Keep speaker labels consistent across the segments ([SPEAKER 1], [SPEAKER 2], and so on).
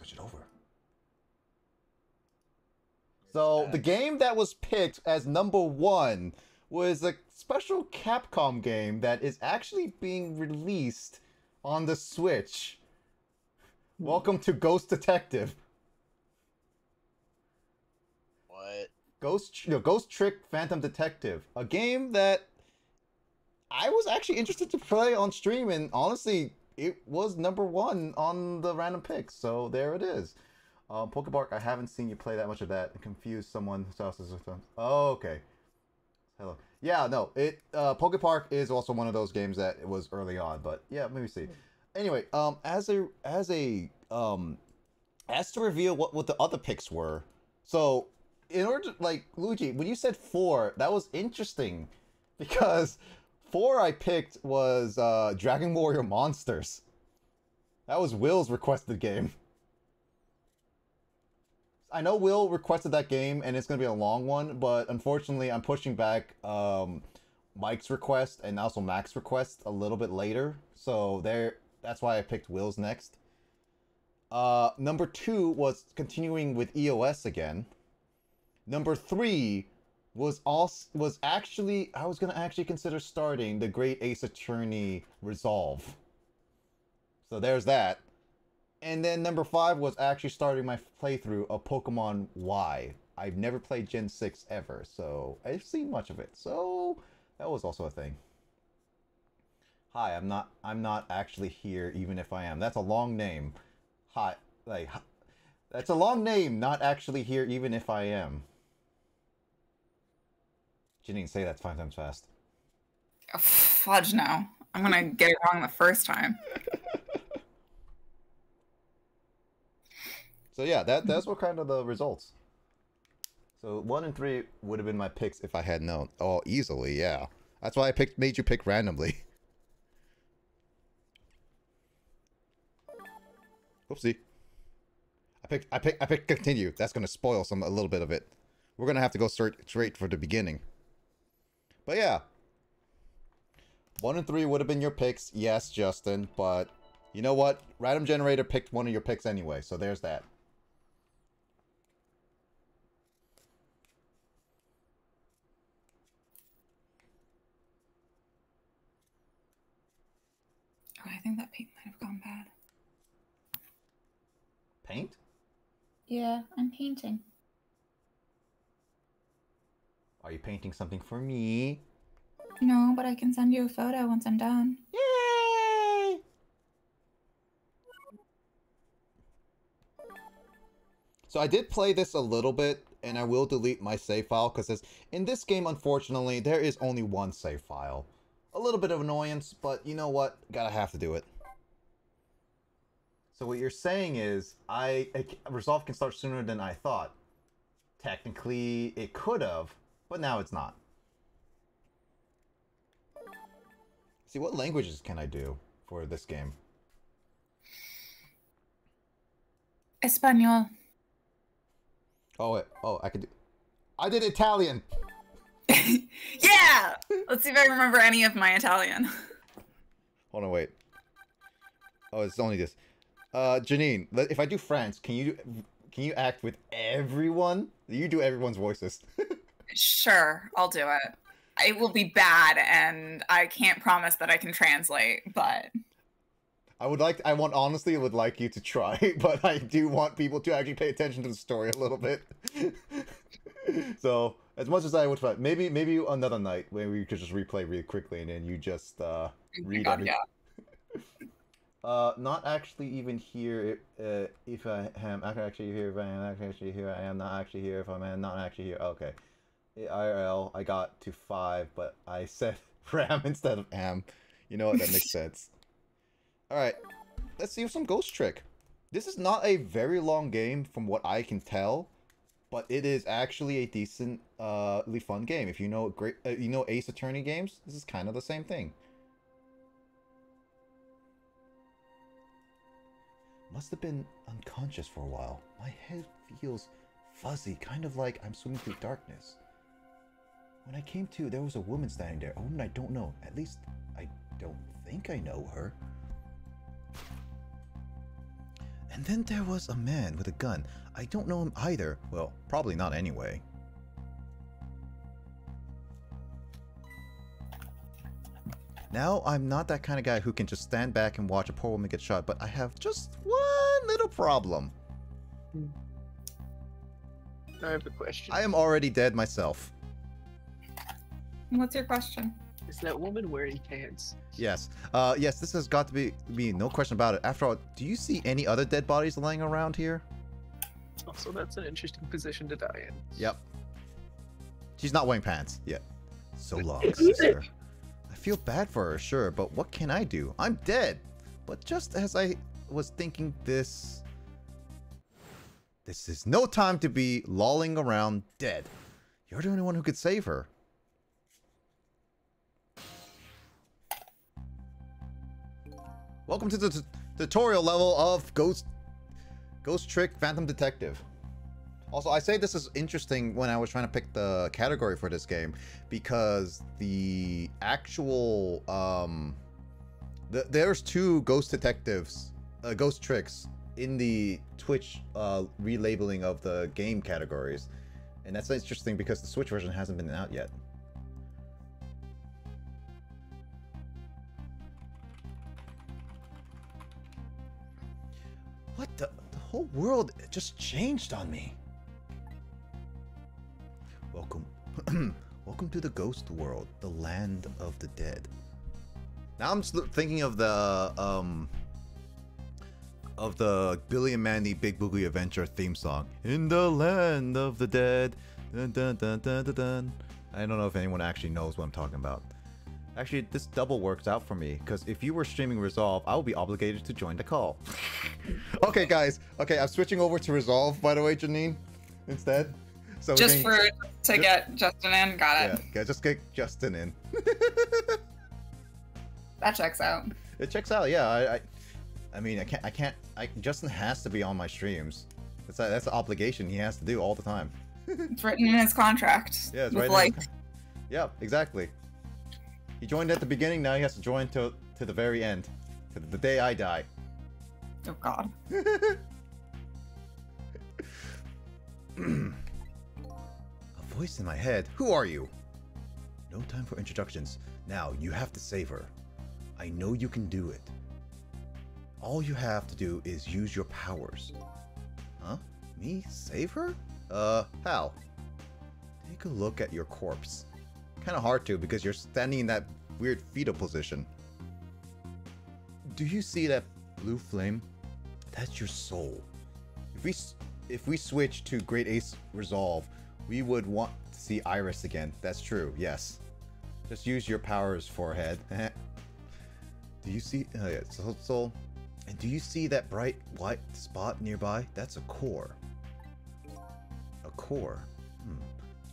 [SPEAKER 1] switch it over. So the game that was picked as number 1 was a special Capcom game that is actually being released on the Switch. Welcome to Ghost Detective.
[SPEAKER 2] What?
[SPEAKER 1] Ghost Trick Phantom Detective. A game that I was actually interested to play on stream, and honestly, it was number 1 on the random picks. So there it is. Pokebark, I haven't seen you play that much of that and confuse someone who else is. Oh, okay. Hello. Yeah, no, Pokepark is also one of those games that it was early on, but yeah, let me see. Anyway, as to reveal what the other picks were. So, in order to, like, Luigi, when you said 4, that was interesting because 4 I picked was Dragon Warrior Monsters. That was Will's requested game. I know Will requested that game, and it's going to be a long one, but unfortunately, I'm pushing back Mike's request and also Mac's request a little bit later. So that's why I picked Will's next. Number 2 was continuing with EOS again. Number 3 was actually, I was going to actually consider starting the Great Ace Attorney Resolve. So there's that. And then number 5 was actually starting my playthrough of Pokemon Y. I've never played Gen 6 ever, so I've seen much of it. So that was also a thing. Hi, I'm not actually here even if I am. That's a long name. Hi, like, that's a long name, not actually here even if I am. Janine, say that 5 times fast.
[SPEAKER 3] Oh, fudge no. I'm gonna get it wrong the first time.
[SPEAKER 1] So yeah, that's what kind of the results. So 1 and 3 would have been my picks if I had known. Oh, easily, yeah. That's why I made you pick randomly. Oopsie. I picked continue. That's gonna spoil a little bit of it. We're gonna have to go straight for the beginning. But yeah. 1 and 3 would have been your picks, yes, Justin, but you know what? Random Generator picked one of your picks anyway, so there's that.
[SPEAKER 3] Oh, I think that paint might have gone bad.
[SPEAKER 1] Paint?
[SPEAKER 4] Yeah, I'm painting.
[SPEAKER 1] Are you painting something for me?
[SPEAKER 4] No, but I can send you a photo once I'm done.
[SPEAKER 1] Yay! So I did play this a little bit, and I will delete my save file, because in this game, unfortunately, there is only one save file. A little bit of annoyance, but you know what? Gotta have to do it. So what you're saying is, Resolve can start sooner than I thought. Technically, it could have, but now it's not. See, what languages can I do for this game?
[SPEAKER 4] Espanol.
[SPEAKER 1] Oh, I did Italian!
[SPEAKER 3] Yeah! Let's see if I remember any of my Italian.
[SPEAKER 1] Hold on, wait. Oh, it's only this. Janine, if I do France, can you act with everyone? You do everyone's voices.
[SPEAKER 3] Sure, I'll do it. It will be bad, and I can't promise that I can translate, but...
[SPEAKER 1] honestly would like you to try, but I do want people to actually pay attention to the story a little bit. So, as much as I would find, maybe another night where we could just replay really quickly and then you just read everything.
[SPEAKER 3] Yeah.
[SPEAKER 1] Not actually even here if I am actually here, if I am actually here, I am not actually here, if I am not actually here. Okay. IRL, I got to 5, but I said RAM instead of AM. You know what, that makes sense. Alright, let's see some Ghost Trick. This is not a very long game from what I can tell, but it is actually a decently fun game. If you know Ace Attorney games, this is kind of the same thing. Must have been unconscious for a while. My head feels fuzzy, kind of like I'm swimming through darkness. When I came to, there was a woman standing there. A woman I don't know. At least, I don't think I know her. And then there was a man with a gun. I don't know him either. Well, probably not anyway. Now, I'm not that kind of guy who can just stand back and watch a poor woman get shot, but I have just one little problem.
[SPEAKER 2] I have a question.
[SPEAKER 1] I am already dead myself.
[SPEAKER 4] What's your question?
[SPEAKER 2] Is that woman wearing pants?
[SPEAKER 1] Yes. Yes, this has got to be no question about it. After all, do you see any other dead bodies lying around here?
[SPEAKER 2] Also, that's an interesting position to die in.
[SPEAKER 1] Yep. She's not wearing pants yet. So long, sister. I feel bad for her, sure, but what can I do? I'm dead. But just as I was thinking this is no time to be lolling around dead. You're the only one who could save her. Welcome to the tutorial level of Ghost Trick Phantom Detective. Also, I say this is interesting when I was trying to pick the category for this game because the actual there's two ghost detectives, ghost tricks in the Twitch relabeling of the game categories, and that's interesting because the Switch version hasn't been out yet. What the whole world just changed on me. Welcome to the ghost world, the land of the dead. Now I'm thinking of the Billy and Mandy Big Boogly Adventure theme song. In the land of the dead. Dun, dun, dun, dun, dun, dun. I don't know if anyone actually knows what I'm talking about. Actually, this double works out for me, because if you were streaming Resolve, I will be obligated to join the call. Okay, guys. Okay, I'm switching over to Resolve, by the way, Janine, instead. So
[SPEAKER 3] just to get Justin in, got it.
[SPEAKER 1] Yeah, just get Justin in.
[SPEAKER 3] That checks out.
[SPEAKER 1] It checks out, yeah. I mean, I can't. Justin has to be on my streams. That's an obligation he has to do all the time.
[SPEAKER 3] It's written in his contract.
[SPEAKER 1] Yeah, it's
[SPEAKER 3] with
[SPEAKER 1] right. Yeah, exactly. He joined at the beginning. Now he has to join to the very end, to the day I die.
[SPEAKER 3] Oh God.
[SPEAKER 1] A voice in my head. Who are you? No time for introductions. Now you have to save her. I know you can do it. All you have to do is use your powers. Huh? Me? Save her? How? Take a look at your corpse. Kinda hard to because you're standing in that weird fetal position. Do you see that blue flame? That's your soul. If we switch to Great Ace Resolve, we would want to see Iris again. That's true, yes. Just use your powers, forehead. Do you see yeah, soul? And do you see that bright white spot nearby? That's a core. A core?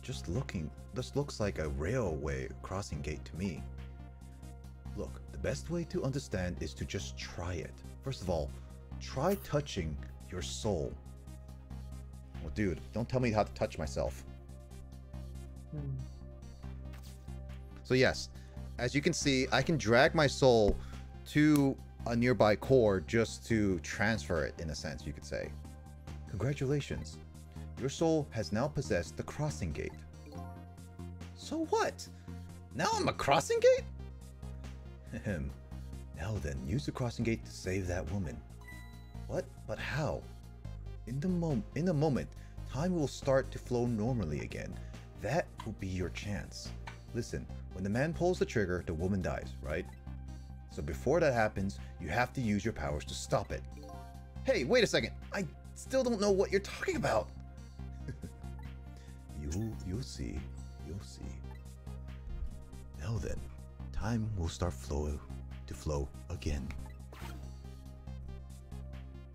[SPEAKER 1] Just looking, this looks like a railway crossing gate to me. Look, the best way to understand is to just try it. First of all, try touching your soul. Well, dude, don't tell me how to touch myself. So yes, as you can see, I can drag my soul to a nearby core just to transfer it, in a sense, you could say. Congratulations. Your soul has now possessed the crossing gate. So what? Now I'm a crossing gate? Now then, use the crossing gate to save that woman. What? But how? In the moment, time will start to flow normally again. That will be your chance. Listen, when the man pulls the trigger, the woman dies, right? So before that happens, you have to use your powers to stop it. Hey, wait a second. I still don't know what you're talking about. You'll see. You'll see. Now then, time will start to flow again.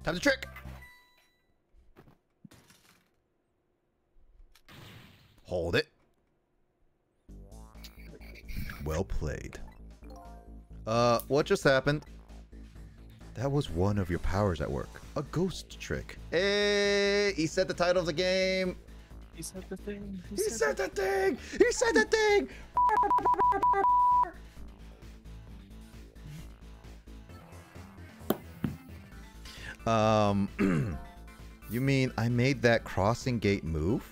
[SPEAKER 1] Time to trick. Hold it. Well played. What just happened? That was one of your powers at work. A ghost trick. Hey, he said the title of the game.
[SPEAKER 2] He said the thing.
[SPEAKER 1] He said the thing. He said the thing. You mean I made that crossing gate move?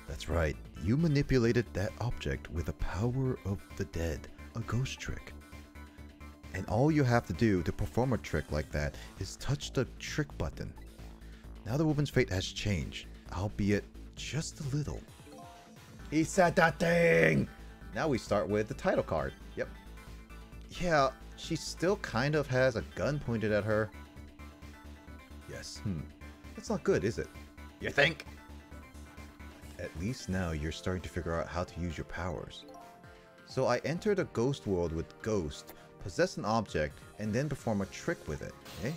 [SPEAKER 1] That's right. You manipulated that object with the power of the dead, a ghost trick. And all you have to do to perform a trick like that is touch the trick button. Now the woman's fate has changed, albeit just a little. He said that thing! Now we start with the title card. Yep. Yeah, she still kind of has a gun pointed at her. Yes, that's not good, is it? You think? At least now you're starting to figure out how to use your powers. So I entered a ghost world with Ghost, possess an object, and then perform a trick with it, eh?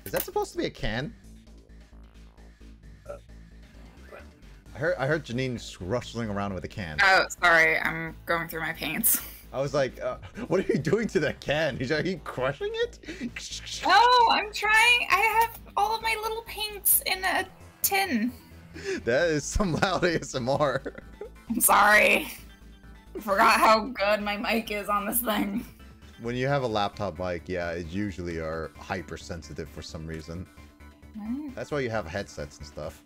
[SPEAKER 1] Is that supposed to be a can? I heard Janine rustling around with a can.
[SPEAKER 3] Oh, sorry. I'm going through my paints.
[SPEAKER 1] I was like, what are you doing to that can? Are you crushing it?
[SPEAKER 3] No, I'm trying. I have all of my little paints in a tin.
[SPEAKER 1] That is some loud ASMR.
[SPEAKER 3] I'm sorry. I forgot how good my mic is on this thing.
[SPEAKER 1] When you have a laptop mic, yeah, it usually are hypersensitive for some reason. That's why you have headsets and stuff.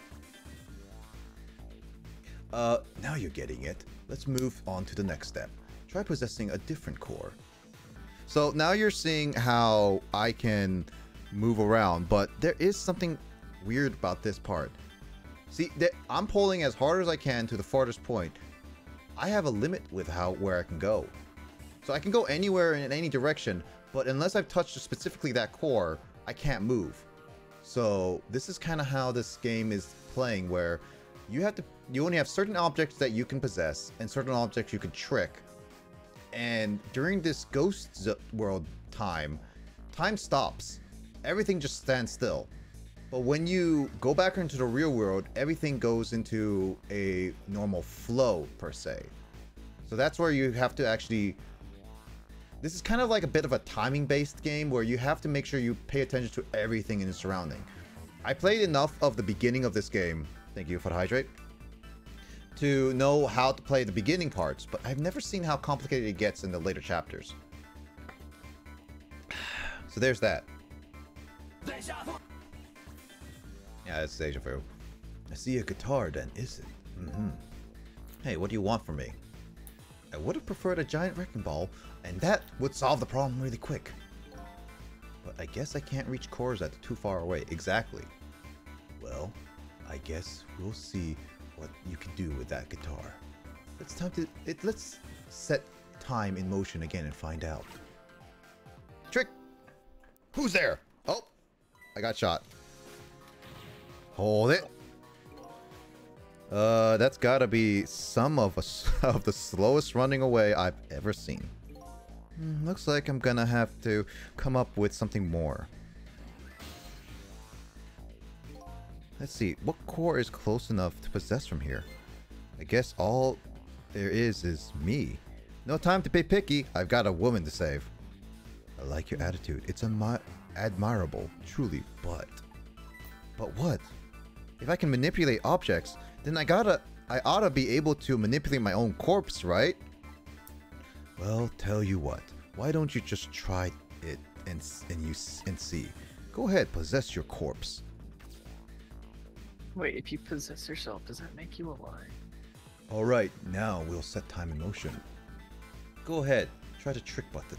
[SPEAKER 1] Now you're getting it. Let's move on to the next step. Try possessing a different core. So now you're seeing how I can move around, but there is something weird about this part. See, I'm pulling as hard as I can to the farthest point. I have a limit with where I can go. So I can go anywhere in any direction, but unless I've touched specifically that core, I can't move. So this is kind of how this game is playing, where you only have certain objects that you can possess and certain objects you can trick. And during this ghost world time stops. Everything just stands still. But when you go back into the real world, everything goes into a normal flow, per se. So that's where you have to actually... This is kind of like a bit of a timing-based game where you have to make sure you pay attention to everything in the surrounding. I played enough of the beginning of this game, thank you for the hydrate, to know how to play the beginning parts, but I've never seen how complicated it gets in the later chapters. So there's that. Yeah, it's deja vu. I see a guitar then, is it? Hey, what do you want from me? I would have preferred a giant wrecking ball, and that would solve the problem really quick. But I guess I can't reach cores that are too far away. Exactly. Well, I guess we'll see what you can do with that guitar. Let's set time in motion again and find out. Trick! Who's there? Oh, I got shot. Hold it. That's gotta be some of the slowest running away I've ever seen. Looks like I'm gonna have to come up with something more. Let's see, what core is close enough to possess from here? I guess all there is me. No time to be picky, I've got a woman to save. I like your attitude, it's admirable, truly, but what? If I can manipulate objects, then I ought to be able to manipulate my own corpse, right? Well, tell you what, why don't you just try it and see? Go ahead, possess your corpse.
[SPEAKER 2] Wait, if you possess yourself, does that make you alive?
[SPEAKER 1] Alright, now we'll set time in motion. Go ahead, try the trick button.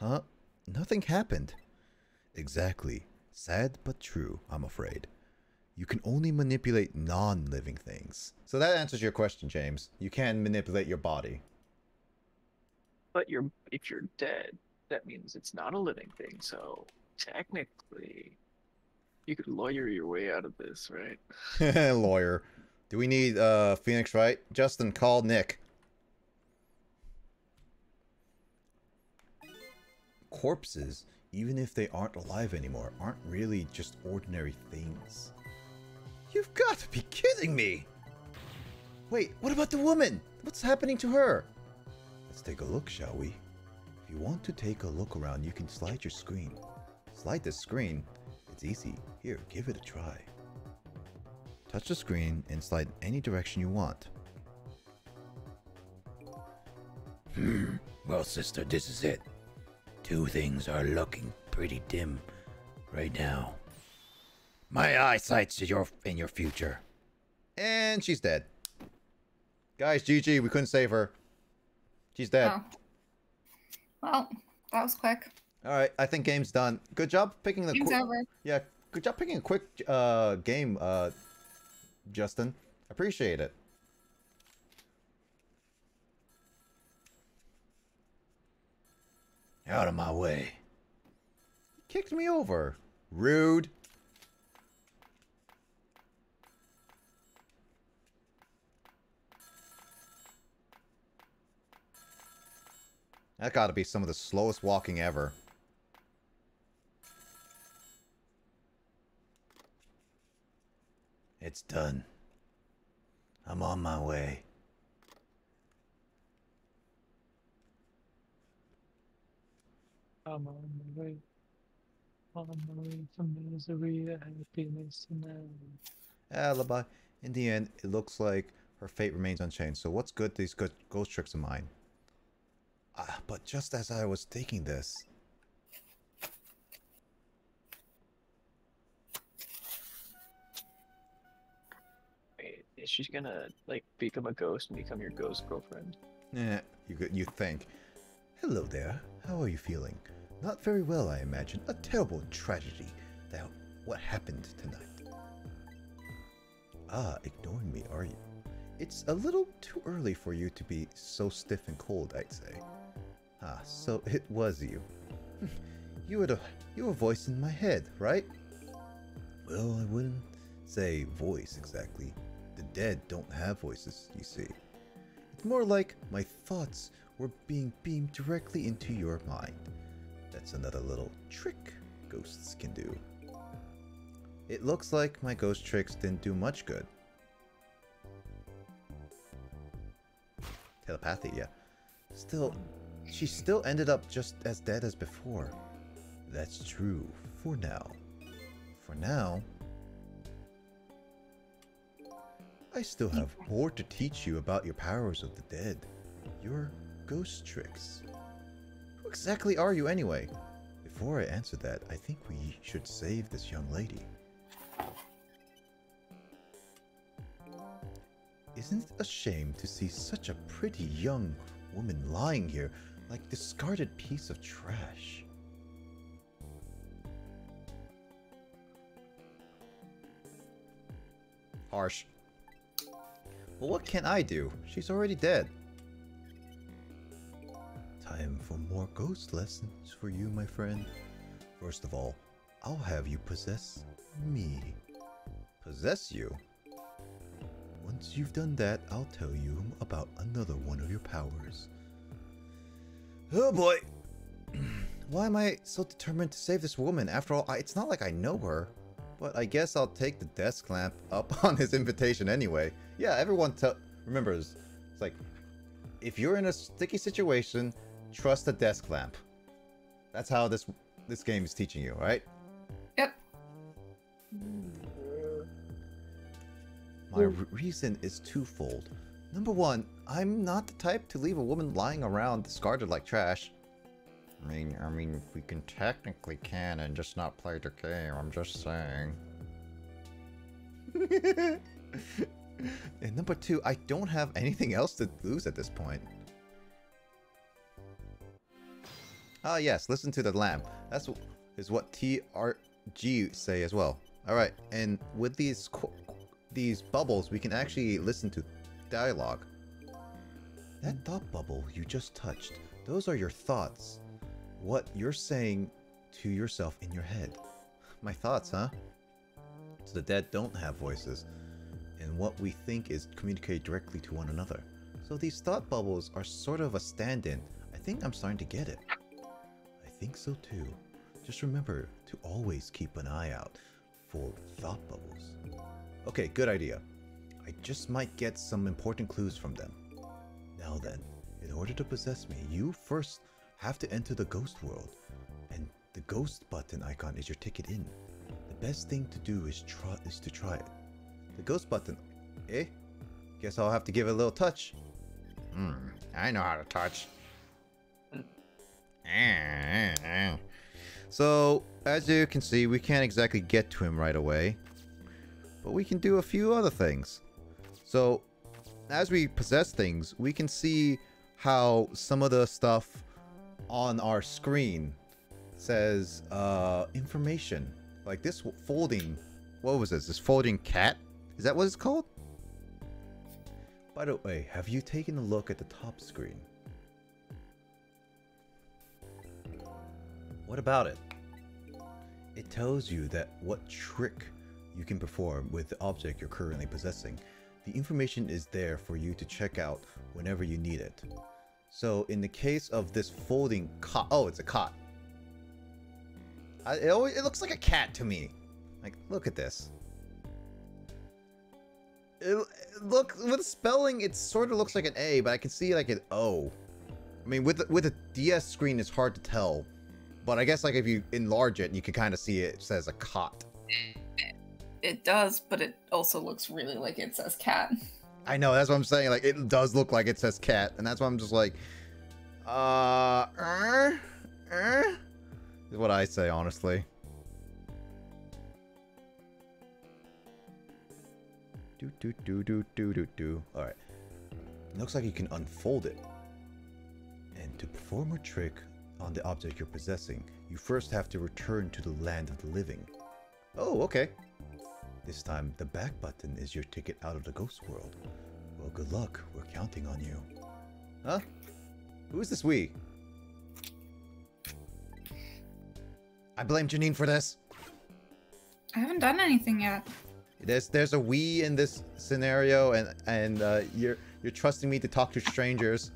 [SPEAKER 1] Huh? Nothing happened. Exactly. Sad but true, I'm afraid. You can only manipulate non-living things. So that answers your question, James. You can manipulate your body.
[SPEAKER 2] But if you're dead, that means it's not a living thing, so technically you could lawyer your way out of this, right?
[SPEAKER 1] Lawyer. Do we need Phoenix Wright? Justin, call Nick. Corpses, even if they aren't alive anymore, aren't really just ordinary things. You've got to be kidding me! Wait, what about the woman? What's happening to her? Let's take a look, shall we? If you want to take a look around, you can slide your screen. Slide the screen? It's easy. Here, give it a try. Touch the screen and slide any direction you want.
[SPEAKER 5] Well, sister, this is it. Two things are looking pretty dim right now. My eyesight's in your future.
[SPEAKER 1] And she's dead. Guys, GG, we couldn't save her. She's dead.
[SPEAKER 4] Oh. Well, that was quick.
[SPEAKER 1] Alright, I think game's done. Good job picking the
[SPEAKER 4] Game's over.
[SPEAKER 1] Yeah, good job picking a quick game, Justin. Appreciate it.
[SPEAKER 5] Out of my way.
[SPEAKER 1] Kicked me over. Rude. That gotta be some of the slowest walking ever.
[SPEAKER 5] It's done. I'm on my way.
[SPEAKER 2] I'm on my way. On my way from misery to happiness now.
[SPEAKER 1] Alibi. In the end, it looks like her fate remains unchanged. So what's good these good ghost tricks of mine? But just as I was taking this...
[SPEAKER 2] Wait, is she gonna, like, become a ghost and become your ghost girlfriend?
[SPEAKER 1] You think. Hello there. How are you feeling? Not very well, I imagine. A terrible tragedy. That what happened tonight. Ignoring me, are you? It's a little too early for you to be so stiff and cold, I'd say. So it was you. You were a voice in my head, right? Well, I wouldn't say voice exactly. The dead don't have voices, you see. It's more like my thoughts were being beamed directly into your mind. That's another little trick ghosts can do. It looks like my ghost tricks didn't do much good. Telepathy, yeah. Still, she still ended up just as dead as before. That's true, for now. For now, I still have more to teach you about your powers of the dead. Your ghost tricks. Who exactly are you anyway? Before I answer that, I think we should save this young lady. Isn't it a shame to see such a pretty young woman lying here like a discarded piece of trash? Harsh. Well, what can I do? She's already dead. Time for more ghost lessons for you, my friend. First of all, I'll have you possess me. Possess you? Once you've done that, I'll tell you about another one of your powers. Oh boy! Why am I so determined to save this woman? After all, it's not like I know her. But I guess I'll take the desk lamp up on his invitation anyway. Yeah, everyone remembers. It's like, if you're in a sticky situation, trust the desk lamp. That's how this game is teaching you, right?
[SPEAKER 4] Yep.
[SPEAKER 1] My reason is twofold. Number one, I'm not the type to leave a woman lying around discarded like trash. I mean, we can technically can and just not play the game, I'm just saying. And number two, I don't have anything else to lose at this point. Ah yes, listen to the lamp. That's is what TRG say as well. Alright, and with these bubbles, we can actually listen to dialogue. That thought bubble you just touched, those are your thoughts. What you're saying to yourself in your head. My thoughts, huh? So the dead don't have voices, and what we think is communicated directly to one another. So these thought bubbles are sort of a stand-in. I think I'm starting to get it. I think so too. Just remember to always keep an eye out for thought bubbles. Okay, good idea. I just might get some important clues from them. Now then, in order to possess me, you first have to enter the ghost world, and the ghost button icon is your ticket in. The best thing to do is to try it. The ghost button. Eh? Guess I'll have to give it a little touch. I know how to touch. So, as you can see, we can't exactly get to him right away. But we can do a few other things. So, as we possess things, we can see how some of the stuff on our screen says information. Like this folding, what was this? This folding cat? Is that what it's called? By the way, have you taken a look at the top screen? What about it? It tells you that what trick you can perform with the object you're currently possessing. The information is there for you to check out whenever you need it. So in the case of this folding cot, oh, it's a cot. It looks like a cat to me. Like, look at this. Look, with spelling, it sort of looks like an A, but I can see like an O. I mean, with a DS screen, it's hard to tell. But I guess like if you enlarge it, you can kind of see it says a cot.
[SPEAKER 3] It does, but it also looks really like it says cat.
[SPEAKER 1] I know, that's what I'm saying. Like, it does look like it says cat, and that's why I'm just like, is what I say, honestly. Alright. Looks like you can unfold it. And to perform a trick on the object you're possessing, you first have to return to the land of the living. Oh, okay. This time, the back button is your ticket out of the ghost world. Well, good luck. We're counting on you. Huh? Who is this we? I blame Janine for this.
[SPEAKER 4] I haven't done anything yet.
[SPEAKER 1] There's a we in this scenario, and you're trusting me to talk to strangers.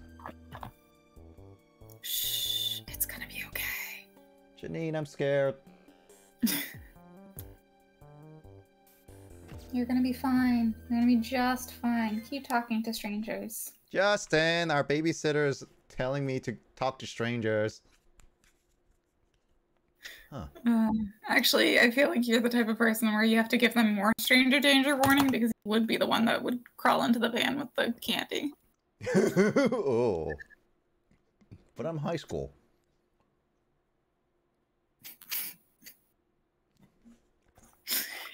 [SPEAKER 4] Shh, it's gonna be okay.
[SPEAKER 1] Janine, I'm scared.
[SPEAKER 4] You're gonna be fine. You're gonna be just fine. Keep talking to strangers.
[SPEAKER 1] Justin, our babysitter is telling me to talk to strangers. Huh.
[SPEAKER 4] Actually, I feel like you're the type of person where you have to give them more stranger danger warning because you would be the one that would crawl into the van with the candy.
[SPEAKER 1] Oh. But I'm high school.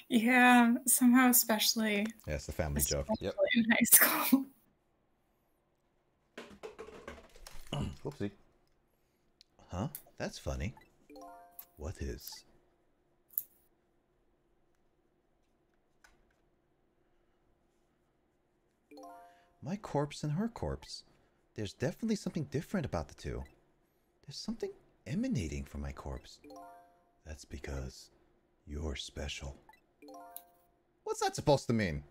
[SPEAKER 4] Yeah, somehow especially.
[SPEAKER 1] Yeah, it's the family joke. Yep.
[SPEAKER 4] In high school.
[SPEAKER 1] Whoopsie. Huh? That's funny. What is? My corpse and her corpse. There's definitely something different about the two. There's something emanating from my corpse. That's because you're special. What's that supposed to mean?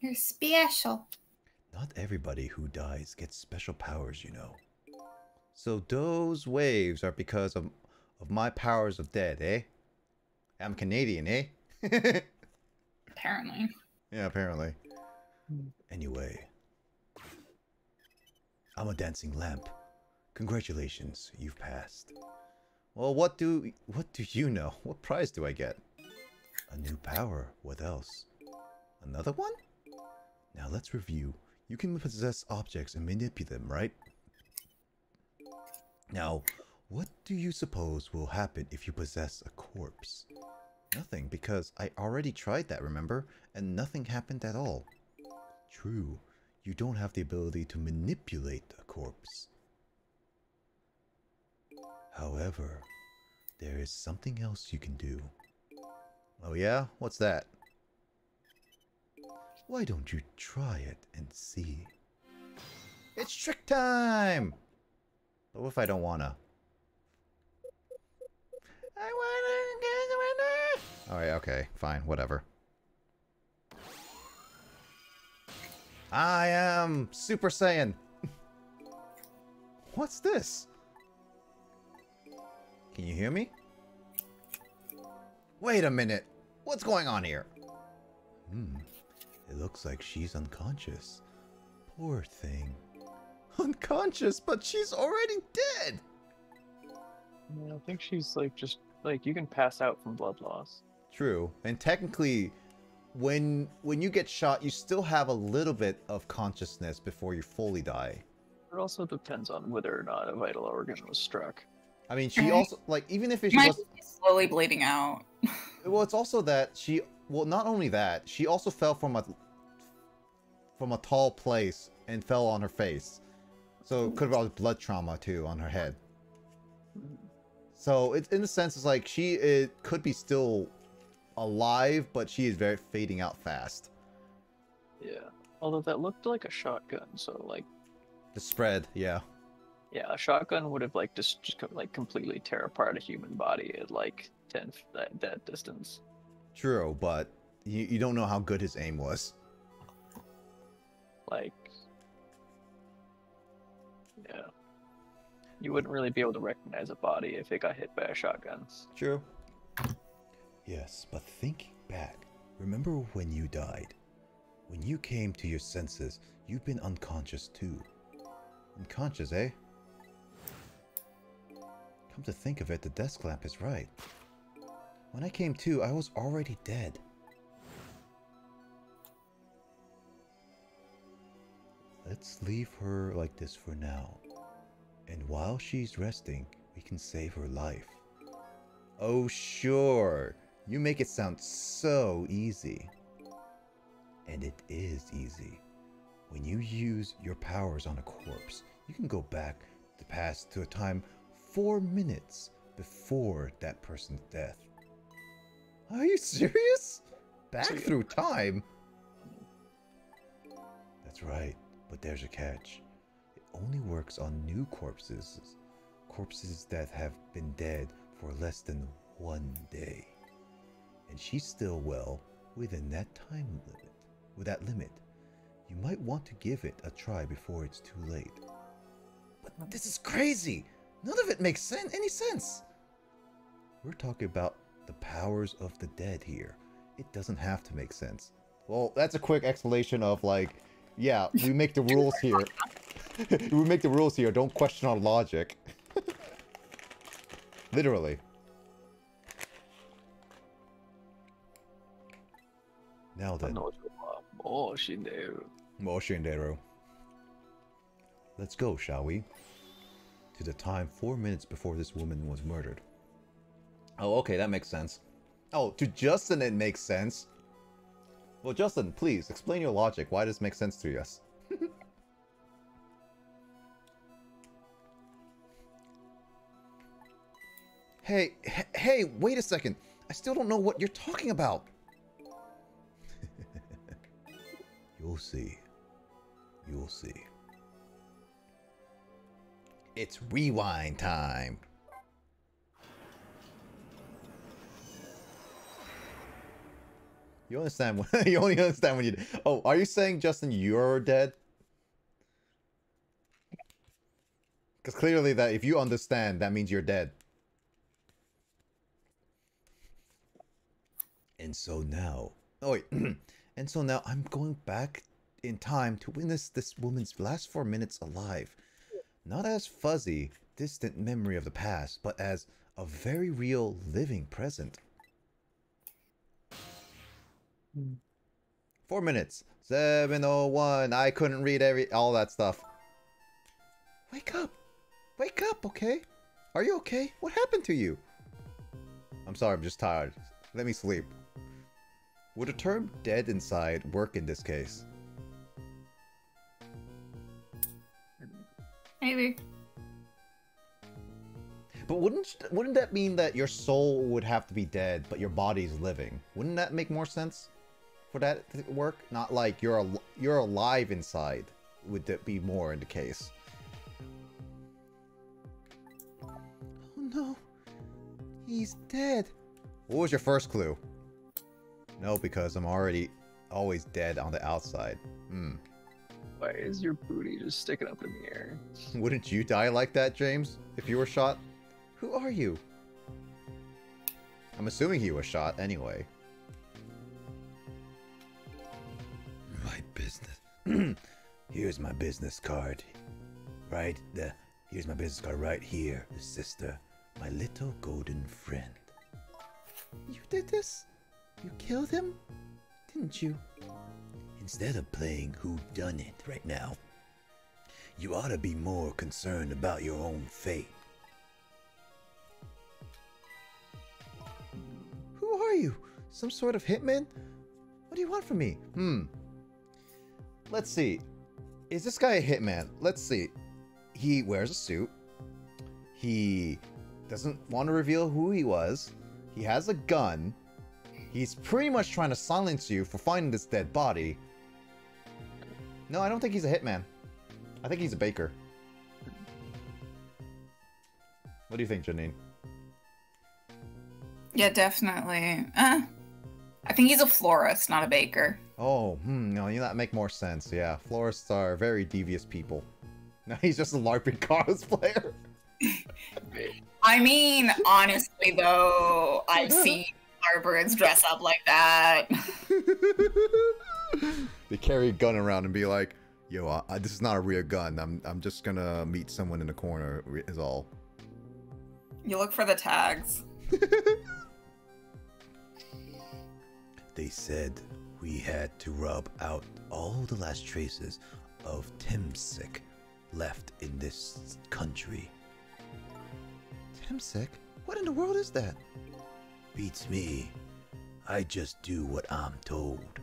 [SPEAKER 4] You're special.
[SPEAKER 1] Not everybody who dies gets special powers, you know. So those waves are because of my powers of dead, eh? I'm Canadian, eh?
[SPEAKER 4] Apparently.
[SPEAKER 1] Yeah, apparently. Anyway. I'm a dancing lamp. Congratulations, you've passed. Well, what do you know? What prize do I get? A new power. What else? Another one? Now let's review. You can possess objects and manipulate them, right? Now, what do you suppose will happen if you possess a corpse? Nothing, because I already tried that, remember? And nothing happened at all. True, you don't have the ability to manipulate a corpse. However, there is something else you can do. Oh yeah? What's that? Why don't you try it and see? It's trick time! But what if I don't wanna? I wanna... Alright, okay, fine, whatever. I am Super Saiyan! What's this? Can you hear me? Wait a minute! What's going on here? It looks like she's unconscious. Poor thing. Unconscious, but she's already dead!
[SPEAKER 2] Yeah, I think she's like just Like, you can pass out from blood loss.
[SPEAKER 1] True. And technically, when you get shot, you still have a little bit of consciousness before you fully die.
[SPEAKER 2] It also depends on whether or not a vital organ was struck.
[SPEAKER 1] I mean, she
[SPEAKER 4] Right.
[SPEAKER 1] also, like, even if she
[SPEAKER 4] Might
[SPEAKER 1] was...
[SPEAKER 4] be slowly bleeding out.
[SPEAKER 1] Well, it's also that she... Well, not only that, she also fell from a tall place and fell on her face. So it could have brought blood trauma, too, on her head. So, in a sense, it's like, it could be still alive, but she is very fading out fast.
[SPEAKER 2] Yeah. Although that looked like a shotgun, so, like...
[SPEAKER 1] The spread, yeah.
[SPEAKER 2] Yeah, a shotgun would have, like, just like, completely tear apart a human body at, like, that distance.
[SPEAKER 1] True, but you don't know how good his aim was.
[SPEAKER 2] Like... Yeah. You wouldn't really be able to recognize a body if it got hit by a shotgun.
[SPEAKER 1] True.
[SPEAKER 5] Yes, but thinking back, remember when you died? When you came to your senses, you've been unconscious too.
[SPEAKER 1] Unconscious, eh?
[SPEAKER 5] Come to think of it, the desk lamp is right. When I came to, I was already dead. Let's leave her like this for now. And while she's resting, we can save her life.
[SPEAKER 1] Oh, sure. You make it sound so easy.
[SPEAKER 5] And it is easy. When you use your powers on a corpse, you can go back the past to a time 4 minutes before that person's death.
[SPEAKER 1] Are you serious? Back through time?
[SPEAKER 5] That's right, but there's a catch. It only works on new corpses. Corpses that have been dead for less than 1 day. And she's still well within that time limit. With that limit, you might want to give it a try before it's too late.
[SPEAKER 1] But this is crazy. None of it makes any sense.
[SPEAKER 5] We're talking about the powers of the dead here. It doesn't have to make sense.
[SPEAKER 1] Well, that's a quick explanation of, like, yeah, we make the rules here. We make the rules here. Don't question our logic. Literally.
[SPEAKER 5] Now then,
[SPEAKER 1] Moshinderu.
[SPEAKER 5] let's go, shall we? To the time 4 minutes before this woman was murdered.
[SPEAKER 1] Oh, okay, that makes sense. Oh, to Justin it makes sense. Well, Justin, please, explain your logic. Why does it make sense to us? Hey, wait a second. I still don't know what you're talking about.
[SPEAKER 5] You'll see. You'll see.
[SPEAKER 1] It's rewind time. You understand when you only understand when you... Oh, are you saying, Justin, you're dead? Because clearly that if you understand, that means you're dead.
[SPEAKER 5] And so now,
[SPEAKER 1] Oh, wait.
[SPEAKER 5] and so now I'm going back in time to witness this woman's last 4 minutes alive. Not as fuzzy, distant memory of the past, but as a very real, living present.
[SPEAKER 1] 4 minutes. 7:01. I couldn't read all that stuff. Wake up. Wake up, okay? Are you okay? What happened to you? I'm sorry, I'm just tired. Let me sleep. Would the term dead inside work in this case?
[SPEAKER 4] Maybe.
[SPEAKER 1] But wouldn't that mean that your soul would have to be dead, but your body's living? Wouldn't that make more sense for that to work? Not like you're alive inside. Would that be more in the case?
[SPEAKER 5] Oh no, he's dead.
[SPEAKER 1] What was your first clue? No, because I'm always dead on the outside.
[SPEAKER 2] Why is your booty just sticking up in the air?
[SPEAKER 1] Wouldn't you die like that, James, if you were shot? Who are you? I'm assuming he was shot anyway.
[SPEAKER 5] My business. Here's my business card. Here's my business card right here, sister. My little golden friend. You did this? You killed him? Didn't you? Instead of playing whodunit right now, you ought to be more concerned about your own fate. Who are you? Some sort of hitman? What do you want from me?
[SPEAKER 1] Let's see. Is this guy a hitman? Let's see. He wears a suit. He doesn't want to reveal who he was. He has a gun. He's pretty much trying to silence you for finding this dead body. No, I don't think he's a hitman. I think he's a baker. What do you think, Janine?
[SPEAKER 3] Yeah, definitely. I think he's a florist, not a baker.
[SPEAKER 1] Oh, no, that make more sense. Yeah, florists are very devious people. No, he's just a LARPing cosplayer.
[SPEAKER 3] I mean, honestly, though, I've seen Harvards dress up like that.
[SPEAKER 1] They carry a gun around and be like, yo, this is not a real gun. I'm just gonna meet someone in the corner is all.
[SPEAKER 3] You look for the tags.
[SPEAKER 5] They said we had to rub out all the last traces of Temsic left in this country.
[SPEAKER 1] Temsic? What in the world is that?
[SPEAKER 5] Beats me. I just do what I'm told.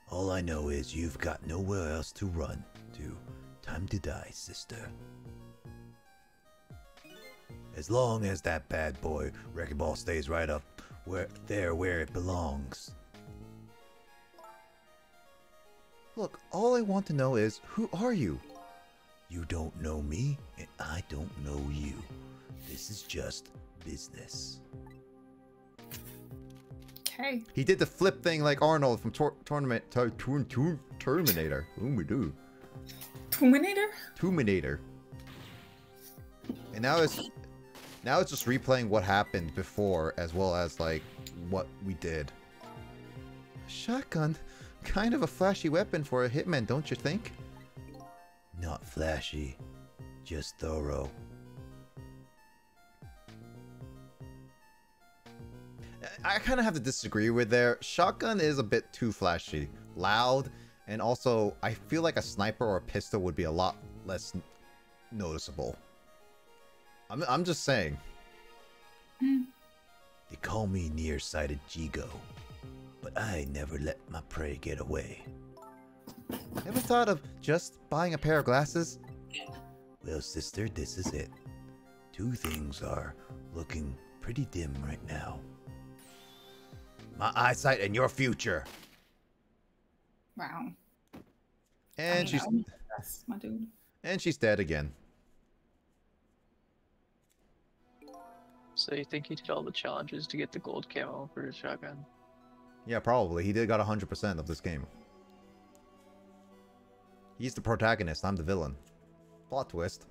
[SPEAKER 5] All I know is you've got nowhere else to run to. Time to die, sister. As long as that bad boy Wrecking Ball stays right up where it belongs.
[SPEAKER 1] Look, all I want to know is, who are you?
[SPEAKER 5] You don't know me, and I don't know you. This is just business.
[SPEAKER 4] Okay.
[SPEAKER 1] He did the flip thing like Arnold from Terminator. Ooh, we do.
[SPEAKER 4] Terminator?
[SPEAKER 1] Terminator. And now it's just replaying what happened before, as well as like what we did. Shotgun, kind of a flashy weapon for a hitman, don't you think?
[SPEAKER 5] Not flashy, just thorough.
[SPEAKER 1] I kind of have to disagree with there. Shotgun is a bit too flashy, loud, and also I feel like a sniper or a pistol would be a lot less noticeable. I'm just saying.
[SPEAKER 5] They call me nearsighted Jigo, but I never let my prey get away.
[SPEAKER 1] Ever thought of just buying a pair of glasses?
[SPEAKER 5] Well, sister, this is it. Two things are looking pretty dim right now. My eyesight and your future.
[SPEAKER 3] Wow.
[SPEAKER 1] And
[SPEAKER 3] That's my dude.
[SPEAKER 1] she's dead again.
[SPEAKER 2] So you think he did all the challenges to get the gold camo for his shotgun?
[SPEAKER 1] Yeah, probably. He did got 100% of this game. He's the protagonist, I'm the villain. Plot twist.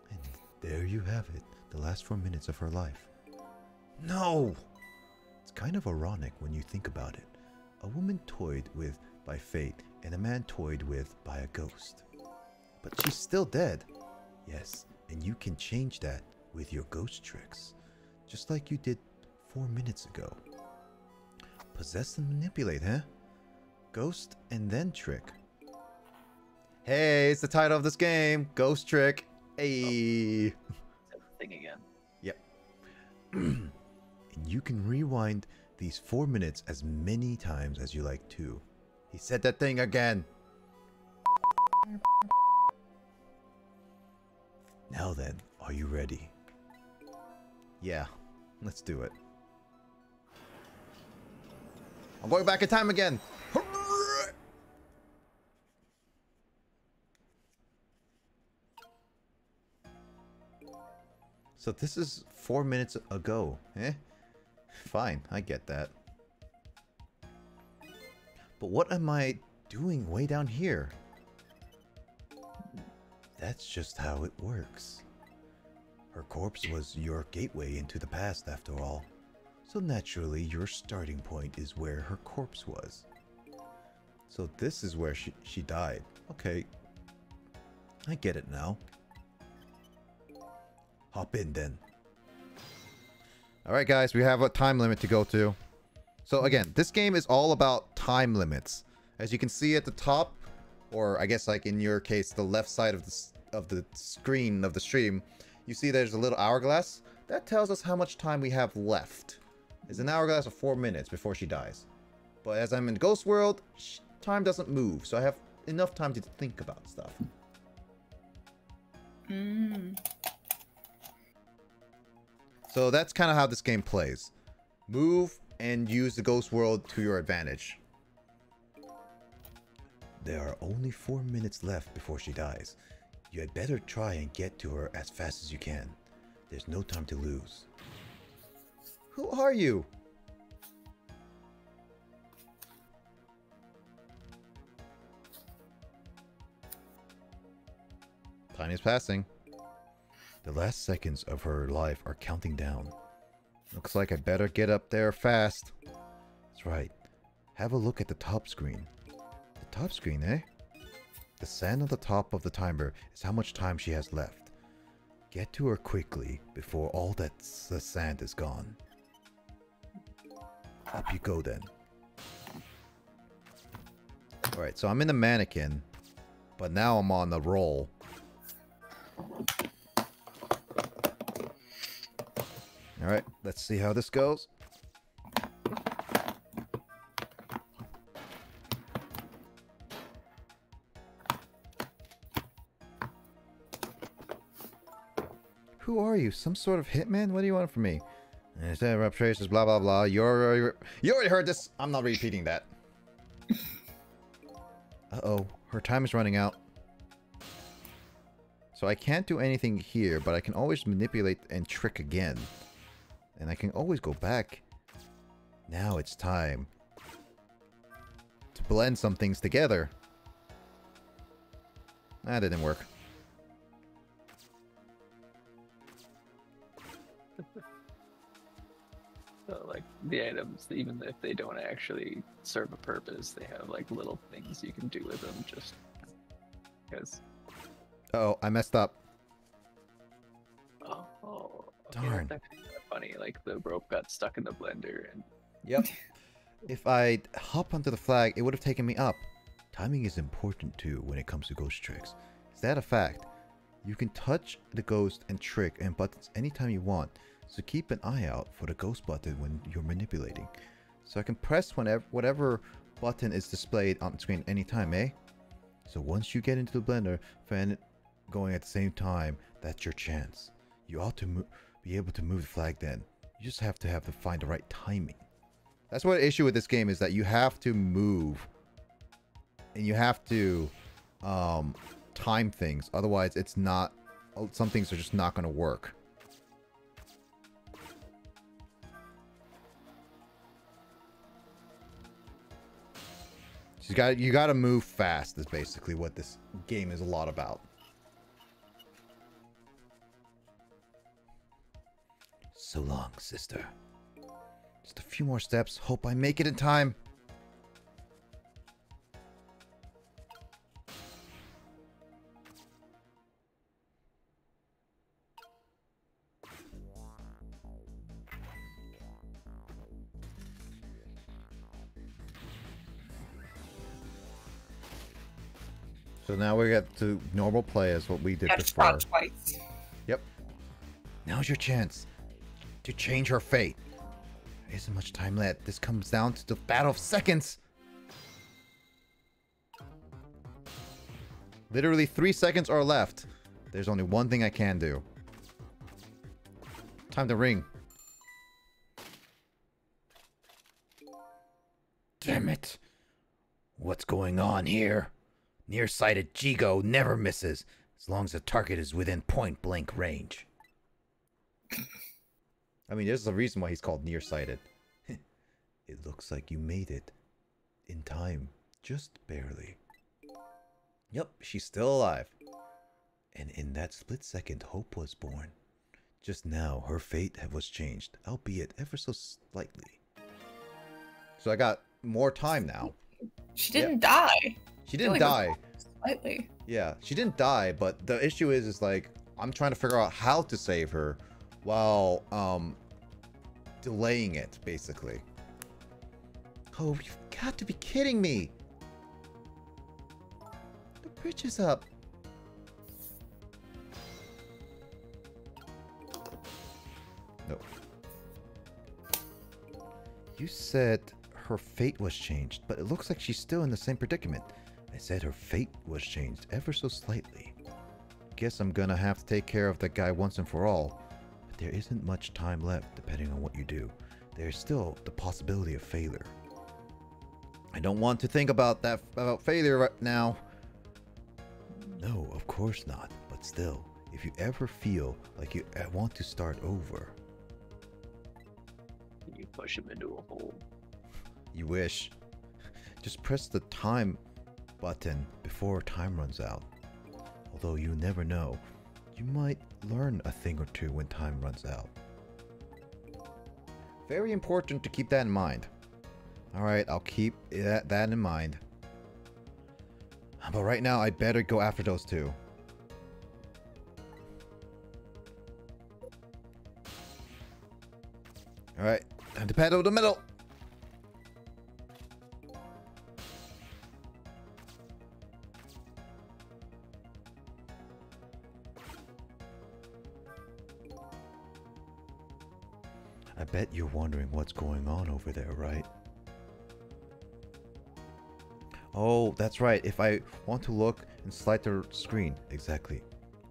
[SPEAKER 5] And there you have it, the last 4 minutes of her life.
[SPEAKER 1] No!
[SPEAKER 5] It's kind of ironic when you think about it. A woman toyed with by fate and a man toyed with by a ghost.
[SPEAKER 1] But she's still dead.
[SPEAKER 5] Yes, and you can change that with your ghost tricks, just like you did 4 minutes ago.
[SPEAKER 1] Possess and manipulate, huh? Ghost and then trick. Hey, it's the title of this game. Ghost trick. Hey.
[SPEAKER 2] Thing again.
[SPEAKER 1] Yep.
[SPEAKER 5] And you can rewind these 4 minutes as many times as you like to.
[SPEAKER 1] He said that thing again.
[SPEAKER 5] Now then, are you ready?
[SPEAKER 1] Yeah, let's do it. I'm going back in time again. So this is 4 minutes ago, eh? Fine, I get that. But what am I doing way down here?
[SPEAKER 5] That's just how it works. Her corpse was your gateway into the past, after all. So naturally, your starting point is where her corpse was.
[SPEAKER 1] So this is where she died. Okay. I get it now.
[SPEAKER 5] Hop in then.
[SPEAKER 1] Alright guys, we have a time limit to go to. So again, this game is all about time limits. As you can see at the top, or I guess like in your case, the left side of the screen of the stream, you see there's a little hourglass. That tells us how much time we have left. It's an hourglass of 4 minutes before she dies. But as I'm in Ghost World, time doesn't move, so I have enough time to think about stuff. So that's kind of how this game plays. Move and use the Ghost World to your advantage.
[SPEAKER 5] There are only 4 minutes left before she dies. You had better try and get to her as fast as you can. There's no time to lose.
[SPEAKER 1] Who are you? Time is passing.
[SPEAKER 5] The last seconds of her life are counting down.
[SPEAKER 1] Looks like I better get up there fast.
[SPEAKER 5] That's right. Have a look at the top screen.
[SPEAKER 1] The top screen, eh?
[SPEAKER 5] The sand on the top of the timer is how much time she has left. Get to her quickly before all the sand is gone. Up you go then.
[SPEAKER 1] Alright, so I'm in the mannequin, but now I'm on the roll. Alright, let's see how this goes. Who are you? Some sort of hitman? What do you want from me? Instead of traces, blah blah blah. You already heard this. I'm not repeating that. Uh-oh, her time is running out. So I can't do anything here, but I can always manipulate and trick again. And I can always go back. Now it's time to blend some things together. That didn't work.
[SPEAKER 2] So, like, the items, even if they don't actually serve a purpose, they have, like, little things you can do with them just because.
[SPEAKER 1] Oh, I messed up.
[SPEAKER 2] Oh, okay,
[SPEAKER 1] Darn.
[SPEAKER 2] that's actually kinda funny. Like, the rope got stuck in the blender, and
[SPEAKER 1] Yep. If I hop onto the flag, it would have taken me up.
[SPEAKER 5] Timing is important too when it comes to ghost tricks.
[SPEAKER 1] Is that a fact? You can touch the ghost and trick and buttons anytime you want, so keep an eye out for the ghost button when you're manipulating. So I can press whatever button is displayed on the screen anytime, eh?
[SPEAKER 5] So once you get into the blender, fan going at the same time, that's your chance. You ought to be able to move the flag then. You just have to find the right timing.
[SPEAKER 1] That's what the issue with this game is, that you have to move. And you have to time things. Otherwise, it's not... Some things are just not going to work. You got to move fast is basically what this game is a lot about.
[SPEAKER 5] So long, sister.
[SPEAKER 1] Just a few more steps. Hope I make it in time. So now we get to normal play as what we did
[SPEAKER 3] That's
[SPEAKER 1] before.
[SPEAKER 3] shot twice.
[SPEAKER 1] Yep. Now's your chance to change her fate. There isn't much time left. This comes down to the battle of seconds. Literally 3 seconds are left. There's only one thing I can do. Time to ring.
[SPEAKER 5] Damn it. What's going on here? Nearsighted Jigo never misses, as long as the target is within point-blank range.
[SPEAKER 1] I mean, there's a reason why he's called nearsighted.
[SPEAKER 5] It looks like you made it. In time. Just barely.
[SPEAKER 1] Yep, she's still alive.
[SPEAKER 5] And in that split second, hope was born. Just now, her fate was changed, albeit ever so slightly.
[SPEAKER 1] So I got more time now.
[SPEAKER 3] She didn't die.
[SPEAKER 1] She didn't die.
[SPEAKER 3] Slightly.
[SPEAKER 1] Yeah, she didn't die, but the issue is like, I'm trying to figure out how to save her while delaying it, basically. Oh, you've got to be kidding me! The bridge is up. No. You said her fate was changed, but it looks like she's still in the same predicament. I said her fate was changed ever so slightly. Guess I'm gonna have to take care of that guy once and for all. But there isn't much time left, depending on what you do. There's still the possibility of failure. I don't want to think about failure right now. No, of course not. But still, if you ever feel like you want to start over...
[SPEAKER 2] You push him into a hole.
[SPEAKER 1] You wish. Just press the time button before time runs out. Although you never know, you might learn a thing or two when time runs out. Very important to keep that in mind. Alright, I'll keep that in mind. But right now, I better go after those two. Alright, time to paddle the middle! I bet you're wondering what's going on over there, right? Oh, that's right. If I want to look and slide the screen. Exactly.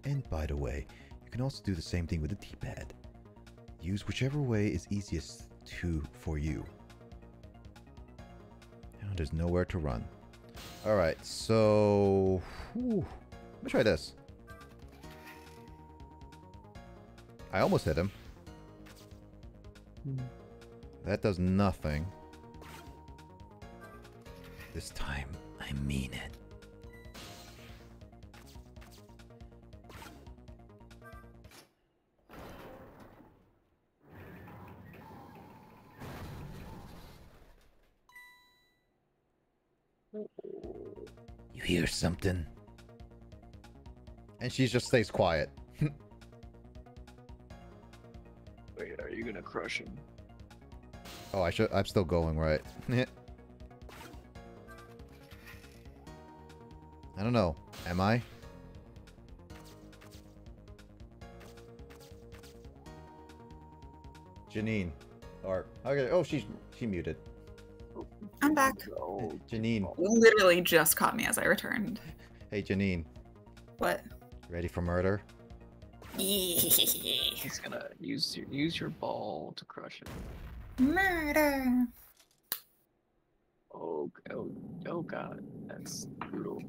[SPEAKER 1] And by the way, you can also do the same thing with the D-pad. Use whichever way is easiest for you. Now there's nowhere to run. Alright, so... Whew. Let me try this. I almost hit him. That does nothing. This time, I mean it. You hear something? And she just stays quiet.
[SPEAKER 2] Wait, are you gonna crush him?
[SPEAKER 1] Oh, I'm still going, right? I don't know. Am I? Janine. Or okay. Oh, she muted.
[SPEAKER 4] I'm back.
[SPEAKER 2] Oh,
[SPEAKER 1] Janine.
[SPEAKER 4] You literally just caught me as I returned.
[SPEAKER 1] Hey, Janine.
[SPEAKER 4] What?
[SPEAKER 1] Ready for murder?
[SPEAKER 2] he's gonna use your ball to crush him.
[SPEAKER 4] Murder.
[SPEAKER 2] Oh god, that's brutal.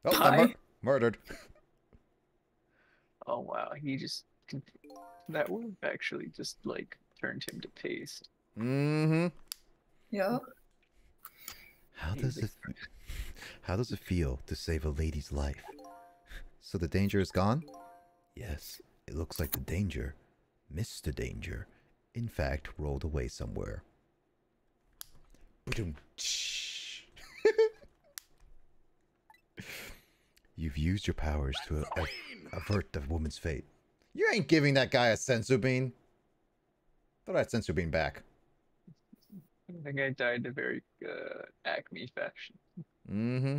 [SPEAKER 1] Oh,
[SPEAKER 4] Hi.
[SPEAKER 1] murdered.
[SPEAKER 2] Oh wow, that would have actually just like turned him to paste.
[SPEAKER 1] Mm-hmm.
[SPEAKER 4] Yep.
[SPEAKER 1] How does it feel to save a lady's life? So the danger is gone? Yes, it looks like the danger, Mr. Danger, in fact rolled away somewhere. You've used your powers to avert the woman's fate. You ain't giving that guy a sensu bean. Throw that sensu bean back.
[SPEAKER 2] I think I died in a very Acme fashion.
[SPEAKER 1] Mm-hmm.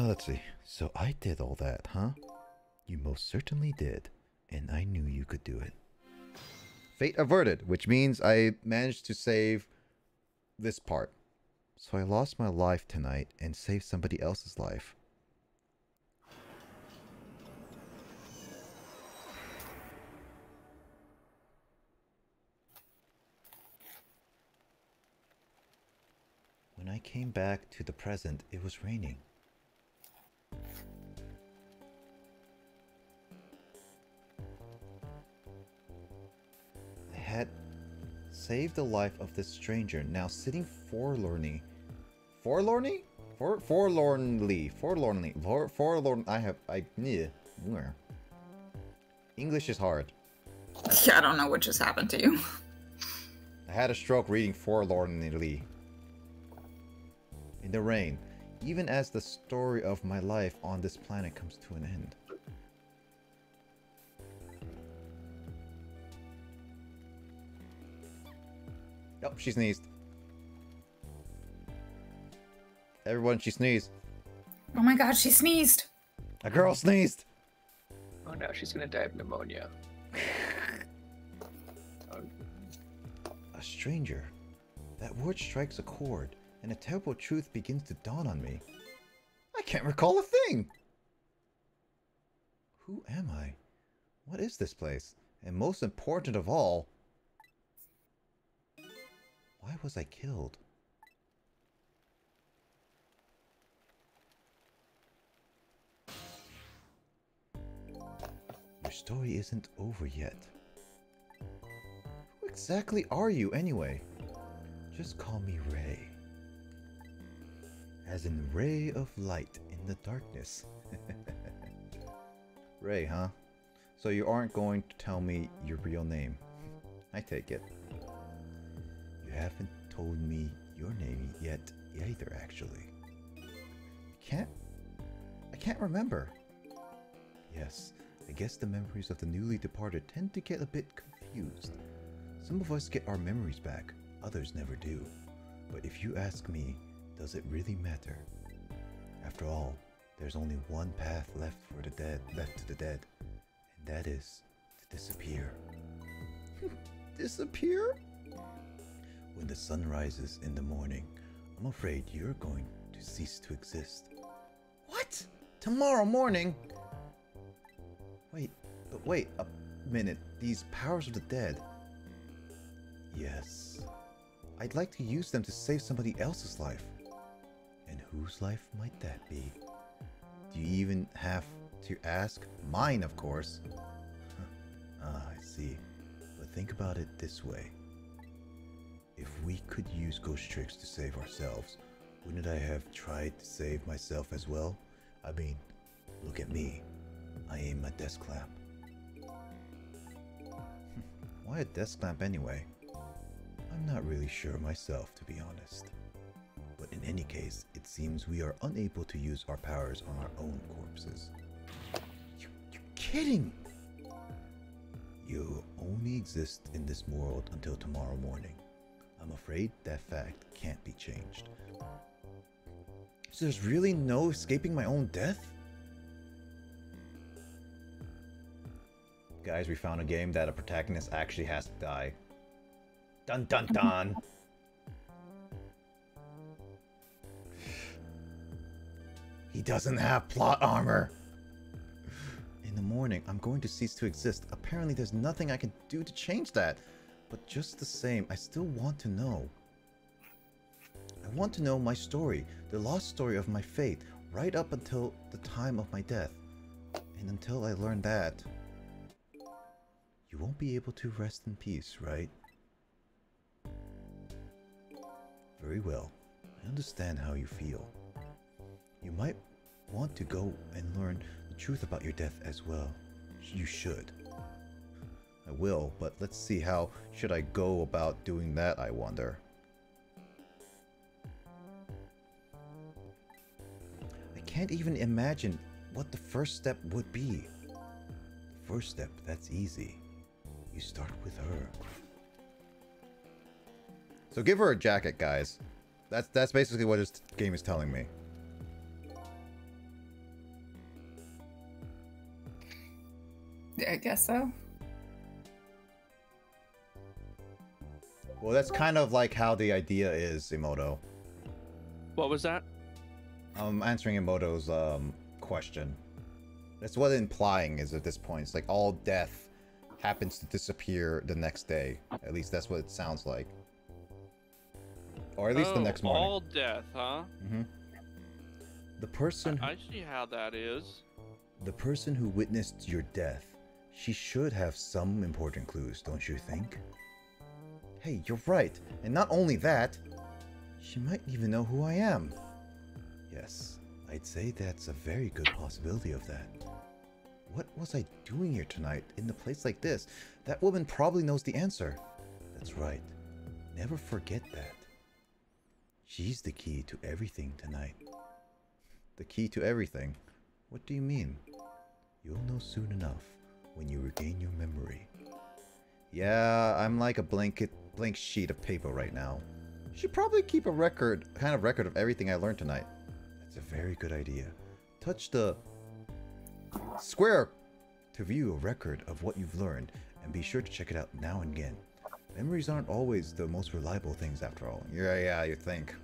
[SPEAKER 1] Let's see. So I did all that, huh? You most certainly did. And I knew you could do it. Fate averted, which means I managed to save this part. So I lost my life tonight and saved somebody else's life. When I came back to the present, it was raining. I had saved the life of this stranger, now sitting forlornly. Forlornly? Forlornly. English is hard.
[SPEAKER 4] Yeah, I don't know what just happened to you.
[SPEAKER 1] I had a stroke reading forlornly.
[SPEAKER 5] in the rain, even as the story of my life on this planet comes to an end. Oh, she sneezed. Everyone, she sneezed.
[SPEAKER 4] Oh my god, she sneezed.
[SPEAKER 5] A girl sneezed.
[SPEAKER 2] Oh no, she's gonna die of pneumonia.
[SPEAKER 5] A stranger. That word strikes a chord, and a terrible truth begins to dawn on me. I can't recall a thing! Who am I? What is this place? And most important of all, why was I killed? Your story isn't over yet. Who exactly are you, anyway? Just call me Ray. As in ray of light in the darkness. Ray, huh? So you aren't going to tell me your real name? I take it. You haven't told me your name yet either, actually. I can't remember. Yes, I guess the memories of the newly departed tend to get a bit confused. Some of us get our memories back, others never do. But if you ask me, does it really matter? After all, there's only one path left for the dead, left to the dead, and that is to disappear. Disappear? When the sun rises in the morning, I'm afraid you're going to cease to exist. What? Tomorrow morning? Wait a minute. These powers of the dead. Yes. I'd like to use them to save somebody else's life. And whose life might that be? Do you even have to ask? Mine, of course. I see. But think about it this way. If we could use ghost tricks to save ourselves, wouldn't I have tried to save myself as well? I mean, look at me. I aim a desk lamp. Why a desk lamp anyway? I'm not really sure myself, to be honest. But in any case, it seems we are unable to use our powers on our own corpses. You're kidding! You only exist in this world until tomorrow morning. I'm afraid that fact can't be changed. So there's really no escaping my own death? Guys, we found a game that a protagonist actually has to die. Dun dun dun! He doesn't have plot armor! In the morning, I'm going to cease to exist. Apparently there's nothing I can do to change that. But just the same, I still want to know. I want to know my story, the lost story of my fate, right up until the time of my death. And until I learn that, you won't be able to rest in peace, right? Very well. I understand how you feel. You might want to go and learn the truth about your death as well. You should. I will, but let's see, how should I go about doing that, I wonder. I can't even imagine what the first step would be. The first step, that's easy. You start with her. So give her a jacket, guys. That's basically what this game is telling me.
[SPEAKER 4] I guess so.
[SPEAKER 1] Well, that's kind of like how the idea is, Emoto.
[SPEAKER 2] What was that?
[SPEAKER 1] I'm answering Emoto's question. That's what it's implying is at this point. It's like all death happens to disappear the next day. At least that's what it sounds like. Or at least the next morning.
[SPEAKER 6] All death, huh?
[SPEAKER 1] Mm-hmm. The person...
[SPEAKER 6] I see how that is.
[SPEAKER 5] The person who witnessed your death, she should have some important clues, don't you think?
[SPEAKER 1] Hey, you're right. And not only that, she might even know who I am.
[SPEAKER 5] Yes, I'd say that's a very good possibility of that.
[SPEAKER 1] What was I doing here tonight in a place like this? That woman probably knows the answer.
[SPEAKER 5] That's right. Never forget that. She's the key to everything tonight.
[SPEAKER 1] The key to everything.
[SPEAKER 5] What do you mean? You'll know soon enough when you regain your memory.
[SPEAKER 1] Yeah, I'm like a blank sheet of paper right now. Should probably keep a kind of record of everything I learned tonight.
[SPEAKER 5] That's a very good idea. Touch the
[SPEAKER 1] square
[SPEAKER 5] to view a record of what you've learned, and be sure to check it out now and again. Memories aren't always the most reliable things after all.
[SPEAKER 1] Yeah, you think.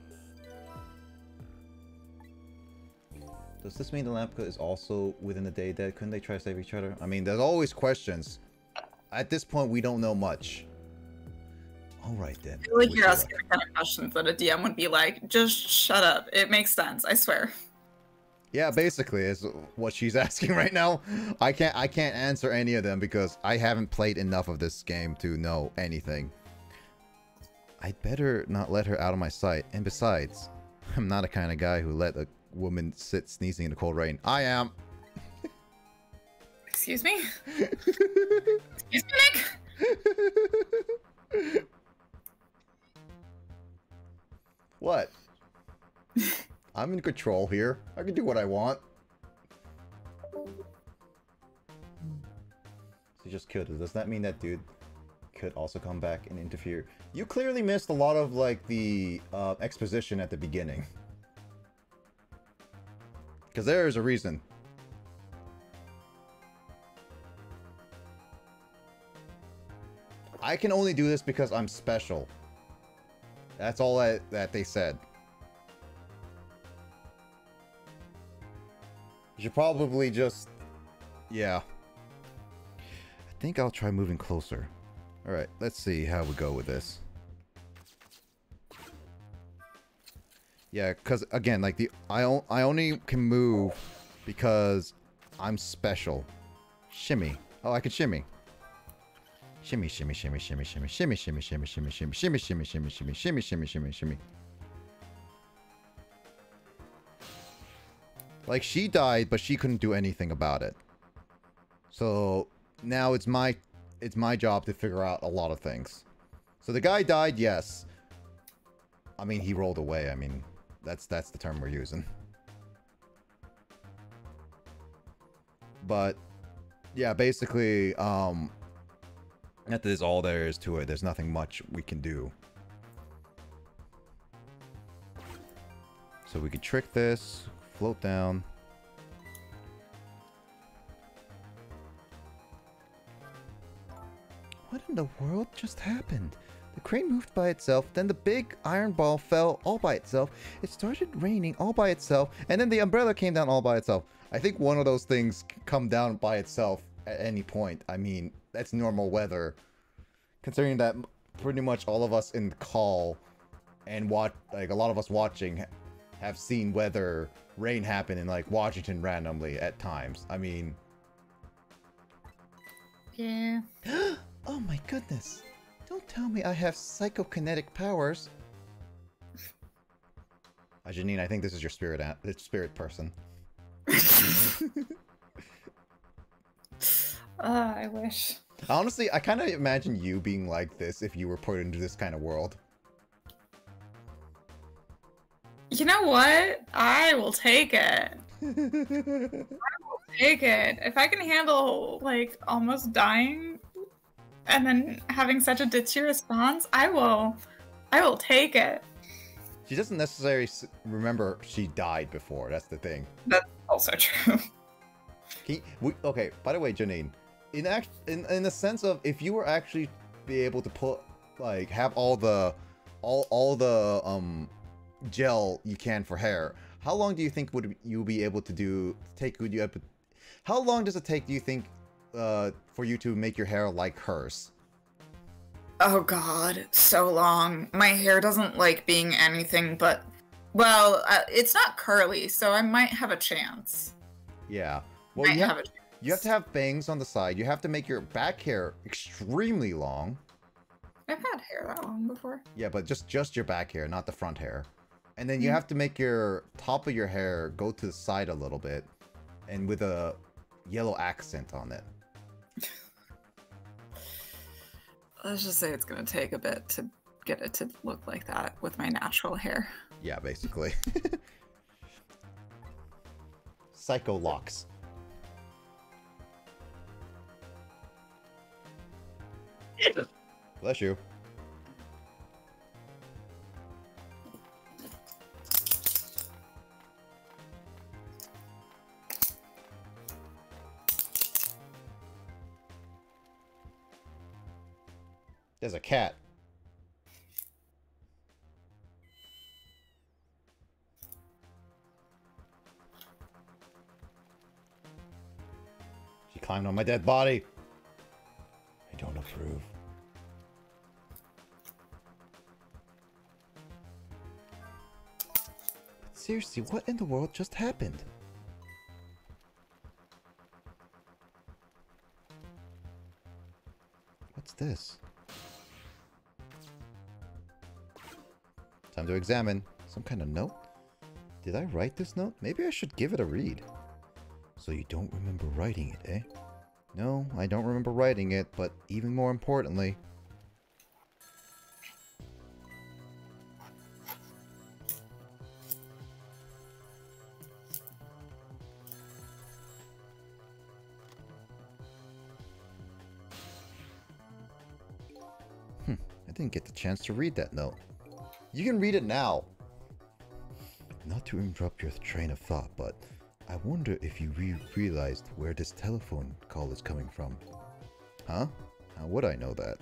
[SPEAKER 1] Does this mean the Lampica is also within a day dead? Couldn't they try to save each other? I mean, there's always questions. At this point, we don't know much.
[SPEAKER 5] Alright then.
[SPEAKER 4] I feel like you're asking the kind of questions that a DM would be like, just shut up. It makes sense, I swear.
[SPEAKER 1] Yeah, basically is what she's asking right now. I can't answer any of them because I haven't played enough of this game to know anything. I'd better not let her out of my sight. And besides, I'm not the kind of guy who let a woman sit sneezing in the cold rain. I am.
[SPEAKER 4] Excuse me? Excuse me, Nick?
[SPEAKER 1] What? I'm in control here. I can do what I want. She just killed it. Does that mean that dude could also come back and interfere? You clearly missed a lot of, like, the exposition at the beginning. Because there is a reason. I can only do this because I'm special. That's all that they said. You should probably just... Yeah.
[SPEAKER 5] I think I'll try moving closer.
[SPEAKER 1] Alright, let's see how we go with this. Yeah, because, again, like, I only can move because I'm special. Shimmy. Oh, I can shimmy. Shimmy, shimmy, shimmy, shimmy, shimmy, shimmy, shimmy, shimmy, shimmy, shimmy, shimmy, shimmy, shimmy, shimmy, shimmy, shimmy, shimmy, shimmy. Like, she died, but she couldn't do anything about it. So, now it's my job to figure out a lot of things. So the guy died, yes. I mean, he rolled away. I mean, that's the term we're using. But, yeah, basically, that is all there is to it. There's nothing much we can do. So we could trick this, float down.
[SPEAKER 5] What in the world just happened? The crane moved by itself, then the big iron ball fell all by itself. It started raining all by itself,
[SPEAKER 1] And then the umbrella came down all by itself. I think one of those things come down by itself at any point. I mean, that's normal weather. Considering that pretty much all of us in the call and like a lot of us watching have seen rain happen in like Washington randomly at times. I mean...
[SPEAKER 4] Yeah.
[SPEAKER 5] Oh my goodness. Don't tell me I have psychokinetic powers.
[SPEAKER 1] Janine, I think this is your spirit person.
[SPEAKER 4] I wish.
[SPEAKER 1] Honestly, I kind of imagine you being like this if you were put into this kind of world.
[SPEAKER 4] You know what? I will take it. Take it. If I can handle, like, almost dying and then having such a ditchy response, I will take it.
[SPEAKER 1] She doesn't necessarily remember she died before. That's the thing.
[SPEAKER 4] That's also true.
[SPEAKER 1] Okay, by the way, Janine, in the sense of if you were actually be able to put like have all the gel you can for hair, how long do you think would you be able to how long does it take, do you think, for you to make your hair like hers?
[SPEAKER 3] Oh god, so long. My hair doesn't like being anything but... Well, it's not curly, so I might have a chance.
[SPEAKER 1] Yeah. Well, you have to have bangs on the side. You have to make your back hair extremely long.
[SPEAKER 4] I've had hair that long before.
[SPEAKER 1] Yeah, but just your back hair, not the front hair. And then you have to make your top of your hair go to the side a little bit, and with a yellow accent on it.
[SPEAKER 3] Let's just say it's gonna take a bit to get it to look like that with my natural hair.
[SPEAKER 1] Yeah, basically. Psycho locks. Bless you. There's a cat. She climbed on my dead body. I don't approve. But seriously, what in the world just happened? What's this? Time to examine. Some kind of note? Did I write this note? Maybe I should give it a read. So you don't remember writing it, eh? No, I don't remember writing it, but even more importantly... I didn't get the chance to read that note. You can read it now. Not to interrupt your train of thought, but I wonder if you realized where this telephone call is coming from. Huh? How would I know that?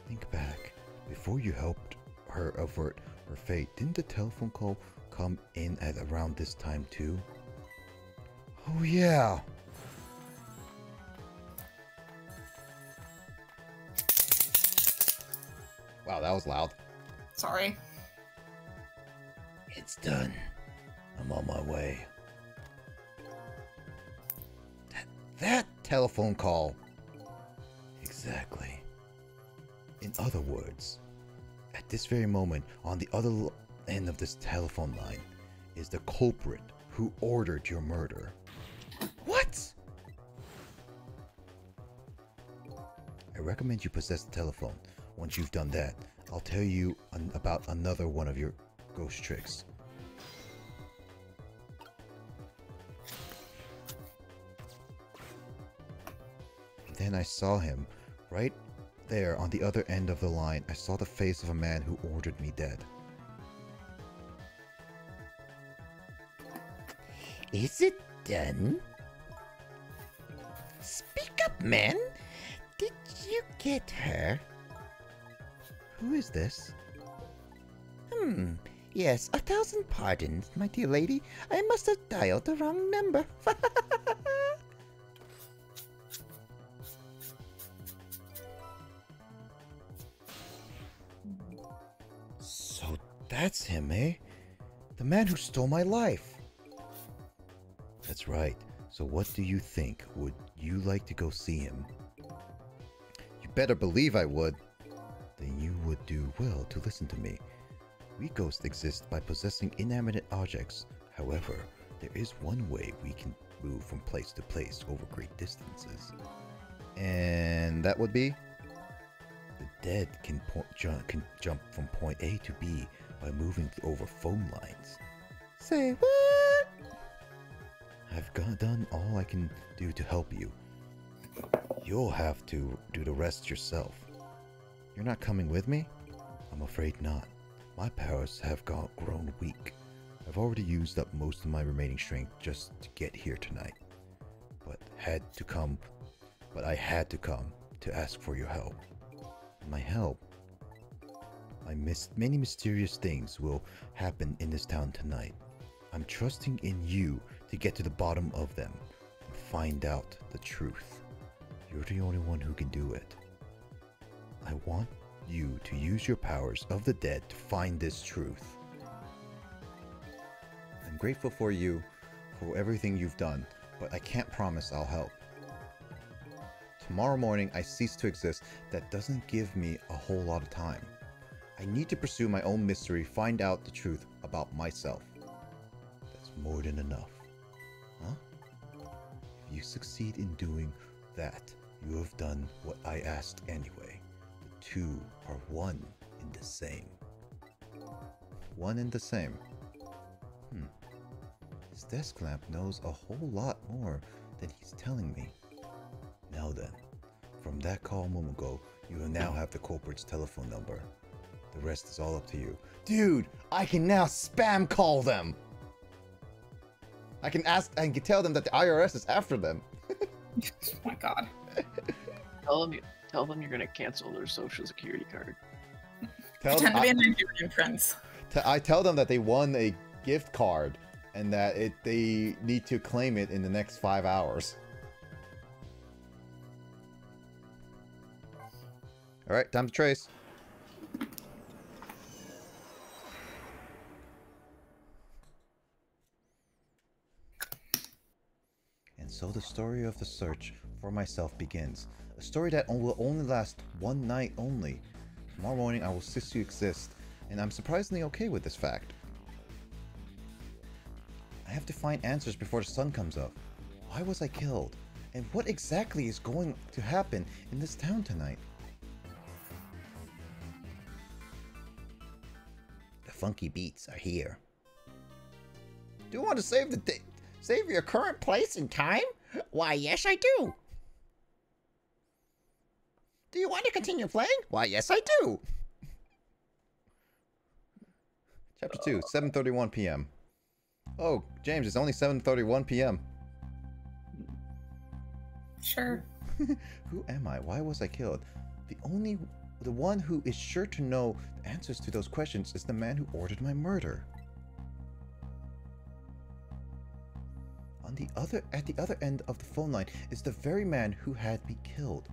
[SPEAKER 1] Think back. Before you helped her avert her fate, didn't the telephone call come in at around this time too? Oh yeah! Wow, that was loud.
[SPEAKER 3] Sorry.
[SPEAKER 5] It's done. I'm on my way.
[SPEAKER 1] That telephone call!
[SPEAKER 5] Exactly. In other words, at this very moment, on the other end of this telephone line, is the culprit who ordered your murder.
[SPEAKER 1] What?
[SPEAKER 5] I recommend you possess the telephone. Once you've done that, I'll tell you about another one of your ghost tricks. Then I saw him, right there on the other end of the line. I saw the face of a man who ordered me dead.
[SPEAKER 7] Is it done? Speak up, man! Did you get her?
[SPEAKER 5] Who is this?
[SPEAKER 7] Yes, 1,000 pardons, my dear lady. I must have dialed the wrong number.
[SPEAKER 5] So that's him, eh? The man who stole my life. That's right. So what do you think? Would you like to go see him?
[SPEAKER 1] You better believe I would.
[SPEAKER 5] Then you would do well to listen to me. We ghosts exist by possessing inanimate objects. However, there is one way we can move from place to place over great distances.
[SPEAKER 1] And that would be?
[SPEAKER 5] The dead can jump from point A to B by moving over phone lines.
[SPEAKER 7] Say what?
[SPEAKER 5] I've done all I can do to help you. You'll have to do the rest yourself. You're not coming with me? I'm afraid not. My powers have grown weak. I've already used up most of my remaining strength just to get here tonight. But I had to come to ask for your help. My help? Many mysterious things will happen in this town tonight. I'm trusting in you to get to the bottom of them and find out the truth. You're the only one who can do it. I want you to use your powers of the dead to find this truth.
[SPEAKER 1] I'm grateful for you, for everything you've done, but I can't promise I'll help. Tomorrow morning, I cease to exist. That doesn't give me a whole lot of time. I need to pursue my own mystery, find out the truth about myself.
[SPEAKER 5] That's more than enough. Huh? If you succeed in doing that, you have done what I asked anyway. The two are one in the same. one and the same. His desk lamp knows a whole lot more than he's telling me. Now then, from that call a moment ago, you will now have the culprit's telephone number. The rest is all up to you.
[SPEAKER 1] Dude, I can now spam call them. I can tell them that the IRS is after them.
[SPEAKER 4] Oh my god.
[SPEAKER 2] Tell them you're gonna cancel their social security card.
[SPEAKER 4] Pretend to be a Nigerian prince.
[SPEAKER 1] I tell them that they won a gift card and that they need to claim it in the next 5 hours. All right, time to trace.
[SPEAKER 5] And so the story of the search for myself begins. A story that will only last one night only. Tomorrow morning I will cease to exist, and I'm surprisingly okay with this fact. I have to find answers before the sun comes up. Why was I killed? And what exactly is going to happen in this town tonight? The funky beats are here.
[SPEAKER 7] Do you want to save your current place in time? Why, yes, I do. Do you want to continue playing? Why, yes, I do.
[SPEAKER 1] Chapter 2, 7:31 p.m. Oh, James, it's only 7:31 p.m.
[SPEAKER 4] Sure.
[SPEAKER 5] Who am I? Why was I killed? The one who is sure to know the answers to those questions is the man who ordered my murder. At the other end of the phone line is the very man who had me killed.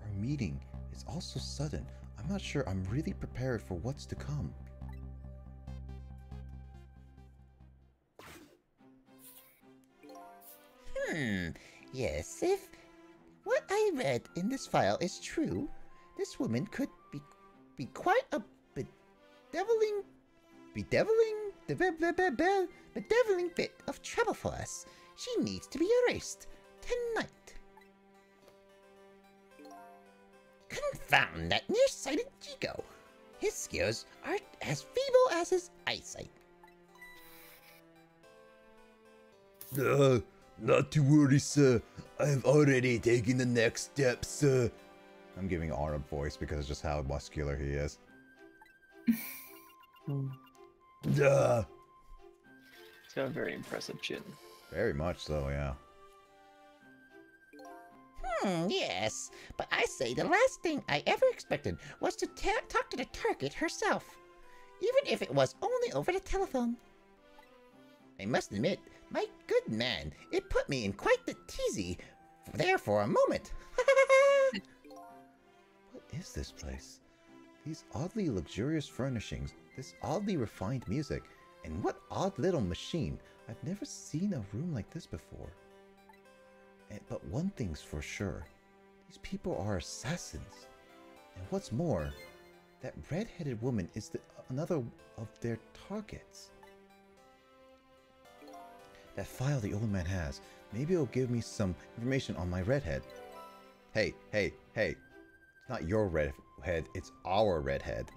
[SPEAKER 5] Our meeting is also sudden. I'm not sure I'm really prepared for what's to come.
[SPEAKER 7] Yes, if what I read in this file is true, this woman could be quite a bedeviling bit of trouble for us. She needs to be erased tonight. Confound that nearsighted Chico. His skills are as feeble as his eyesight.
[SPEAKER 5] Not to worry, sir. I've already taken the next step, sir.
[SPEAKER 1] I'm giving Arnold voice because it's just how muscular he is.
[SPEAKER 2] He's got a very impressive chin.
[SPEAKER 1] Very much so, yeah.
[SPEAKER 7] Yes, but I say the last thing I ever expected was to talk to the target herself, even if it was only over the telephone. I must admit, my good man, it put me in quite the teasy there for a moment.
[SPEAKER 5] What is this place? These oddly luxurious furnishings, this oddly refined music, and what odd little machine. I've never seen a room like this before. But one thing's for sure. These people are assassins. And what's more, that red-headed woman is another of their targets. That file the old man has, maybe it'll give me some information on my redhead.
[SPEAKER 1] Hey. It's not your redhead, it's our redhead.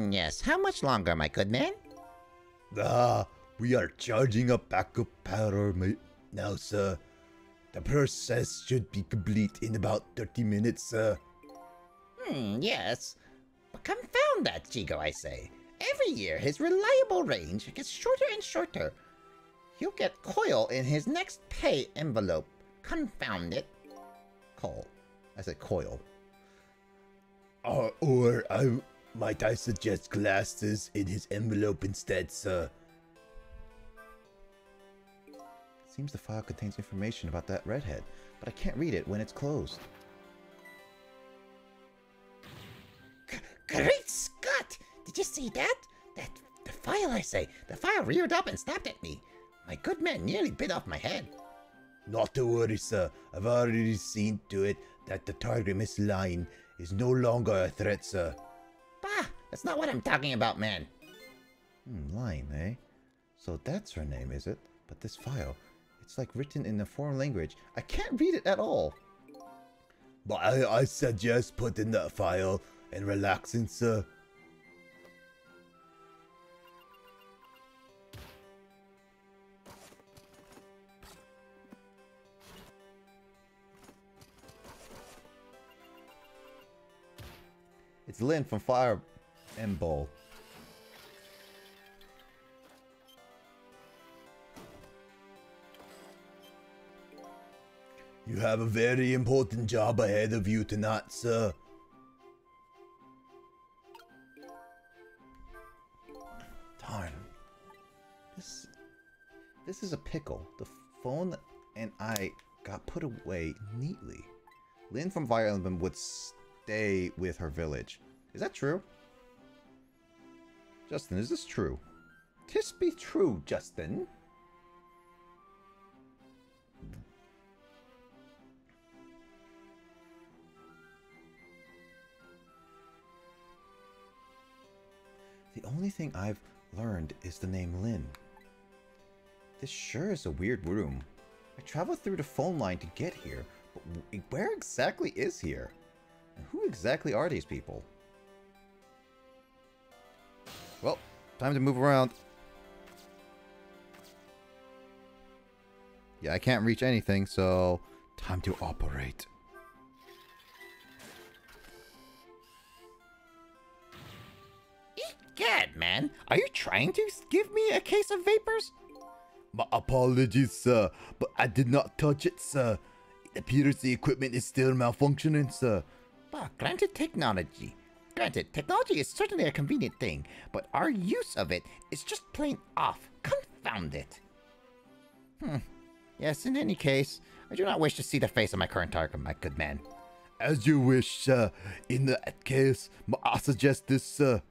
[SPEAKER 7] Yes, how much longer, my good man?
[SPEAKER 5] We are charging up backup power now, sir. The process should be complete in about 30 minutes, sir.
[SPEAKER 7] Yes. But confound that Chico, I say. Every year, his reliable range gets shorter and shorter. He'll get coil in his next pay envelope. Confound it.
[SPEAKER 1] Call. I said coil.
[SPEAKER 5] Might I suggest glasses in his envelope instead, sir?
[SPEAKER 1] Seems the file contains information about that redhead, but I can't read it when it's closed.
[SPEAKER 7] Great Scott! Did you see that? The file, I say. The file reared up and snapped at me. My good man nearly bit off my head.
[SPEAKER 5] Not to worry, sir. I've already seen to it that the target, Miss Line, is no longer a threat, sir.
[SPEAKER 7] Bah! That's not what I'm talking about, man.
[SPEAKER 5] Line, eh? So that's her name, is it? But this file, It's like written in a foreign language. I can't read it at all.
[SPEAKER 8] But I suggest putting that file and relaxing, sir.
[SPEAKER 5] It's Lynn from Fire Emble.
[SPEAKER 8] You have a very important job ahead of you tonight, sir.
[SPEAKER 5] Darn. This is a pickle. The phone and I got put away neatly. Lynn from Fire Emblem would stay with her village. Is that true? Justin, is this true? This be true, Justin. The only thing I've learned is the name Lynn. This sure is a weird room. I traveled through the phone line to get here, but where exactly is here? And who exactly are these people? Well, time to move around. Yeah, I can't reach anything, so time to operate.
[SPEAKER 7] Egad, man, are you trying to give me a case of vapors?
[SPEAKER 8] My apologies, sir, but I did not touch it, sir. It appears the equipment is still malfunctioning, sir.
[SPEAKER 7] Well, granted technology is certainly a convenient thing, but our use of it is just plain off. Confound it. Yes, in any case, I do not wish to see the face of my current target, my good man.
[SPEAKER 8] As you wish, sir. In that case, I suggest this, sir.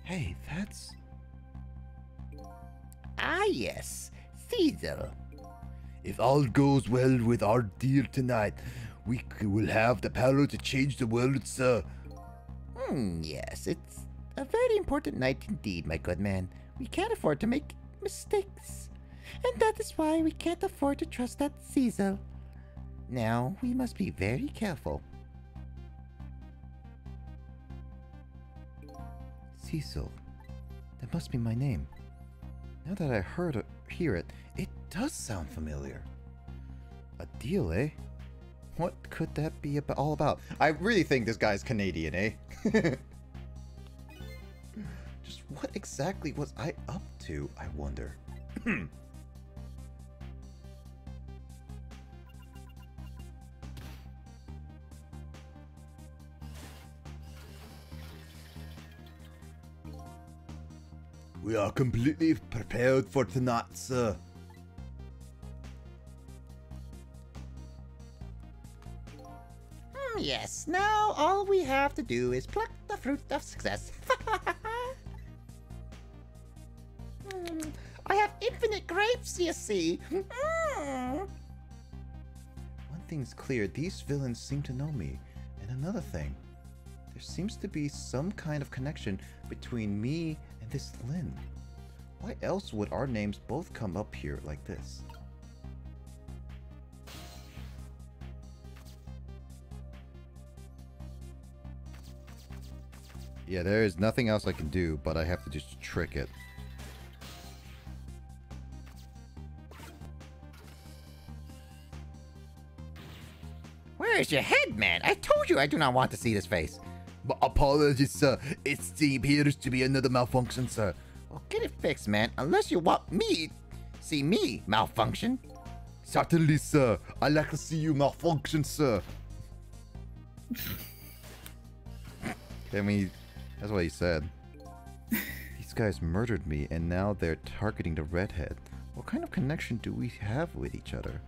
[SPEAKER 5] Hey, that's...
[SPEAKER 7] Ah, yes. Cecil.
[SPEAKER 8] If all goes well with our deal tonight, we will have the power to change the world, sir.
[SPEAKER 7] Yes, it's a very important night indeed, my good man. We can't afford to make mistakes. And that is why we can't afford to trust that Cecil. Now, we must be very careful.
[SPEAKER 5] Cecil. That must be my name. Now that I hear it, it does sound familiar. A deal, eh? What could that be all about? I really think this guy's Canadian, eh? Just what exactly was I up to, I wonder?
[SPEAKER 8] We are completely prepared for tonight, sir.
[SPEAKER 7] Yes, now all we have to do is pluck the fruit of success. I have infinite grapes, you see.
[SPEAKER 5] One thing's clear, these villains seem to know me. And another thing, there seems to be some kind of connection between me and this Lynn. Why else would our names both come up here like this? Yeah, there is nothing else I can do, but I have to just trick it.
[SPEAKER 7] Where is your head, man? I told you I do not want to see this face.
[SPEAKER 8] But apologies, sir. It appears to be another malfunction, sir.
[SPEAKER 7] Well, get it fixed, man. Unless you want me see me malfunction.
[SPEAKER 8] Certainly, sir. I like to see you malfunction, sir.
[SPEAKER 5] I mean, that's what he said. These guys murdered me, and now they're targeting the redhead. What kind of connection do we have with each other?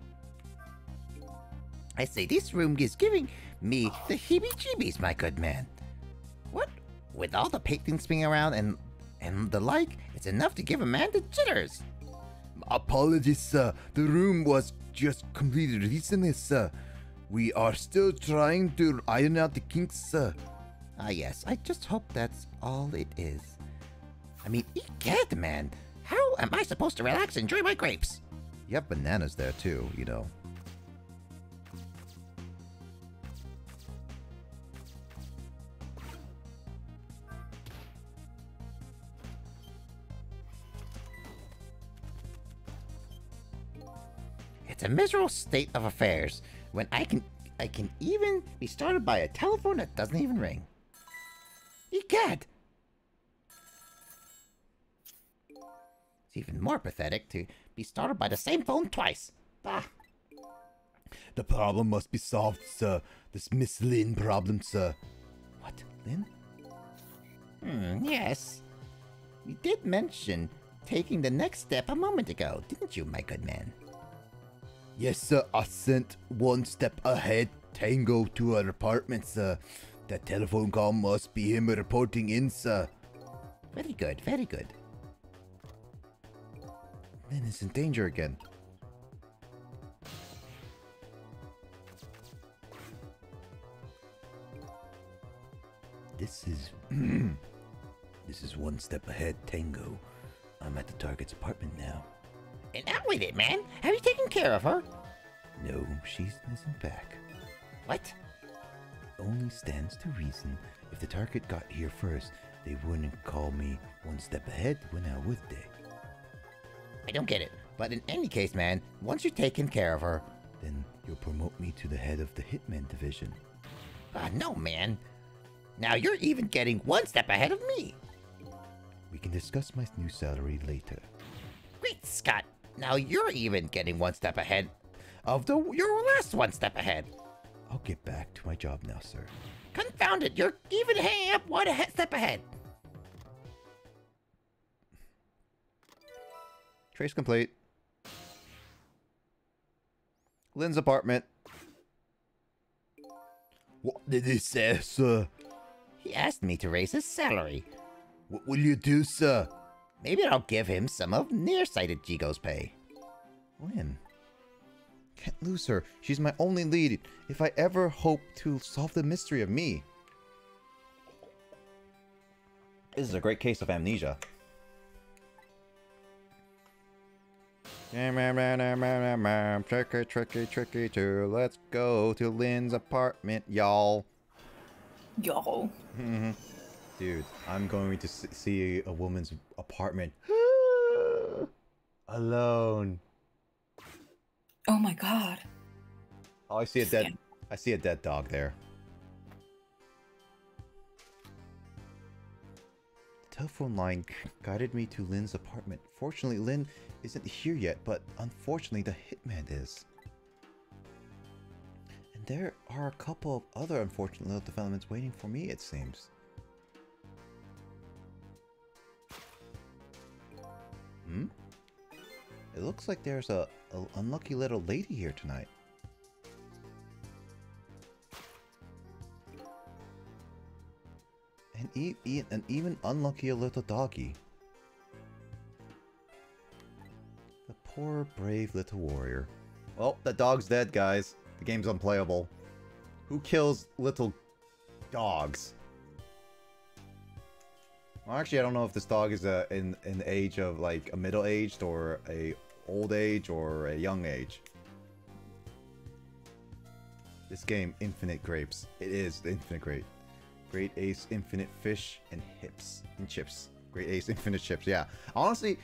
[SPEAKER 7] I say this room is giving me the heebie-jeebies, my good man. What? With all the paintings spinning around and the like, it's enough to give a man the jitters.
[SPEAKER 8] Apologies, sir. The room was just completed recently, sir. We are still trying to iron out the kinks, sir.
[SPEAKER 7] Ah, yes, I just hope that's all it is. I mean, egad, man! How am I supposed to relax and enjoy my grapes?
[SPEAKER 5] You have bananas there too, you know.
[SPEAKER 7] It's a miserable state of affairs when I can even be started by a telephone that doesn't even ring. Egad! It's even more pathetic to be started by the same phone twice. Bah!
[SPEAKER 8] The problem must be solved, sir. This Miss Lin problem, sir.
[SPEAKER 7] What, Lin? Yes. You did mention taking the next step a moment ago, didn't you, my good man?
[SPEAKER 8] Yes, sir. I sent one step ahead Tango to her apartment, sir. That telephone call must be him reporting in, sir.
[SPEAKER 7] Very good, very good.
[SPEAKER 5] Lin is in danger again.
[SPEAKER 8] This is... this is one step ahead, Tango. I'm at the target's apartment now.
[SPEAKER 7] And out with it, man! Have you taken care of her?
[SPEAKER 8] No, she isn't back.
[SPEAKER 7] What?
[SPEAKER 8] Only stands to reason. If the target got here first, they wouldn't call me one step ahead when I would they.
[SPEAKER 7] I don't get it. But in any case, man, once you've taken care of her...
[SPEAKER 8] Then you'll promote me to the head of the Hitman division.
[SPEAKER 7] No, man. Now you're even getting one step ahead of me.
[SPEAKER 8] We can discuss my new salary later.
[SPEAKER 7] Great Scott! Now you're even getting one step ahead of your last one step ahead.
[SPEAKER 8] I'll get back to my job now, sir.
[SPEAKER 7] Confound it, you're even hanging up one step ahead.
[SPEAKER 5] Trace complete. Lin's apartment.
[SPEAKER 8] What did he say, sir?
[SPEAKER 7] He asked me to raise his salary.
[SPEAKER 8] What will you do, sir?
[SPEAKER 7] Maybe I'll give him some of nearsighted Jigo's pay.
[SPEAKER 5] Lin. Can't lose her. She's my only lead. If I ever hope to solve the mystery of me. This is a great case of amnesia. Tricky, tricky, tricky too. Let's go to Lin's apartment, y'all.
[SPEAKER 4] Yo.
[SPEAKER 5] Dude, I'm going to see a woman's apartment. Alone.
[SPEAKER 4] Oh my god.
[SPEAKER 5] Oh, I see a dead dog there. The telephone line guided me to Lin's apartment. Fortunately, Lin isn't here yet, but unfortunately, the hitman is. And there are a couple of other unfortunate little developments waiting for me, it seems. It looks like there's a unlucky little lady here tonight. And an even unluckier little doggy. The poor, brave little warrior. Well, the dog's dead, guys. The game's unplayable. Who kills little dogs? Well, actually, I don't know if this dog is in the age of like a middle-aged or a old age or a young age. This game, infinite grapes. It is the infinite grape. Great Ace, infinite fish and hips and chips. Great Ace, infinite chips. Yeah, honestly,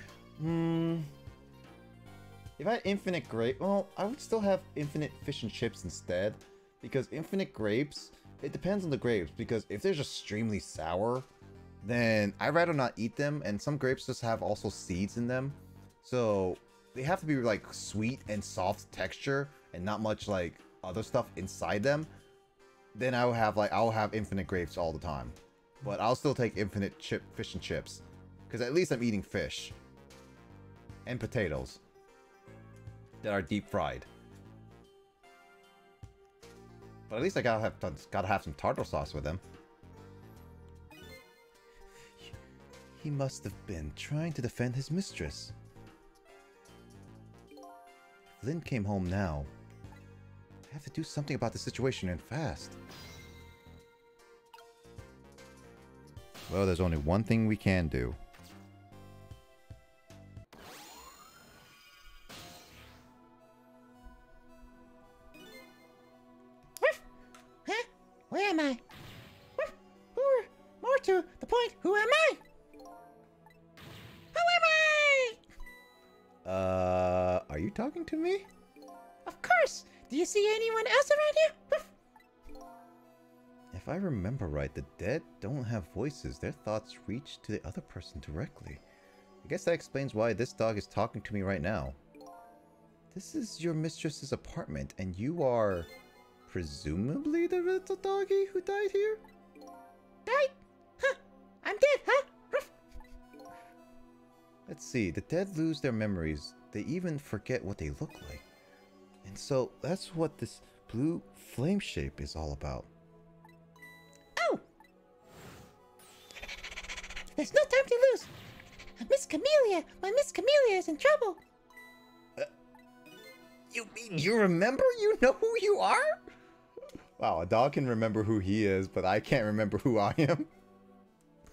[SPEAKER 5] if I had infinite grape, well, I would still have infinite fish and chips instead, because infinite grapes, it depends on the grapes. Because if they're just extremely sour, then I'd rather not eat them. And some grapes just have also seeds in them, so they have to be like sweet and soft texture and not much like other stuff inside them. Then I'll have infinite grapes all the time. But I'll still take infinite fish and chips, because at least I'm eating fish and potatoes that are deep fried. But at least I gotta have some tartar sauce with them. He must have been trying to defend his mistress. If Lin came home now, I have to do something about the situation and fast. Well, there's only one thing we can do.
[SPEAKER 7] Huh? Where am I? Or, more to the point, who am I? Who am I?
[SPEAKER 5] Are you talking to me?
[SPEAKER 7] Of course! Do you see anyone else around here?
[SPEAKER 5] If I remember right, the dead don't have voices. Their thoughts reach to the other person directly. I guess that explains why this dog is talking to me right now. This is your mistress's apartment, and you are... presumably the little doggy who died here?
[SPEAKER 7] Died? Huh? I'm dead, huh?
[SPEAKER 5] Let's see, the dead lose their memories. They even forget what they look like. And so, that's what this blue flame shape is all about.
[SPEAKER 7] Oh! There's no time to lose! Miss Camellia! My Miss Camellia is in trouble!
[SPEAKER 5] You mean you remember? You know who you are? Wow, a dog can remember who he is, but I can't remember who I am.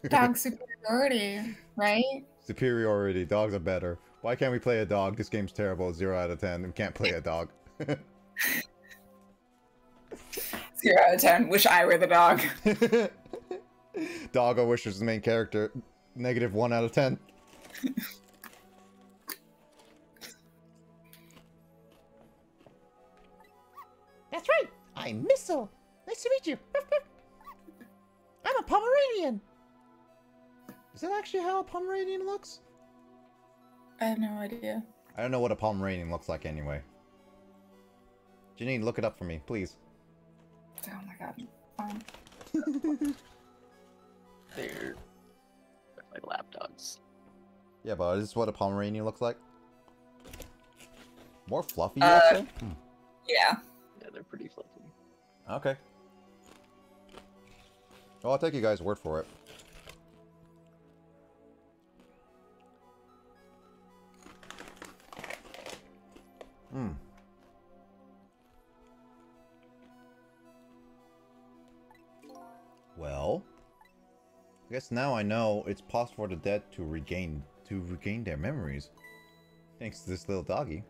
[SPEAKER 4] Dog superiority, right?
[SPEAKER 5] Superiority, dogs are better. Why can't we play a dog? This game's terrible, 0 out of 10. We can't play a dog.
[SPEAKER 3] 0 out of 10. Wish I were the dog.
[SPEAKER 5] Doggo wishes the main character. -1 out of 10.
[SPEAKER 7] That's right! I'm Missile! Nice to meet you! I'm a Pomeranian!
[SPEAKER 5] Is that actually how a Pomeranian looks?
[SPEAKER 4] I have no idea.
[SPEAKER 5] I don't know what a Pomeranian looks like anyway. Janine, look it up for me, please.
[SPEAKER 4] Oh my god. Fine.
[SPEAKER 2] They're like lapdogs.
[SPEAKER 5] Yeah, but is this what a Pomeranian looks like? More fluffy, you say?
[SPEAKER 3] Yeah.
[SPEAKER 2] Yeah, they're pretty fluffy.
[SPEAKER 5] Okay. Well, I'll take you guys' word for it. Well, I guess now I know it's possible for the dead to regain their memories, thanks to this little doggy.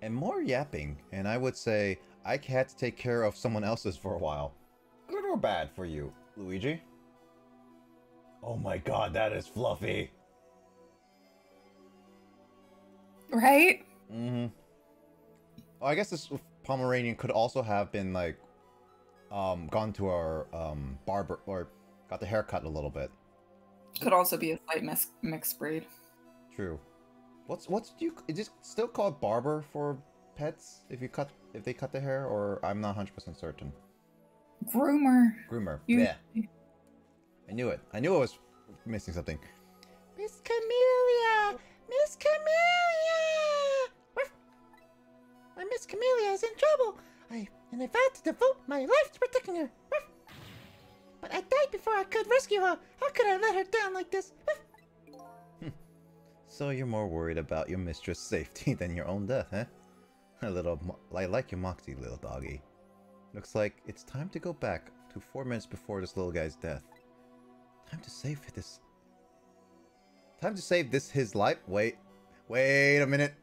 [SPEAKER 5] And more yapping, and I would say I had to take care of someone else's for a while. Good or bad for you, Luigi? Oh my god, that is fluffy.
[SPEAKER 4] Right?
[SPEAKER 5] Mm-hmm. Oh, I guess this Pomeranian could also have been like, gone to our barber or got the haircut a little bit.
[SPEAKER 3] Could also be a slight mixed breed.
[SPEAKER 5] True. Is it still called barber for pets if they cut the hair, or I'm not 100% certain.
[SPEAKER 4] Groomer.
[SPEAKER 5] Groomer.
[SPEAKER 4] You-
[SPEAKER 5] Yeah. I knew it. I knew I was missing something.
[SPEAKER 7] Miss Camellia! Miss Camellia! My Miss Camellia is in trouble! And I vowed to devote my life to protecting her. But I died before I could rescue her. How could I let her down like this?
[SPEAKER 5] So you're more worried about your mistress' safety than your own death, huh? I like your moxie, little doggy. Looks like it's time to go back to 4 minutes before this little guy's death. Time to save this his life. Wait a minute.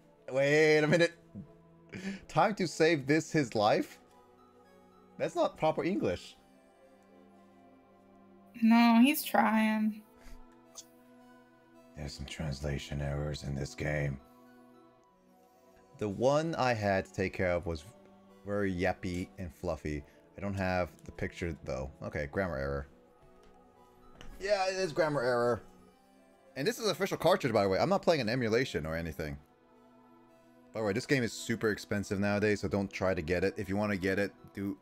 [SPEAKER 5] Time to save this his life? That's not proper English.
[SPEAKER 4] No, he's trying.
[SPEAKER 5] There's some translation errors in this game. The one I had to take care of was very yappy and fluffy. I don't have the picture though. Okay, grammar error. Yeah, it is grammar error. And this is an official cartridge, by the way. I'm not playing an emulation or anything. By the way, this game is super expensive nowadays, so don't try to get it. If you want to get it,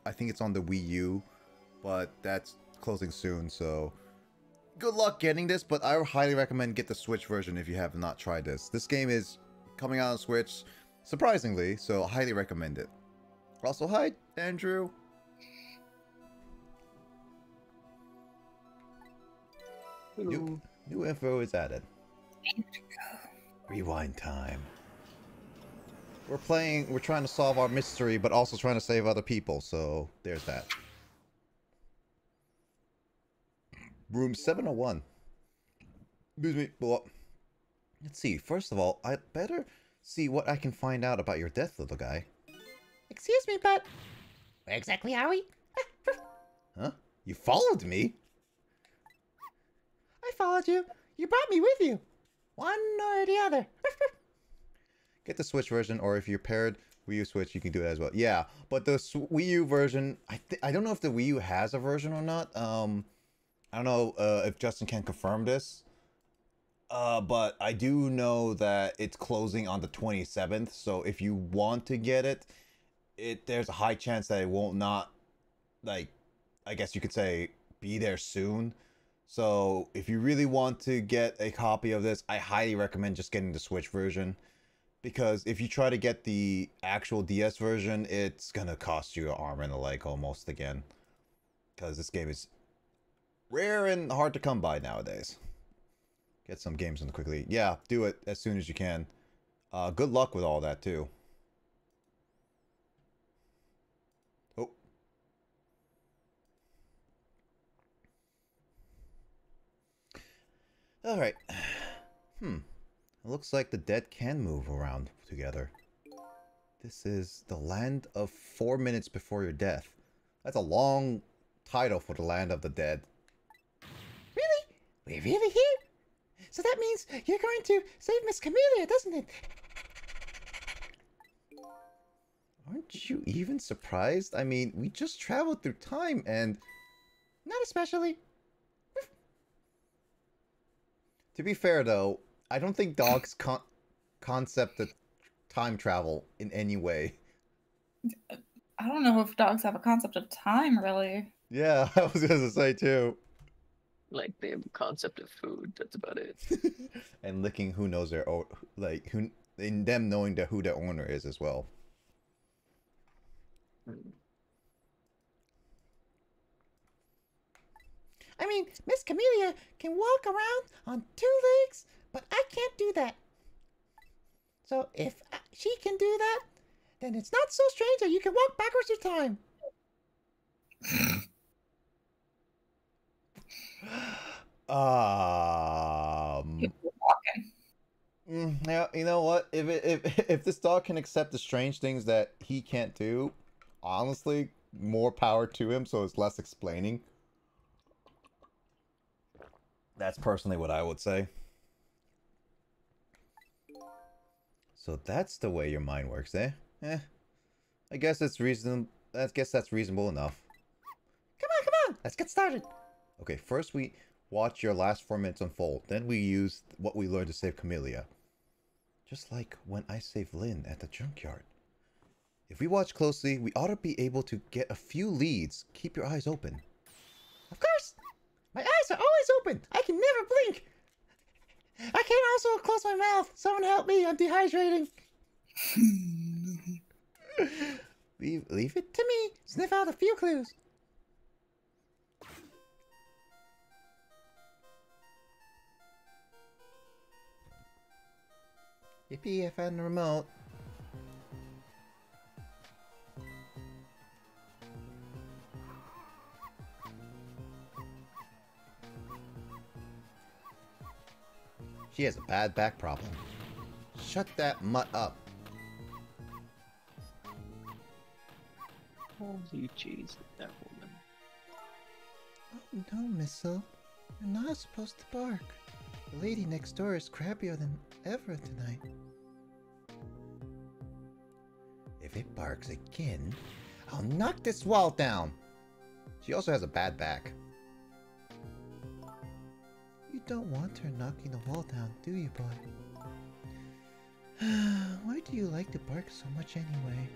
[SPEAKER 5] I think it's on the Wii U, but that's closing soon, so good luck getting this, but I highly recommend get the Switch version if you have not tried this. This game is coming out on Switch, surprisingly, so I highly recommend it. Also, hi, Andrew. New info is added. Rewind time. We're trying to solve our mystery, but also trying to save other people, so there's that. Room 701. Excuse me. Well, let's see. First of all, I better see what I can find out about your death, little guy.
[SPEAKER 7] Excuse me, but where exactly are we?
[SPEAKER 5] Huh? You followed me?
[SPEAKER 7] I followed you. You brought me with you. One or the other.
[SPEAKER 5] Get the Switch version, or if you're paired Wii U Switch, you can do it as well. Yeah, but the Wii U version, I don't know if the Wii U has a version or not. I don't know if Justin can confirm this. But I do know that it's closing on the 27th, so if you want to get it, there's a high chance that it won't not, like, I guess you could say, be there soon. So if you really want to get a copy of this, I highly recommend just getting the Switch version. Because if you try to get the actual DS version, it's gonna cost you an arm and a leg almost again. Because this game is rare and hard to come by nowadays. Get some games in quickly. Yeah, do it as soon as you can. Good luck with all that too. Oh. Alright. It looks like the dead can move around together. This is the land of 4 minutes before your death. That's a long title for the land of the dead.
[SPEAKER 7] Really? We're really here? So that means you're going to save Miss Camellia, doesn't it?
[SPEAKER 5] Aren't you even surprised? I mean, we just traveled through time and...
[SPEAKER 7] Not especially.
[SPEAKER 5] To be fair though, I don't think dogs concept of time travel in any way.
[SPEAKER 4] I don't know if dogs have a concept of time, really.
[SPEAKER 5] Yeah, I was gonna say too.
[SPEAKER 2] Like they have a concept of food. That's about it.
[SPEAKER 5] And licking who knows their own, like who in them knowing who their owner is as well.
[SPEAKER 7] I mean, Miss Camellia can walk around on 2 legs, but I can't do that. So if she can do that, then it's not so strange that you can walk backwards through time.
[SPEAKER 5] Yeah, you know what? If this dog can accept the strange things that he can't do, honestly, more power to him. So it's less explaining. That's personally what I would say. So that's the way your mind works, eh? I guess it's reason. I guess that's reasonable enough.
[SPEAKER 7] Come on, let's get started.
[SPEAKER 5] Okay, first we watch your last 4 minutes unfold. Then we use what we learned to save Camellia. Just like when I saved Lynn at the junkyard. If we watch closely, we ought to be able to get a few leads. Keep your eyes open.
[SPEAKER 7] Of course! My eyes are always open! I can never blink! I can't also close my mouth! Someone help me, I'm dehydrating!
[SPEAKER 5] Leave it
[SPEAKER 7] To me, sniff out a few clues.
[SPEAKER 5] Yippee, I found the remote. She has a bad back problem. Shut that mutt up.
[SPEAKER 2] Holy jeez, that woman.
[SPEAKER 7] Oh no, Missile. You're not supposed to bark. The lady next door is crabbier than ever tonight.
[SPEAKER 5] If it barks again, I'll knock this wall down. She also has a bad back.
[SPEAKER 7] You don't want her knocking the wall down, do you, boy? Why do you like to bark so much anyway?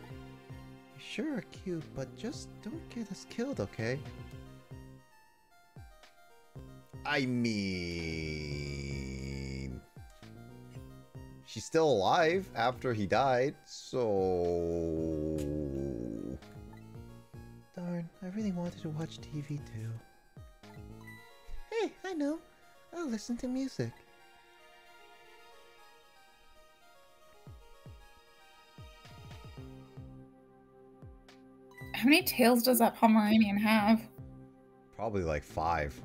[SPEAKER 7] You sure are cute, but just don't get us killed, okay?
[SPEAKER 5] I mean... She's still alive after he died, so...
[SPEAKER 7] Darn, I really wanted to watch TV too. Hey, I know. I'll listen to music.
[SPEAKER 4] How many tails does that Pomeranian have?
[SPEAKER 5] Probably like 5.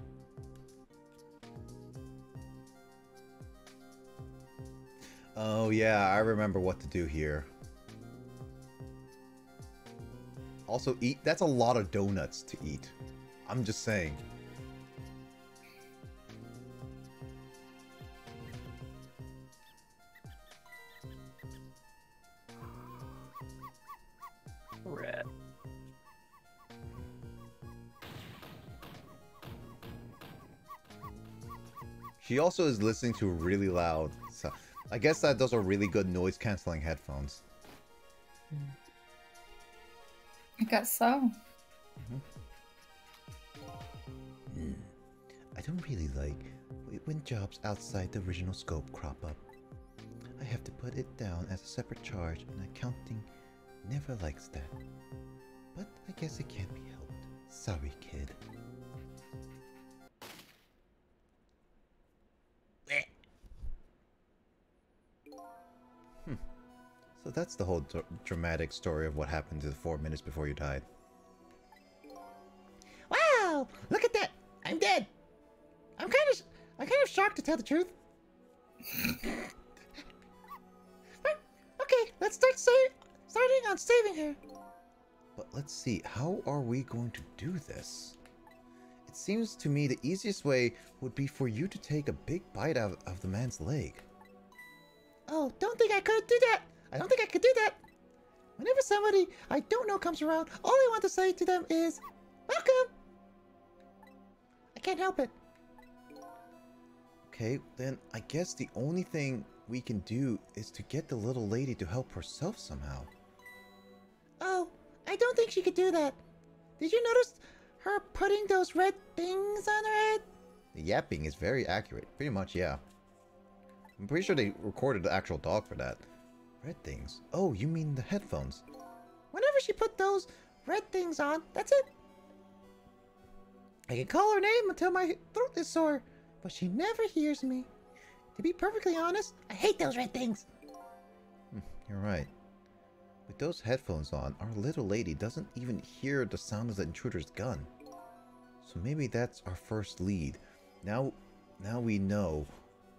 [SPEAKER 1] Oh yeah, I remember what to do here. Also eat, that's a lot of donuts to eat. I'm just saying.
[SPEAKER 2] Rat.
[SPEAKER 1] She also is listening to really loud. So I guess that those are really good noise canceling headphones.
[SPEAKER 4] I guess so.
[SPEAKER 5] I don't really like when jobs outside the original scope crop up. I have to put it down as a separate charge, and accounting never likes that. But I guess it can't be helped. Sorry, kid.
[SPEAKER 1] So that's the whole dramatic story of what happened to the 4 minutes before you died.
[SPEAKER 7] Wow! Look at that! I'm dead! I'm kind of shocked, to tell the truth. Okay, let's starting on saving her.
[SPEAKER 1] But let's see, how are we going to do this? It seems to me the easiest way would be for you to take a big bite out of the man's leg.
[SPEAKER 7] Oh, don't think I could do that. I don't think I could do that. Whenever somebody I don't know comes around, all I want to say to them is, welcome. I can't help it.
[SPEAKER 1] Okay, then I guess the only thing we can do is to get the little lady to help herself somehow.
[SPEAKER 7] Oh, I don't think she could do that. Did you notice her putting those red things on her head?
[SPEAKER 1] The yapping is very accurate. Pretty much, yeah. I'm pretty sure they recorded the actual dog for that. Red things. Oh, you mean the headphones.
[SPEAKER 7] Whenever she put those red things on, that's it. I can call her name until my throat is sore, but she never hears me. To be perfectly honest, I hate those red things.
[SPEAKER 1] You're right. With those headphones on, our little lady doesn't even hear the sound of the intruder's gun. So maybe that's our first lead. Now we know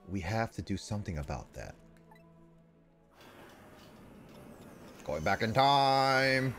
[SPEAKER 1] we have to do something about that. Going back in time!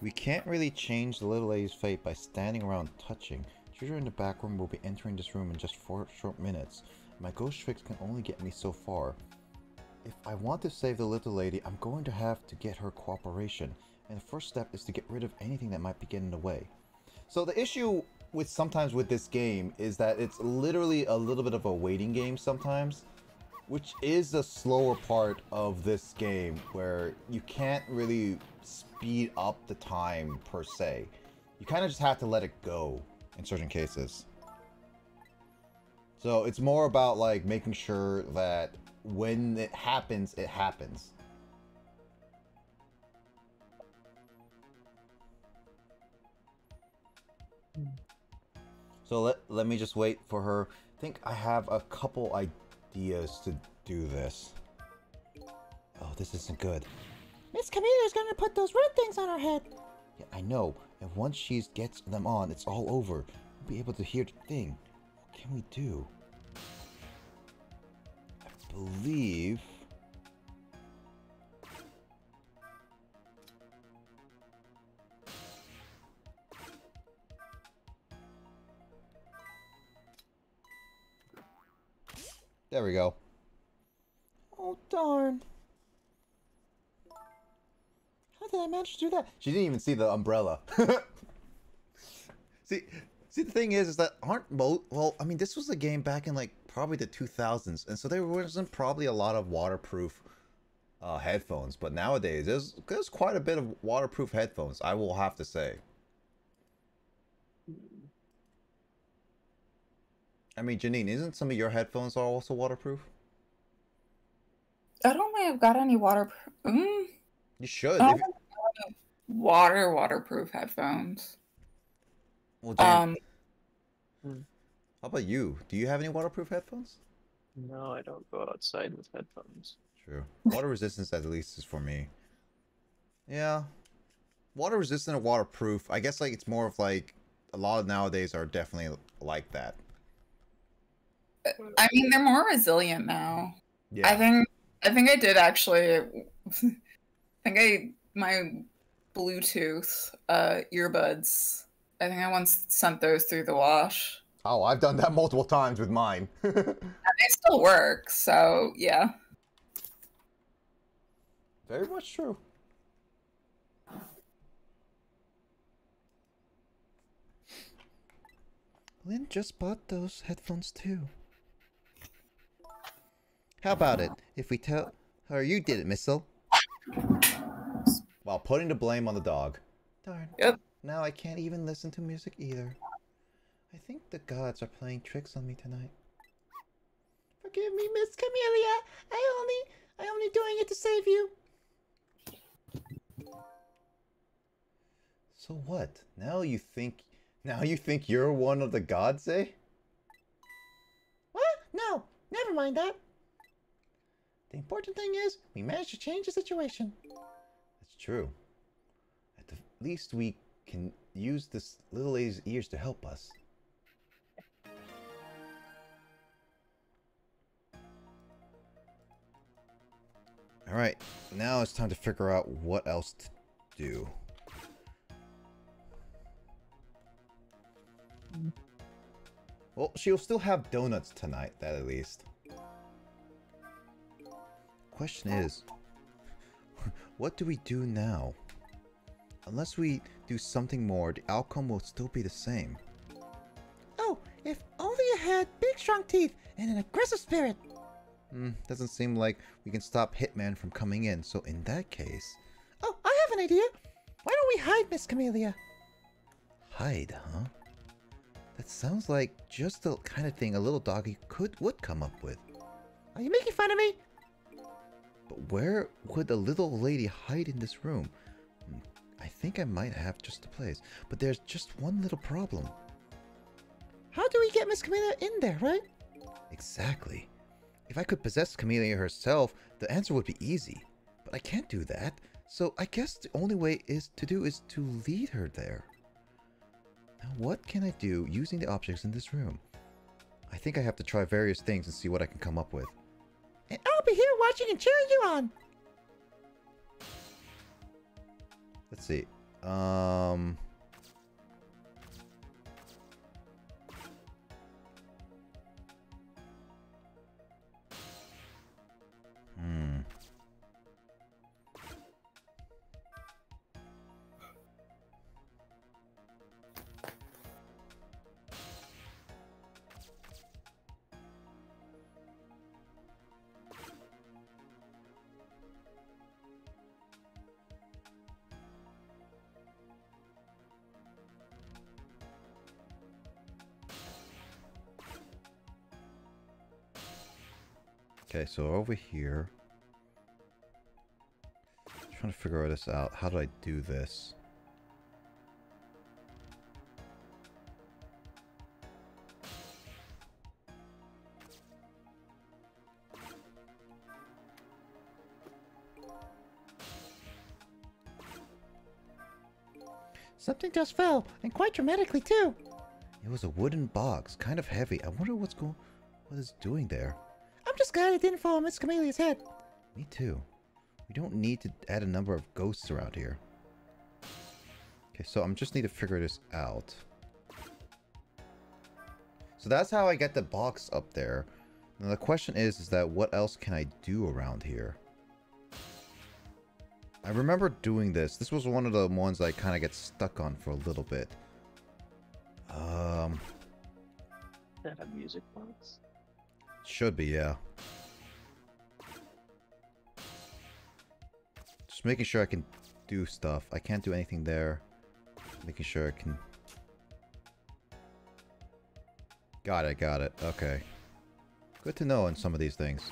[SPEAKER 1] We can't really change the little lady's fate by standing around touching. Children in the back room will be entering this room in just 4 short minutes. My ghost tricks can only get me so far. If I want to save the little lady, I'm going to have to get her cooperation. And the first step is to get rid of anything that might be getting in the way. So the issue sometimes with this game is that it's literally a little bit of a waiting game sometimes. Which is the slower part of this game, where you can't really speed up the time per se. You kind of just have to let it go in certain cases. So it's more about like making sure that when it happens, it happens. So let me just wait for her. I think I have a couple ideas to do this. Oh, this isn't good.
[SPEAKER 7] Miss Camilla's gonna put those red things on her head.
[SPEAKER 1] Yeah, I know. And once she gets them on, it's all over. We'll be able to hear the thing. What can we do? I believe... There we go.
[SPEAKER 7] Oh, darn. How did I manage to do that?
[SPEAKER 1] She didn't even see the umbrella. see, the thing is that aren't most... Well, I mean, this was a game back in, like, probably the 2000s. And so there wasn't probably a lot of waterproof headphones. But nowadays, there's quite a bit of waterproof headphones, I will have to say. I mean, Janine, isn't some of your headphones are also waterproof?
[SPEAKER 4] I don't think I've got any waterproof.
[SPEAKER 1] You should.
[SPEAKER 4] I don't think I've got any waterproof headphones.
[SPEAKER 1] Well, then,
[SPEAKER 2] Hmm.
[SPEAKER 1] How about you? Do you have any waterproof headphones?
[SPEAKER 2] No, I don't go outside with headphones.
[SPEAKER 1] True. Water resistance at least is for me. Yeah. Water resistant or waterproof. I guess like it's more of like a lot of nowadays are definitely like that.
[SPEAKER 3] I mean, they're more resilient now.
[SPEAKER 1] Yeah.
[SPEAKER 3] I think I did actually. I think my Bluetooth earbuds. I think I once sent those through the wash.
[SPEAKER 1] Oh, I've done that multiple times with mine.
[SPEAKER 3] And they still work, so yeah.
[SPEAKER 1] Very much true.
[SPEAKER 5] Lynn just bought those headphones too. How about it if we tell her you did it, Missile?
[SPEAKER 1] While putting the blame on the dog.
[SPEAKER 5] Darn.
[SPEAKER 3] Yep.
[SPEAKER 5] Now I can't even listen to music either. I think the gods are playing tricks on me tonight. Forgive me, Miss Camellia. I only doing it to save you.
[SPEAKER 1] So what? Now you think you're one of the gods, eh?
[SPEAKER 7] What? No, never mind that. The important thing is, we managed to change the situation.
[SPEAKER 1] That's true. At the least we can use this little lady's ears to help us. Alright, now it's time to figure out what else to do. Well, she'll still have donuts tonight, that at least.
[SPEAKER 5] Question is, what do we do now? Unless we do something more, the outcome will still be the same.
[SPEAKER 7] Oh, if only you had big strong teeth and an aggressive spirit.
[SPEAKER 5] Doesn't seem like we can stop Hitman from coming in, so in that case...
[SPEAKER 7] Oh, I have an idea. Why don't we hide Miss Camellia?
[SPEAKER 5] Hide, huh? That sounds like just the kind of thing a little doggy would come up with.
[SPEAKER 7] Are you making fun of me?
[SPEAKER 5] But where would a little lady hide in this room? I think I might have just the place, but there's just one little problem.
[SPEAKER 7] How do we get Miss Camellia in there, right?
[SPEAKER 5] Exactly. If I could possess Camellia herself, the answer would be easy. But I can't do that, so I guess the only way is to lead her there. Now what can I do using the objects in this room? I think I have to try various things and see what I can come up with.
[SPEAKER 7] And I'll be here watching and cheering you on.
[SPEAKER 1] Let's see. Okay, so over here. Trying to figure this out. How do I do this?
[SPEAKER 7] Something just fell, and quite dramatically too.
[SPEAKER 5] It was a wooden box, kind of heavy. I wonder what it's doing there.
[SPEAKER 7] I'm just glad it didn't fall on Miss Camelia's head.
[SPEAKER 5] Me too. We don't need to add a number of ghosts around here. Okay, so I just need to figure this out. So that's how I get the box up there. Now the question is that what else can I do around here? I remember doing this. This was one of the ones I kind of get stuck on for a little bit.
[SPEAKER 2] Is that a music box?
[SPEAKER 5] Should be, yeah. Just making sure I can do stuff. I can't do anything there. Making sure I can... Got it. Okay. Good to know on some of these things.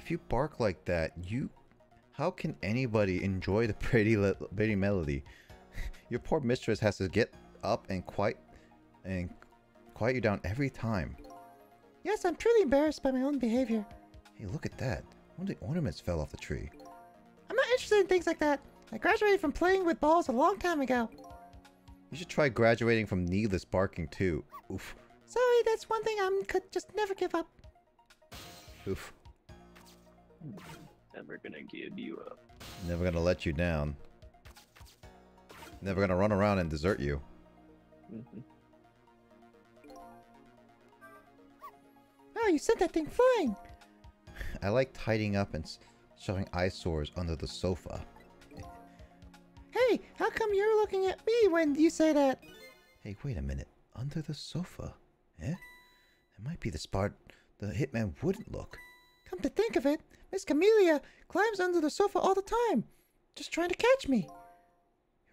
[SPEAKER 5] If you bark like that, how can anybody enjoy the pretty melody? Your poor mistress has to get up and quiet you down every time.
[SPEAKER 7] Yes, I'm truly embarrassed by my own behavior.
[SPEAKER 5] Hey, look at that. One of the ornaments fell off the tree.
[SPEAKER 7] I'm not interested in things like that. I graduated from playing with balls a long time ago.
[SPEAKER 5] You should try graduating from needless barking too. Oof.
[SPEAKER 7] Sorry, that's one thing I could just never give up.
[SPEAKER 5] Oof.
[SPEAKER 2] Never gonna give you up.
[SPEAKER 5] Never gonna let you down. Never gonna run around and desert you.
[SPEAKER 7] Oh, you sent that thing flying.
[SPEAKER 5] I like tidying up and shoving eyesores under the sofa.
[SPEAKER 7] Hey, how come you're looking at me when you say that?
[SPEAKER 5] Hey, wait a minute. Under the sofa? Eh? That might be the spot the hitman wouldn't look.
[SPEAKER 7] Come to think of it, Miss Camellia climbs under the sofa all the time, just trying to catch me.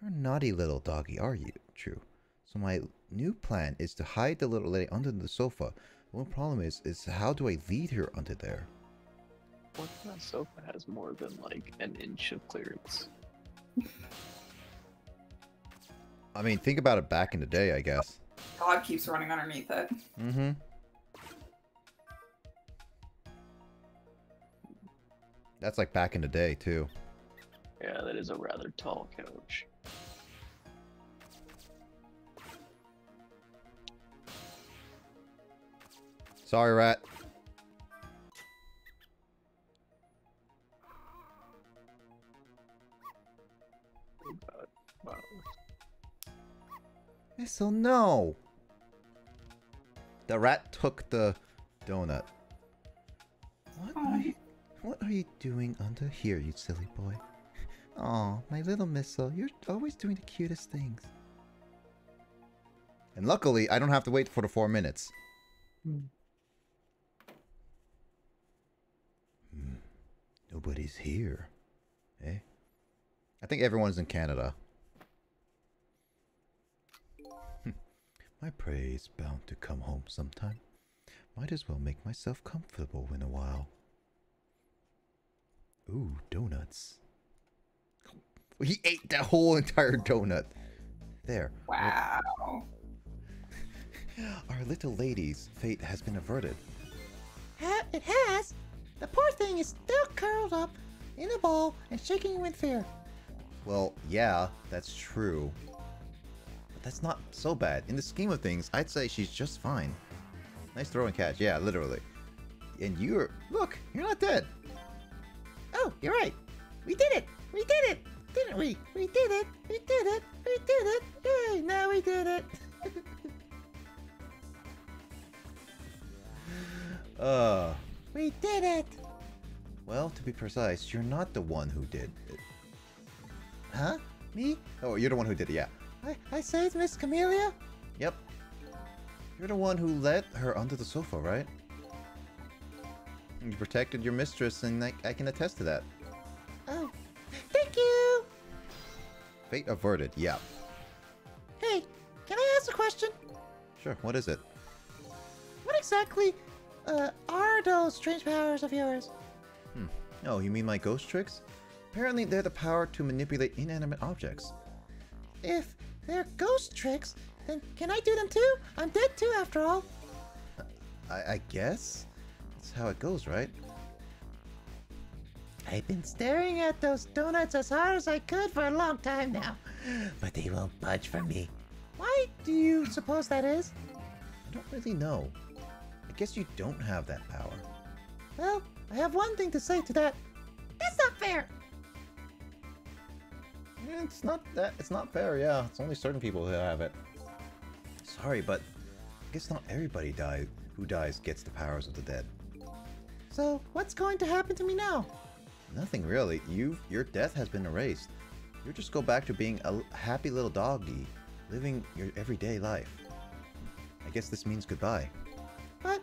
[SPEAKER 5] You're a naughty little doggy, are you? True. So my new plan is to hide the little lady under the sofa. The one problem is how do I lead her under there?
[SPEAKER 2] What kind of sofa has more than like an inch of clearance?
[SPEAKER 5] I mean, think about it back in the day, I guess.
[SPEAKER 3] God keeps running underneath it.
[SPEAKER 5] Mm-hmm. That's like back in the day, too.
[SPEAKER 2] Yeah, that is a rather tall couch.
[SPEAKER 5] Sorry, rat.
[SPEAKER 2] Wow.
[SPEAKER 5] So no. The rat took the donut. What are you doing under here, you silly boy? Aw, my little missile, you're always doing the cutest things. And luckily, I don't have to wait for the 4 minutes. Nobody's here. Eh? I think everyone's in Canada. My prey is bound to come home sometime. Might as well make myself comfortable in a while. Ooh, donuts. He ate that whole entire donut. There.
[SPEAKER 3] Wow.
[SPEAKER 5] Our little lady's fate has been averted.
[SPEAKER 7] It has. The poor thing is still curled up in a ball and shaking with fear.
[SPEAKER 5] Well, yeah, that's true. But that's not so bad. In the scheme of things, I'd say she's just fine. Nice throw and catch. Yeah, literally. And look, you're not dead.
[SPEAKER 7] Oh, you're right. We did it. We did it. Didn't we? We did it. We did it. We did it. Yay, now we did it. We did it.
[SPEAKER 5] Well, to be precise, you're not the one who did it.
[SPEAKER 7] Huh? Me?
[SPEAKER 5] Oh, you're the one who did it, yeah.
[SPEAKER 7] I saved Miss Camellia?
[SPEAKER 5] Yep. You're the one who led her under the sofa, right? You protected your mistress, and I can attest to that.
[SPEAKER 7] Oh, thank you.
[SPEAKER 5] Fate averted, yeah.
[SPEAKER 7] Hey, can I ask a question?
[SPEAKER 5] Sure, what is it?
[SPEAKER 7] What exactly are those strange powers of yours?
[SPEAKER 5] Oh, you mean my ghost tricks? Apparently they're the power to manipulate inanimate objects.
[SPEAKER 7] If they're ghost tricks, then can I do them too? I'm dead too, after all.
[SPEAKER 5] I guess? That's how it goes, right?
[SPEAKER 7] I've been staring at those donuts as hard as I could for a long time now, but they won't budge from me. Why do you suppose that is?
[SPEAKER 5] I don't really know. I guess you don't have that power.
[SPEAKER 7] Well, I have one thing to say to that. That's not fair!
[SPEAKER 5] It's not fair, yeah. It's only certain people who have it. Sorry, but I guess not everybody who dies gets the powers of the dead.
[SPEAKER 7] So, what's going to happen to me now?
[SPEAKER 5] Nothing really. Your death has been erased. You just go back to being a happy little doggy, living your everyday life. I guess this means goodbye.
[SPEAKER 7] But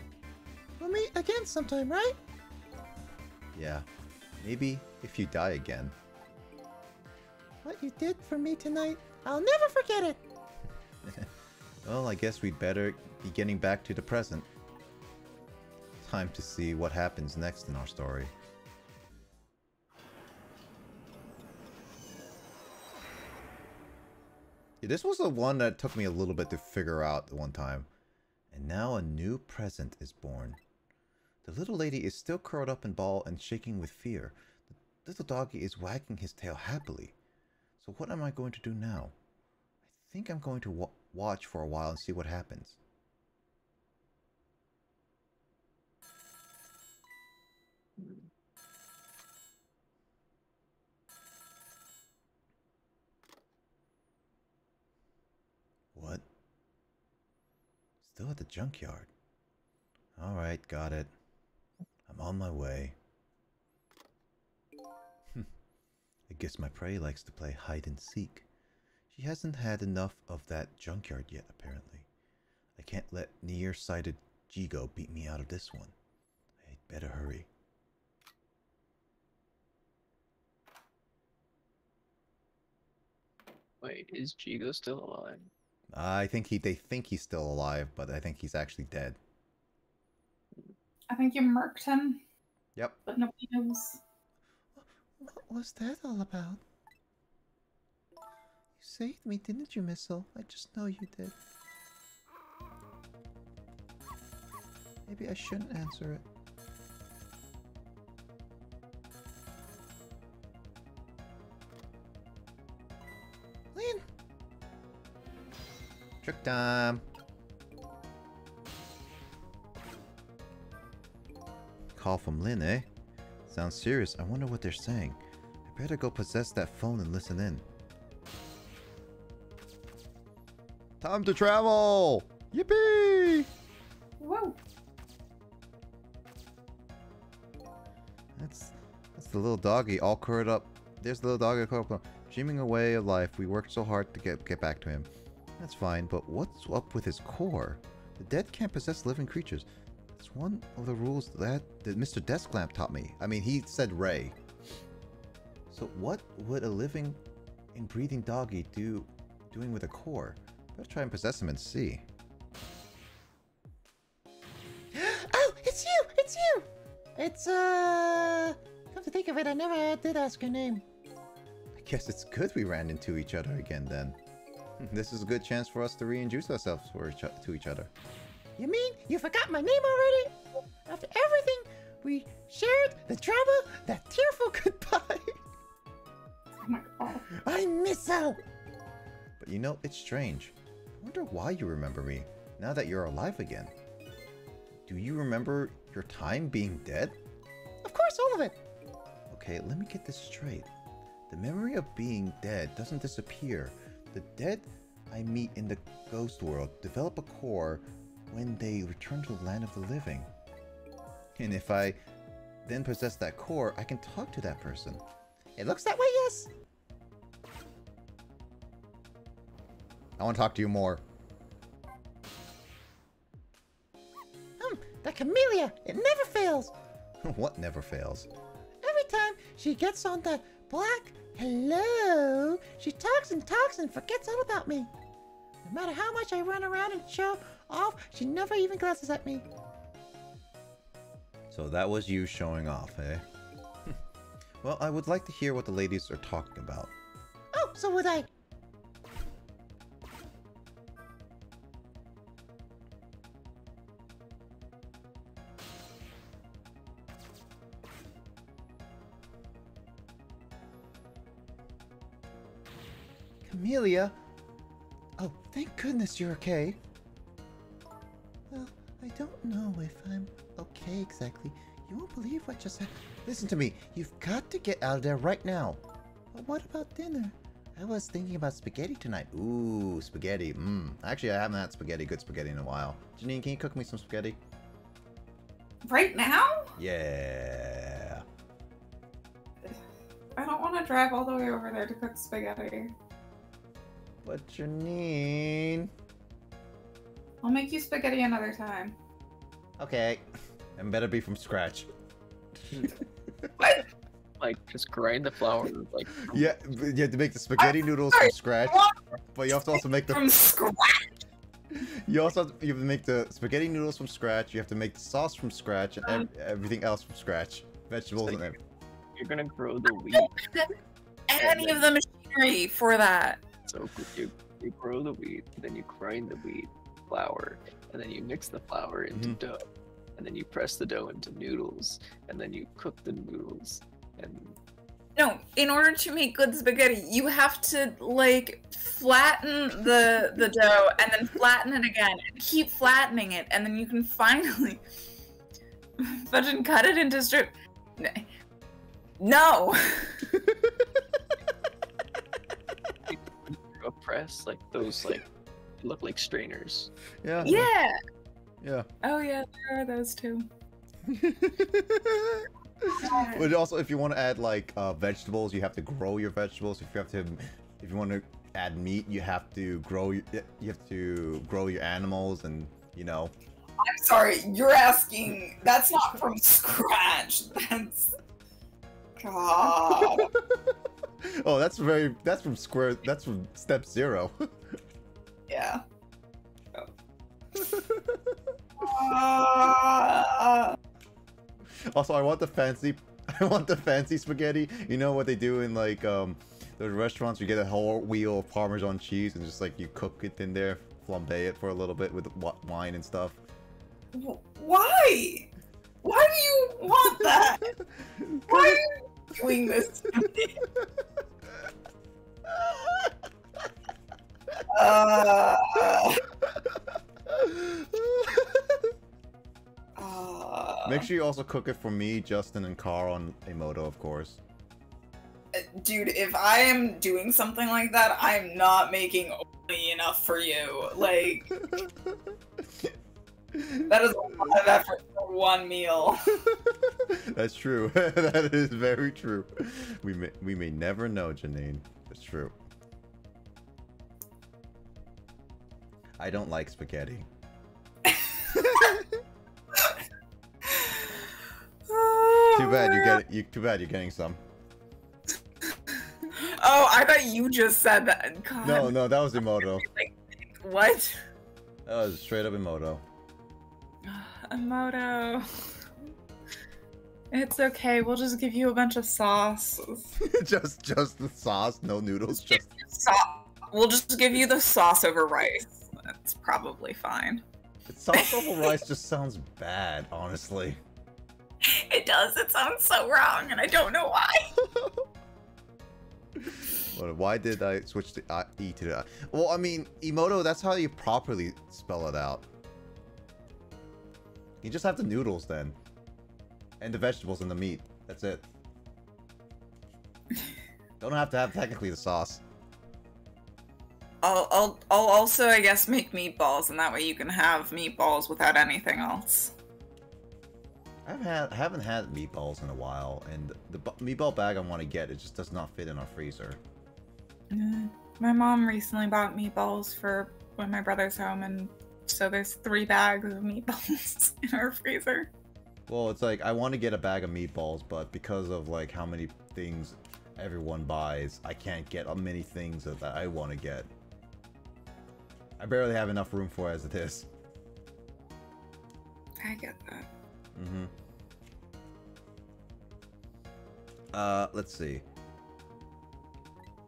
[SPEAKER 7] we'll meet again sometime, right?
[SPEAKER 5] Yeah. Maybe if you die again.
[SPEAKER 7] What you did for me tonight, I'll never forget it!
[SPEAKER 5] Well, I guess we'd better be getting back to the present. Time to see what happens next in our story. This was the one that took me a little bit to figure out the one time. And now a new present is born. The little lady is still curled up in ball and shaking with fear. The little doggy is wagging his tail happily. So what am I going to do now? I think I'm going to watch for a while and see what happens. What? Still at the junkyard. Alright, got it. I'm on my way. I guess my prey likes to play hide and seek. She hasn't had enough of that junkyard yet, apparently. I can't let nearsighted Jigo beat me out of this one. I'd better hurry.
[SPEAKER 2] Wait, is Jigo still alive?
[SPEAKER 5] I think they think he's still alive, but I think he's actually dead.
[SPEAKER 4] I think you murked him.
[SPEAKER 5] Yep.
[SPEAKER 4] But nobody knows.
[SPEAKER 5] What was that all about? You saved me, didn't you, Missile? I just know you did. Maybe I shouldn't answer it. Lynn! Trick time! Call from Lynn, eh? Sounds serious. I wonder what they're saying. I better go possess that phone and listen in. Time to travel! Yippee!
[SPEAKER 4] Whoa.
[SPEAKER 5] That's the little doggy all curled up. There's the little doggy curled up, dreaming away of life. We worked so hard to get back to him. That's fine, but what's up with his core? The dead can't possess living creatures. It's one of the rules that Mr. Desklamp taught me. I mean, he said Ray. So what would a living and breathing doggy doing with a core? Better try and possess him and see.
[SPEAKER 7] Oh, it's you! It's you! It's, come to think of it, I never did ask your name.
[SPEAKER 5] I guess it's good we ran into each other again then. This is a good chance for us to reintroduce ourselves to each other.
[SPEAKER 7] You mean you forgot my name already? After everything we shared, the trouble, that tearful goodbye.
[SPEAKER 4] Oh my god.
[SPEAKER 7] I miss so.
[SPEAKER 5] But you know, it's strange. I wonder why you remember me, now that you're alive again. Do you remember your time being dead?
[SPEAKER 7] Of course, all of it.
[SPEAKER 5] Okay, let me get this straight. The memory of being dead doesn't disappear. The dead I meet in the ghost world develop a core when they return to the land of the living. And if I then possess that core, I can talk to that person.
[SPEAKER 7] It looks that way, yes.
[SPEAKER 5] I want to talk to you more.
[SPEAKER 7] The camellia, it never fails.
[SPEAKER 5] What never fails?
[SPEAKER 7] Every time she gets on that black hello, she talks and forgets all about me. No matter how much I run around and show off, she never even glances at me.
[SPEAKER 5] So that was you showing off, eh? Well, I would like to hear what the ladies are talking about.
[SPEAKER 7] Oh, so would I.
[SPEAKER 5] Amelia? Oh, thank goodness you're okay.
[SPEAKER 7] Well, I don't know if I'm okay exactly.
[SPEAKER 5] You won't believe what just happened. Listen to me. You've got to get out of there right now.
[SPEAKER 7] But what about dinner?
[SPEAKER 5] I was thinking about spaghetti tonight. Ooh, spaghetti. Actually, I haven't had good spaghetti in a while. Janine, can you cook me some spaghetti?
[SPEAKER 4] Right now?
[SPEAKER 5] Yeah.
[SPEAKER 4] I don't want to drive all the way over there to cook spaghetti.
[SPEAKER 5] But Janine...
[SPEAKER 4] I'll make you spaghetti another time.
[SPEAKER 5] Okay. And better be from scratch.
[SPEAKER 4] What?
[SPEAKER 2] Like, just grind the flour, like...
[SPEAKER 5] Yeah, you have to make the spaghetti noodles from scratch. But you have to also make the...
[SPEAKER 4] From scratch?
[SPEAKER 5] You also have to make the spaghetti noodles from scratch. You have to make the sauce from scratch and everything else from scratch. Vegetables and everything.
[SPEAKER 2] You're gonna grow the wheat.
[SPEAKER 3] Any of the machinery for that.
[SPEAKER 2] So you You grow the wheat, then you grind the wheat flour, and then you mix the flour into dough, and then you press the dough into noodles, and then you cook the noodles. And
[SPEAKER 3] No, in order to make good spaghetti, you have to like flatten the dough and then flatten it again and keep flattening it, and then you can finally fucking cut it into strip. No.
[SPEAKER 2] a press, like those, like look like strainers.
[SPEAKER 1] Yeah.
[SPEAKER 3] Yeah.
[SPEAKER 1] Yeah.
[SPEAKER 3] Oh yeah, there are those too.
[SPEAKER 1] But also, if you want to add like vegetables, you have to grow your vegetables. If you want to add meat, you have to grow your animals, and you know.
[SPEAKER 3] I'm sorry, you're asking. That's not from scratch. That's God.
[SPEAKER 1] Oh, that's from step 0.
[SPEAKER 3] Yeah.
[SPEAKER 1] Also, I want the fancy spaghetti. You know what they do in like those restaurants? You get a whole wheel of Parmesan cheese and just like you cook it in there, flambe it for a little bit with wine and stuff.
[SPEAKER 3] Why? Why do you want that? Why are you doing this to me?
[SPEAKER 1] Make sure you also cook it for me, Justin, and Carl on Emoto, of course.
[SPEAKER 3] Dude, if I am doing something like that, I'm not making only enough for you. Like, that is a lot of effort for one meal.
[SPEAKER 1] That's true. That is very true. We may never know, Janine. It's true. I don't like spaghetti. Too bad you're getting some.
[SPEAKER 3] Oh, I thought you just said that. God.
[SPEAKER 1] No, that was Emoto.
[SPEAKER 3] Like, what?
[SPEAKER 1] That was straight up Emoto.
[SPEAKER 4] Emoto. It's okay. We'll just give you a bunch of sauce.
[SPEAKER 1] just the sauce, no noodles. Just
[SPEAKER 3] We'll just give you the sauce over rice. That's probably fine.
[SPEAKER 1] Sauce over rice just sounds bad, honestly.
[SPEAKER 3] It does. It sounds so wrong, and I don't know why.
[SPEAKER 1] Why did I switch the E to the I? Well, I mean, Emoto, that's how you properly spell it out. You just have the noodles then. And the vegetables and the meat. That's it. Don't have to have technically the sauce.
[SPEAKER 3] I'll also, I guess, make meatballs, and that way you can have meatballs without anything else.
[SPEAKER 1] I haven't had meatballs in a while, and the meatball bag I want to get, it just does not fit in our freezer.
[SPEAKER 4] My mom recently bought meatballs for when my brother's home, and so there's 3 bags of meatballs in our freezer.
[SPEAKER 1] Well, it's like, I want to get a bag of meatballs, but because of like how many things everyone buys, I can't get many things that I want to get. I barely have enough room for it as it is.
[SPEAKER 3] I get that.
[SPEAKER 1] Let's see.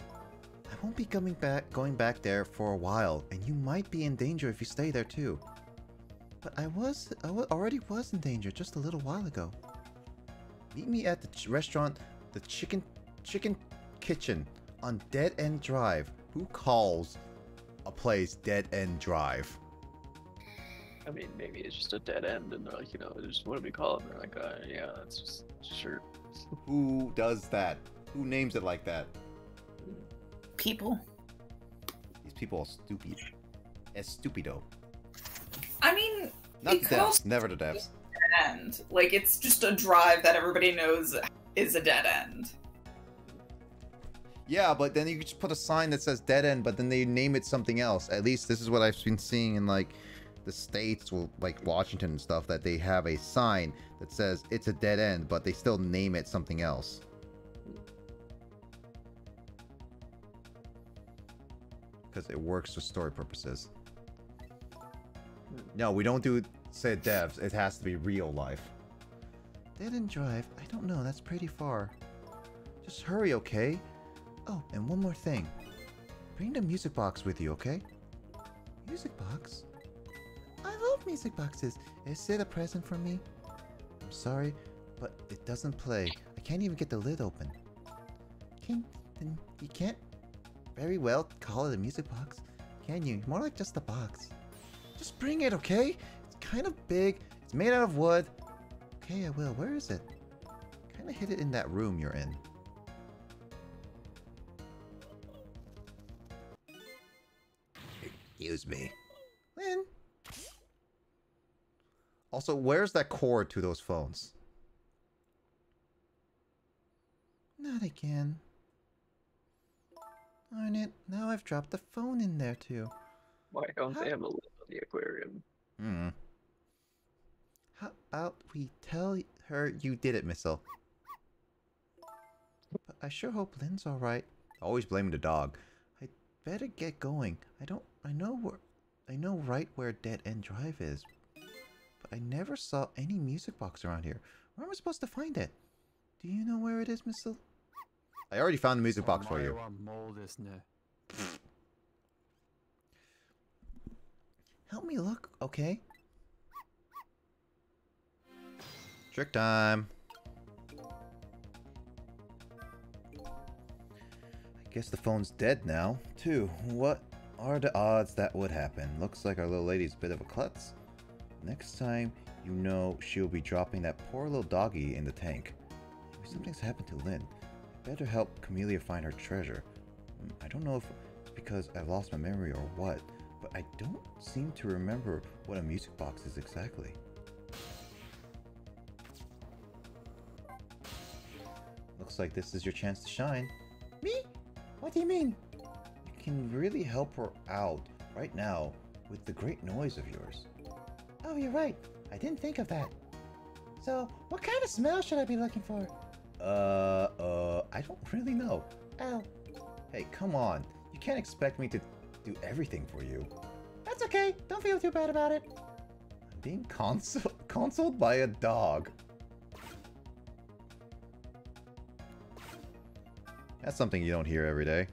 [SPEAKER 1] I won't be going back there for a while, and you might be in danger if you stay there too. But I already was in danger just a little while ago. Meet me at the restaurant, the Chicken Kitchen on Dead End Drive. Who calls a place Dead End Drive?
[SPEAKER 2] I mean, maybe it's just a dead end, and they're like, you know, just what do we call it? And they're like, yeah, that's just sure.
[SPEAKER 1] Who does that? Who names it like that?
[SPEAKER 3] People.
[SPEAKER 1] These people are stupid. Stupido.
[SPEAKER 3] I mean,
[SPEAKER 1] Not the devs. Never the devs.
[SPEAKER 3] Dead end. Like, it's just a drive that everybody knows is a dead end.
[SPEAKER 1] Yeah, but then you just put a sign that says dead end, but then they name it something else. At least this is what I've been seeing in like the states, like Washington and stuff, that they have a sign that says it's a dead end, but they still name it something else. Because it works for story purposes. No, we don't do say devs. It has to be real life. Dead End Drive? I don't know. That's pretty far. Just hurry, okay? Oh, and one more thing.
[SPEAKER 5] Bring the music box with you, okay? Music box? I love music boxes. Is it a present for me? I'm sorry, but it doesn't play. I can't even get the lid open. Then you can't very well call it a music box, can you? More like just a box. Just bring it, okay? It's kind of big. It's made out of wood. Okay, I will. Where is it? Kind of hid it in that room you're in. Excuse me. Lynn. Also, where's that cord to those phones? Not again. Darn it. Now I've dropped the phone in there too.
[SPEAKER 2] Why don't they have a lid on the aquarium?
[SPEAKER 5] Hmm. How about we tell her you did it, Missile? But I sure hope Lynn's alright. Always blaming the dog. I'd better get going. I know right where Dead End Drive is. But I never saw any music box around here. Where am I supposed to find it? Do you know where it is, Missile? I already found the music box for you. Help me look, okay? Trick time. I guess the phone's dead now, too. What are the odds that would happen? Looks like our little lady's a bit of a klutz. Next time, you know she'll be dropping that poor little doggy in the tank. Maybe something's happened to Lynn. I better help Camellia find her treasure. I don't know if it's because I've lost my memory or what, but I don't seem to remember what a music box is exactly. Looks like this is your chance to shine. Me? What do you mean? You can really help her out right now with the great noise of yours. Oh, you're right. I didn't think of that. So, what kind of smell should I be looking for? I don't really know. Oh. Hey, come on. You can't expect me to do everything for you. That's okay. Don't feel too bad about it. I'm being consoled by a dog. That's something you don't hear every day.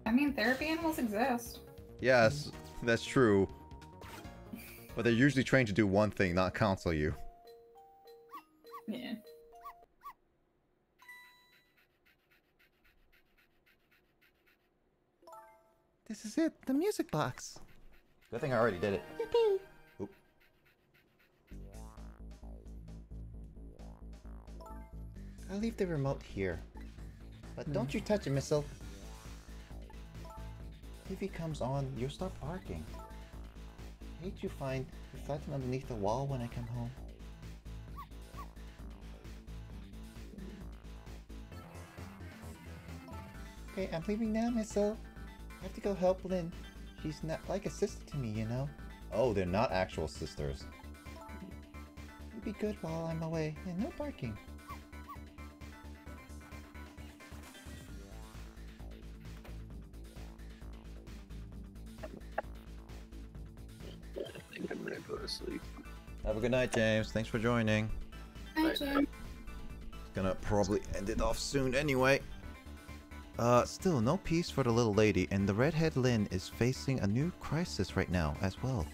[SPEAKER 4] I mean, therapy animals exist.
[SPEAKER 5] Yes, that's true. But they're usually trained to do one thing, not counsel you.
[SPEAKER 4] Yeah.
[SPEAKER 5] This is it, the music box. Good thing I already did it. Yippee! Oop. I'll leave the remote here. But don't you touch it, Missile. If he comes on, you'll start barking. Hate you find reflecting underneath the wall when I come home. Okay, I'm leaving now, Missile. I have to go help Lynn. She's not like a sister to me, you know? Oh, they're not actual sisters. You be good while I'm away, and no barking.
[SPEAKER 2] I think I'm gonna go to sleep.
[SPEAKER 5] Have a good night, James. Thanks for joining.
[SPEAKER 4] Hi, Jim.
[SPEAKER 5] Gonna probably end it off soon anyway. Still no peace for the little lady, and the redhead Lynn is facing a new crisis right now as well.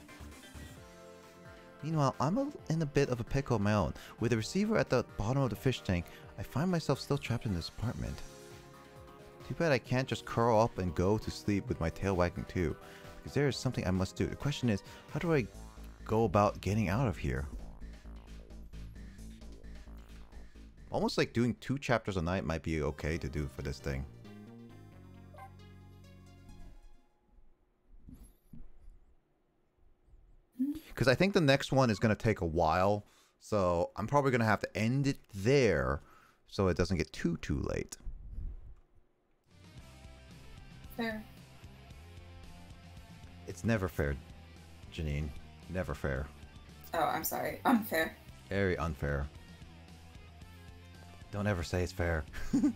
[SPEAKER 5] Meanwhile, I'm in a bit of a pickle of my own. With the receiver at the bottom of the fish tank, I find myself still trapped in this apartment. Too bad I can't just curl up and go to sleep with my tail wagging too, because there is something I must do. The question is, how do I go about getting out of here? Almost like doing 2 chapters a night might be okay to do for this thing. Because I think the next one is going to take a while, so I'm probably going to have to end it there so it doesn't get too late.
[SPEAKER 4] Fair.
[SPEAKER 5] It's never fair, Janine. Never fair.
[SPEAKER 4] Oh, I'm sorry. Unfair.
[SPEAKER 5] Very unfair. Don't ever say it's fair.
[SPEAKER 4] I'm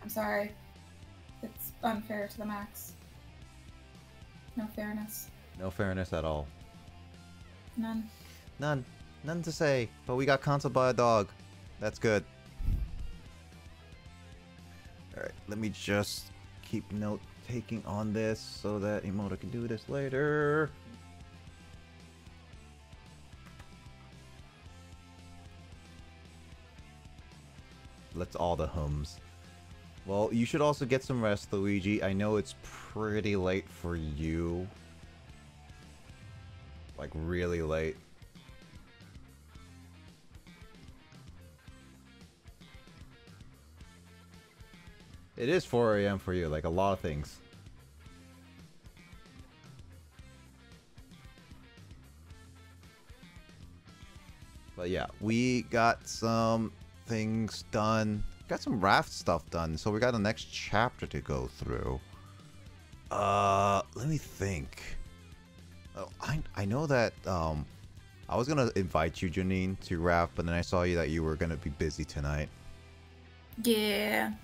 [SPEAKER 4] sorry. It's unfair to the max. No fairness.
[SPEAKER 5] No fairness at all.
[SPEAKER 4] None.
[SPEAKER 5] None. None to say, but we got counseled by a dog. That's good. Alright.
[SPEAKER 1] let me just keep note taking on this so that Emoto can do this later. Let's all the hums. Well, you should also get some rest, Luigi. I know it's pretty late for you. Like, really late. It is 4 a.m. for you, like a lot of things. But yeah, we got some things done. Got some raft stuff done, so we got the next chapter to go through. Let me think. Oh, I know that I was gonna invite you, Janine, to raft, but then I saw you that you were gonna be busy tonight.
[SPEAKER 4] Yeah.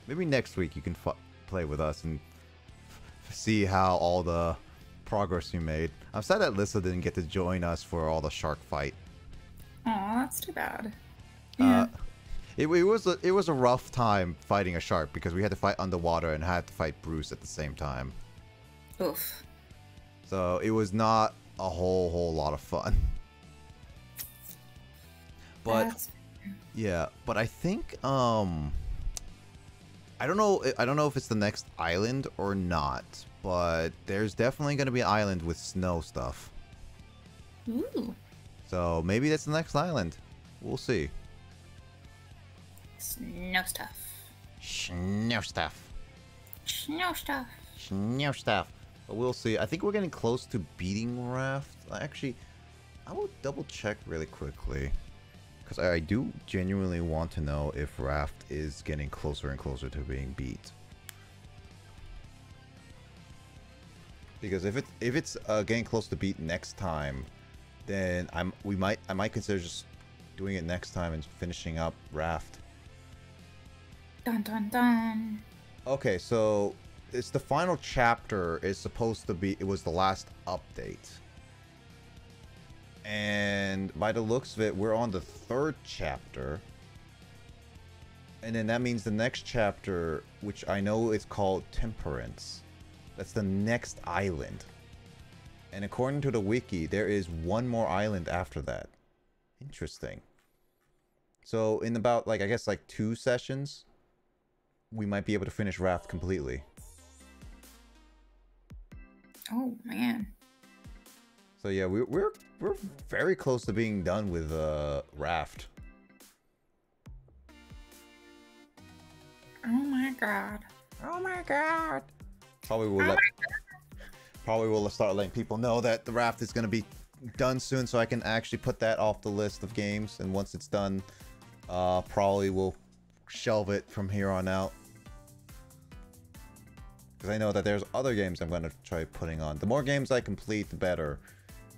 [SPEAKER 1] Maybe next week you can play with us and see how all the progress you made. I'm sad that Lissa didn't get to join us for all the shark fight.
[SPEAKER 4] Aw, that's too bad. Yeah.
[SPEAKER 1] It was a rough time fighting a shark because we had to fight underwater and had to fight Bruce at the same time.
[SPEAKER 4] Oof.
[SPEAKER 1] So it was not a whole lot of fun. But yeah, but I think I don't know if it's the next island or not, but there's definitely going to be an island with snow stuff.
[SPEAKER 4] Ooh.
[SPEAKER 1] So maybe that's the next island. We'll see.
[SPEAKER 4] Snow stuff.
[SPEAKER 7] Snow stuff.
[SPEAKER 4] Snow stuff.
[SPEAKER 7] Snow stuff.
[SPEAKER 1] But we'll see. I think we're getting close to beating Raft. Actually, I will double check really quickly. Because I do genuinely want to know if Raft is getting closer and closer to being beat. Because if it's getting close to beat next time, then I might consider just doing it next time and finishing up Raft.
[SPEAKER 4] Dun dun dun.
[SPEAKER 1] Okay, so it's the final chapter is supposed to be, it was the last update. And by the looks of it, we're on the 3rd chapter. And then that means the next chapter, which I know is called Temperance. That's the next island. And according to the wiki, there is one more island after that. Interesting. So in about, like, I guess like 2 sessions, we might be able to finish Raft completely.
[SPEAKER 4] Oh man.
[SPEAKER 1] So yeah, we're very close to being done with Raft.
[SPEAKER 4] Oh my god.
[SPEAKER 7] Oh my god.
[SPEAKER 1] Probably will start letting people know that the Raft is gonna be done soon, so I can actually put that off the list of games. And once it's done, probably will shelve it from here on out. Because I know that there's other games I'm going to try putting on. The more games I complete, the better.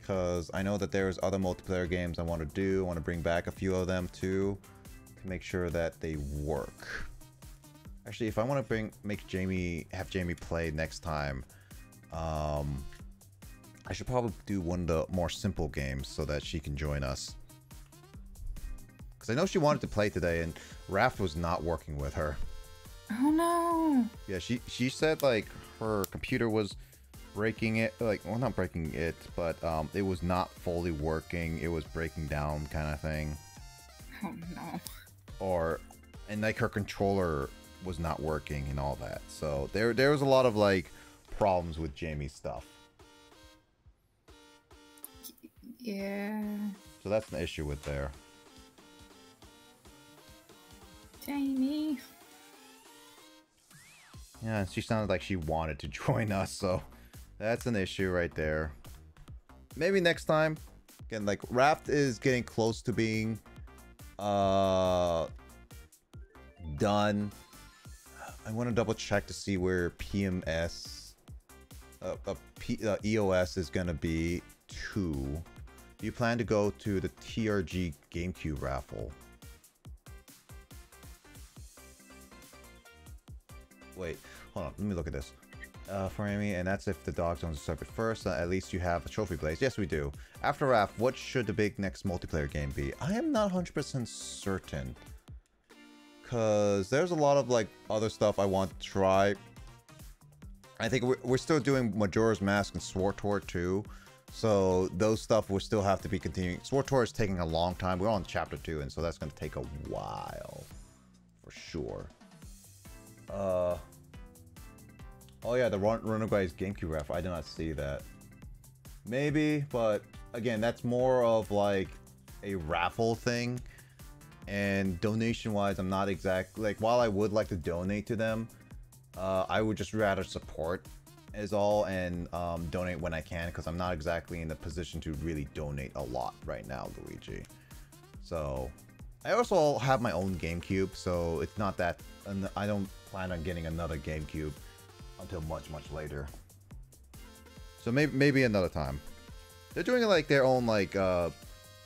[SPEAKER 1] Because I know that there's other multiplayer games I want to do. I want to bring back a few of them too. To make sure that they work. Actually, if I want to have Jamie play next time, I should probably do one of the more simple games so that she can join us. Because I know she wanted to play today and Raft was not working with her.
[SPEAKER 4] Oh no.
[SPEAKER 1] Yeah, she said like her computer was breaking it, like, well, not breaking it, but it was not fully working. It was breaking down kind of thing.
[SPEAKER 4] Oh no.
[SPEAKER 1] And like her controller was not working and all that. So there was a lot of like problems with Jamie's stuff.
[SPEAKER 4] Yeah.
[SPEAKER 1] So that's an issue with there.
[SPEAKER 4] Jamie.
[SPEAKER 1] Yeah, and she sounded like she wanted to join us, so that's an issue right there. Maybe next time. Again, like, Raft is getting close to being done. I want to double check to see where PMS EOS is gonna be 2. Do you plan to go to the TRG GameCube raffle? Wait, hold on, let me look at this. For Amy, and that's if the dog zones are separate first. At least you have a trophy blaze. Yes, we do. After Raft, what should the big next multiplayer game be? I am not 100% certain. because there's a lot of like other stuff I want to try. I think we're still doing Majora's Mask and Sword Tour too, so those stuff will still have to be continuing. Sword Tour is taking a long time. We're on chapter 2, and so that's going to take a while for sure. Oh yeah, the Runaway's GameCube raffle. I did not see that. Maybe, but again, that's more of like a raffle thing. And donation-wise, I'm not exactly like. While I would like to donate to them, I would just rather support, is all, and donate when I can, because I'm not exactly in the position to really donate a lot right now, Luigi. So, I also have my own GameCube, so it's not that. I don't plan on getting another GameCube until much later. So maybe another time. They're doing like their own like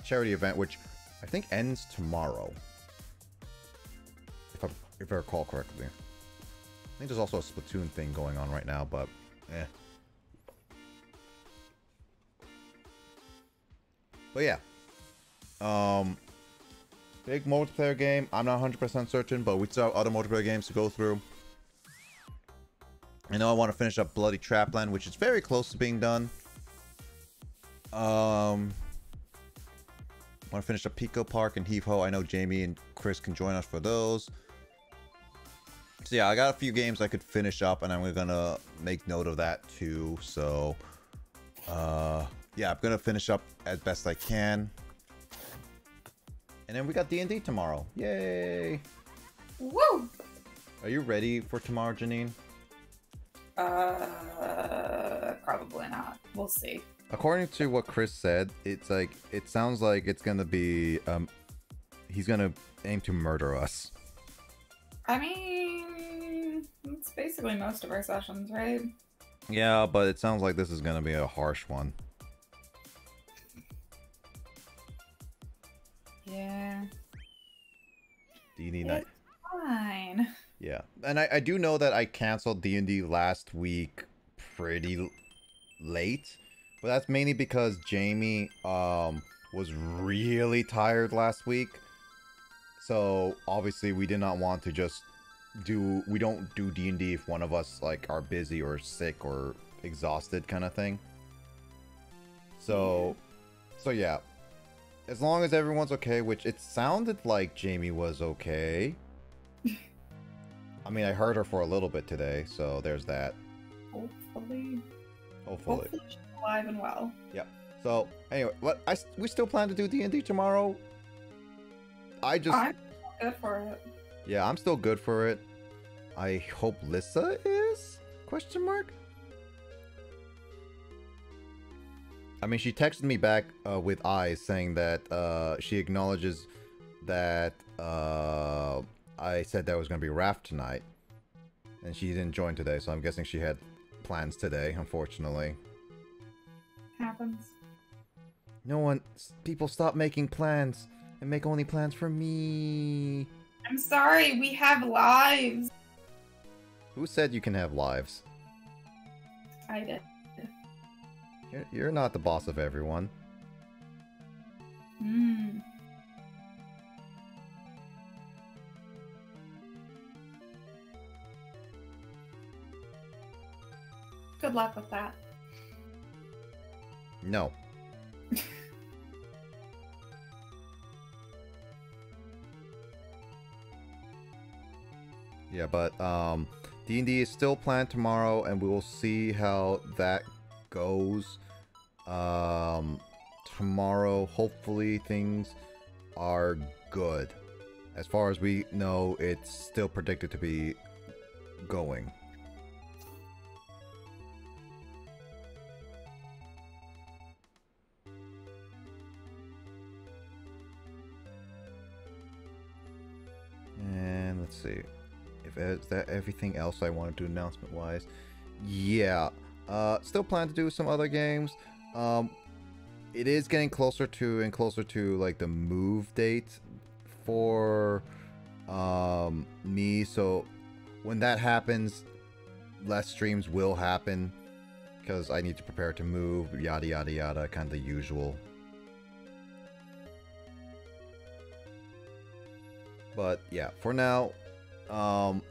[SPEAKER 1] charity event, which I think ends tomorrow, if I recall correctly. I think there's also a Splatoon thing going on right now, but eh. But yeah, big multiplayer game. I'm not 100% certain, but we still have other multiplayer games to go through. I know I want to finish up Bloody Trapland, which is very close to being done. I want to finish up Pico Park and Heave Ho. I know Jamie and Chris can join us for those. So yeah, I got a few games I could finish up, and I'm gonna make note of that too. So yeah, I'm gonna finish up as best I can. And then we got D&D tomorrow. Yay!
[SPEAKER 4] Woo!
[SPEAKER 1] Are you ready for tomorrow, Janine?
[SPEAKER 4] Probably not. We'll see.
[SPEAKER 1] According to what Chris said, it's like, it sounds like it's gonna be, he's gonna aim to murder us.
[SPEAKER 4] I mean, it's basically most of our sessions, right?
[SPEAKER 1] Yeah, but it sounds like this is gonna be a harsh one.
[SPEAKER 4] Yeah.
[SPEAKER 1] D&D night.
[SPEAKER 4] Fine.
[SPEAKER 1] Yeah, and I do know that I canceled D&D last week pretty late, but that's mainly because Jamie was really tired last week. So obviously we did not want to just we don't do D&D if one of us like are busy or sick or exhausted kind of thing. So yeah, as long as everyone's okay, which it sounded like Jamie was okay. I mean, I heard her for a little bit today, so there's that.
[SPEAKER 4] Hopefully she's alive and well.
[SPEAKER 1] Yep. So anyway, we still plan to do D&D tomorrow. I'm
[SPEAKER 4] good for it.
[SPEAKER 1] Yeah, I'm still good for it. I hope Lissa is? Question mark? I mean, she texted me back with eyes saying that she acknowledges that I said there was going to be Raft tonight. And she didn't join today, so I'm guessing she had plans today, unfortunately.
[SPEAKER 4] Happens.
[SPEAKER 1] People stop making plans and make only plans for me.
[SPEAKER 4] I'm sorry, we have lives.
[SPEAKER 1] Who said you can have lives?
[SPEAKER 4] I did.
[SPEAKER 1] You're not the boss of everyone.
[SPEAKER 4] Hmm. Good luck with that.
[SPEAKER 1] No. Yeah, but D&D is still planned tomorrow, and we will see how that goes. Tomorrow, hopefully things are good. As far as we know, it's still predicted to be going. And let's see. Is that everything else I want to do announcement-wise? Yeah. Still plan to do some other games. It is getting closer to and closer to like the move date for me. So when that happens, less streams will happen because I need to prepare to move. Yada yada yada, kind of the usual. But yeah, for now, I'll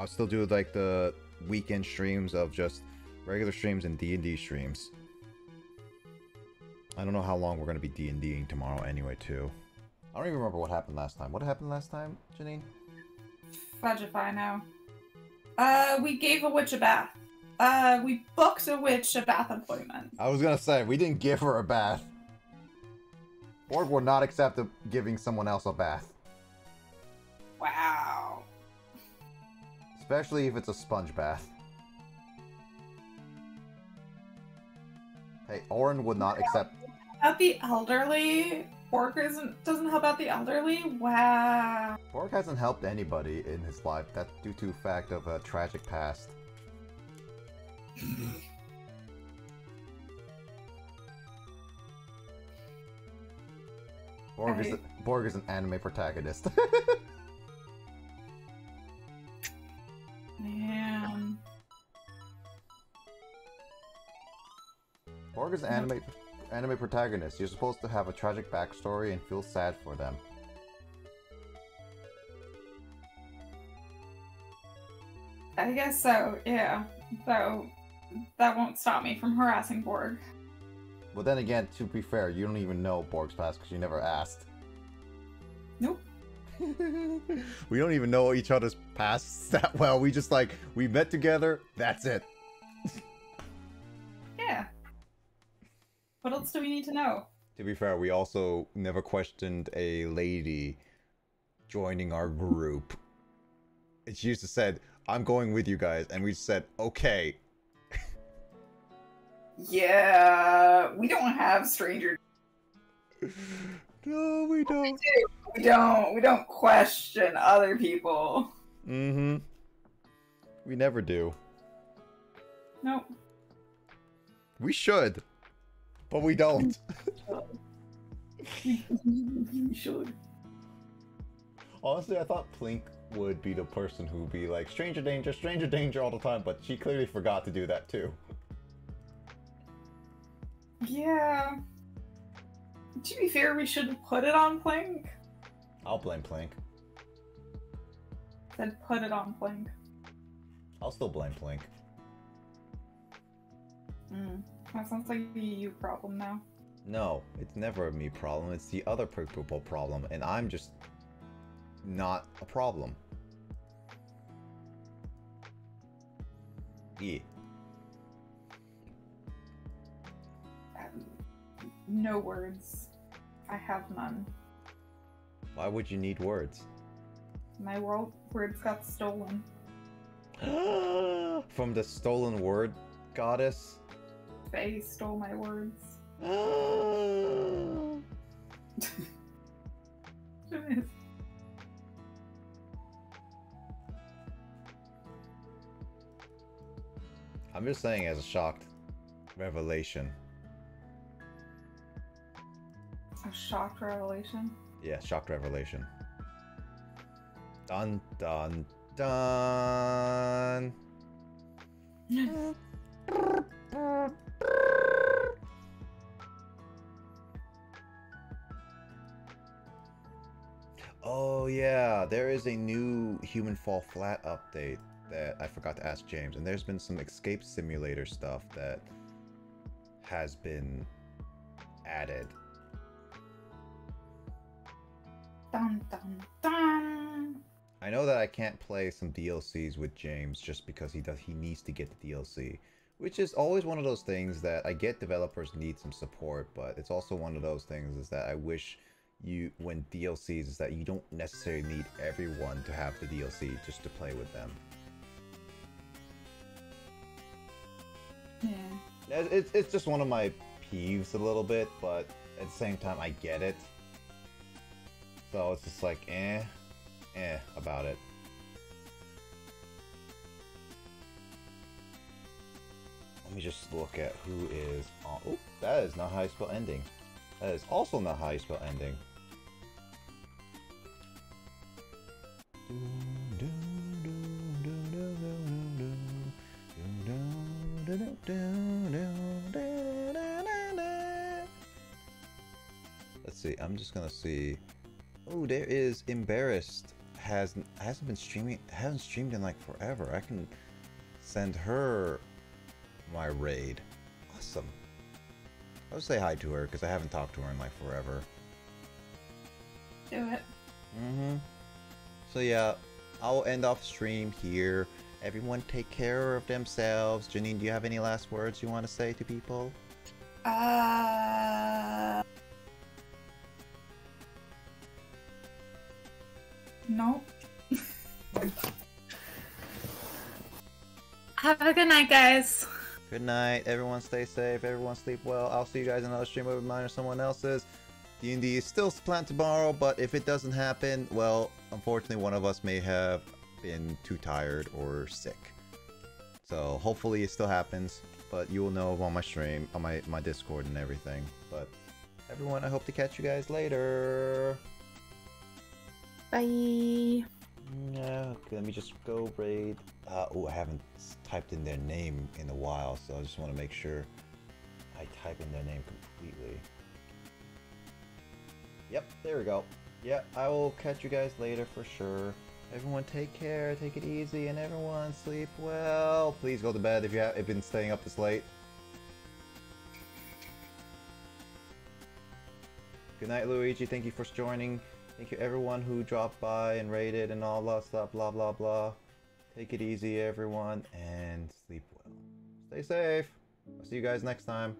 [SPEAKER 1] still do like the weekend streams of just regular streams and D&D streams. I don't know how long we're gonna be D&Ding tomorrow anyway, too. I don't even remember what happened last time. What happened last time, Janine?
[SPEAKER 4] Fudge if I know. We gave a witch a bath. We booked a witch a bath appointment.
[SPEAKER 1] I was gonna say, we didn't give her a bath. Borg will not accept giving someone else a bath.
[SPEAKER 4] Wow.
[SPEAKER 1] Especially if it's a sponge bath. Hey, Orin would not accept...
[SPEAKER 4] About the elderly? Borg doesn't help out the elderly? Wow.
[SPEAKER 1] Borg hasn't helped anybody in his life. That's due to the fact of a tragic past. Borg is an anime protagonist.
[SPEAKER 4] Man.
[SPEAKER 1] Borg is an anime protagonist. You're supposed to have a tragic backstory and feel sad for them.
[SPEAKER 4] I guess so, yeah. So, that won't stop me from harassing Borg.
[SPEAKER 1] But then again, to be fair, you don't even know Borg's past because you never asked.
[SPEAKER 4] Nope.
[SPEAKER 1] We don't even know each other's pasts that well. We just we met together, that's it.
[SPEAKER 4] Yeah. What else do we need to know?
[SPEAKER 1] To be fair, we also never questioned a lady joining our group. And she used to said, I'm going with you guys. And we said, okay.
[SPEAKER 3] Yeah, we don't have strangers.
[SPEAKER 1] No, we don't.
[SPEAKER 3] We don't question other people.
[SPEAKER 1] Mm-hmm. We never do.
[SPEAKER 4] Nope.
[SPEAKER 1] We should. But we don't.
[SPEAKER 3] You should.
[SPEAKER 1] Honestly, I thought Plink would be the person who would be like, stranger danger all the time, but she clearly forgot to do that too.
[SPEAKER 4] Yeah. To be fair, we should put it on Plink.
[SPEAKER 1] I'll blame Plink.
[SPEAKER 4] Then put it on Plink.
[SPEAKER 1] I'll still blame Plink.
[SPEAKER 4] That sounds like a you problem now.
[SPEAKER 1] No, it's never a me problem, it's the other people problem, and I'm just not a problem. Yeah.
[SPEAKER 4] No words. I have none.
[SPEAKER 1] Why would you need words?
[SPEAKER 4] My words got stolen.
[SPEAKER 1] From the stolen word goddess?
[SPEAKER 4] Faye stole my words.
[SPEAKER 1] I'm just saying as a shocked revelation.
[SPEAKER 4] A shocked revelation?
[SPEAKER 1] Yeah, shocked revelation. Dun dun dun. Oh yeah, there is a new Human Fall Flat update that I forgot to ask James, and there's been some escape simulator stuff that has been added.
[SPEAKER 4] Dun dun dun.
[SPEAKER 1] I know that I can't play some DLCs with James just because he needs to get the DLC, which is always one of those things that I get developers need some support, but it's also one of those things is that I wish when DLCs is that you don't necessarily need everyone to have the DLC just to play with them.
[SPEAKER 4] Yeah.
[SPEAKER 1] It's just one of my peeves a little bit, but at the same time I get it. So it's just like, about it. Let me just look at who is on. Oh, that is not how you spell ending. That is also not how you spell ending. Let's see, I'm just gonna see.
[SPEAKER 5] Oh, there is Embarrassed. Hasn't been streaming. Hasn't streamed in like forever. I can send her my raid. Awesome. I'll say hi to her because I haven't talked to her in like forever.
[SPEAKER 4] Do it.
[SPEAKER 5] So yeah, I'll end off stream here. Everyone take care of themselves. Janine, do you have any last words you want to say to people?
[SPEAKER 4] No.
[SPEAKER 3] Have a good night, guys.
[SPEAKER 5] Good night. Everyone stay safe. Everyone sleep well. I'll see you guys in another stream of mine or someone else's. D&D is still planned tomorrow, but if it doesn't happen, well, unfortunately one of us may have been too tired or sick. So hopefully it still happens, but you will know on my stream, on my Discord and everything. But everyone, I hope to catch you guys later.
[SPEAKER 3] Bye.
[SPEAKER 5] Yeah, okay, let me just go raid. Oh, I haven't typed in their name in a while, so I just want to make sure I type in their name completely. Yep, there we go. Yeah, I will catch you guys later for sure. Everyone take care, take it easy, and everyone sleep well. Please go to bed if you have been staying up this late. Good night, Luigi. Thank you for joining. Thank you everyone who dropped by and raided and all that stuff, blah blah blah. Take it easy everyone and sleep well. Stay safe. I'll see you guys next time.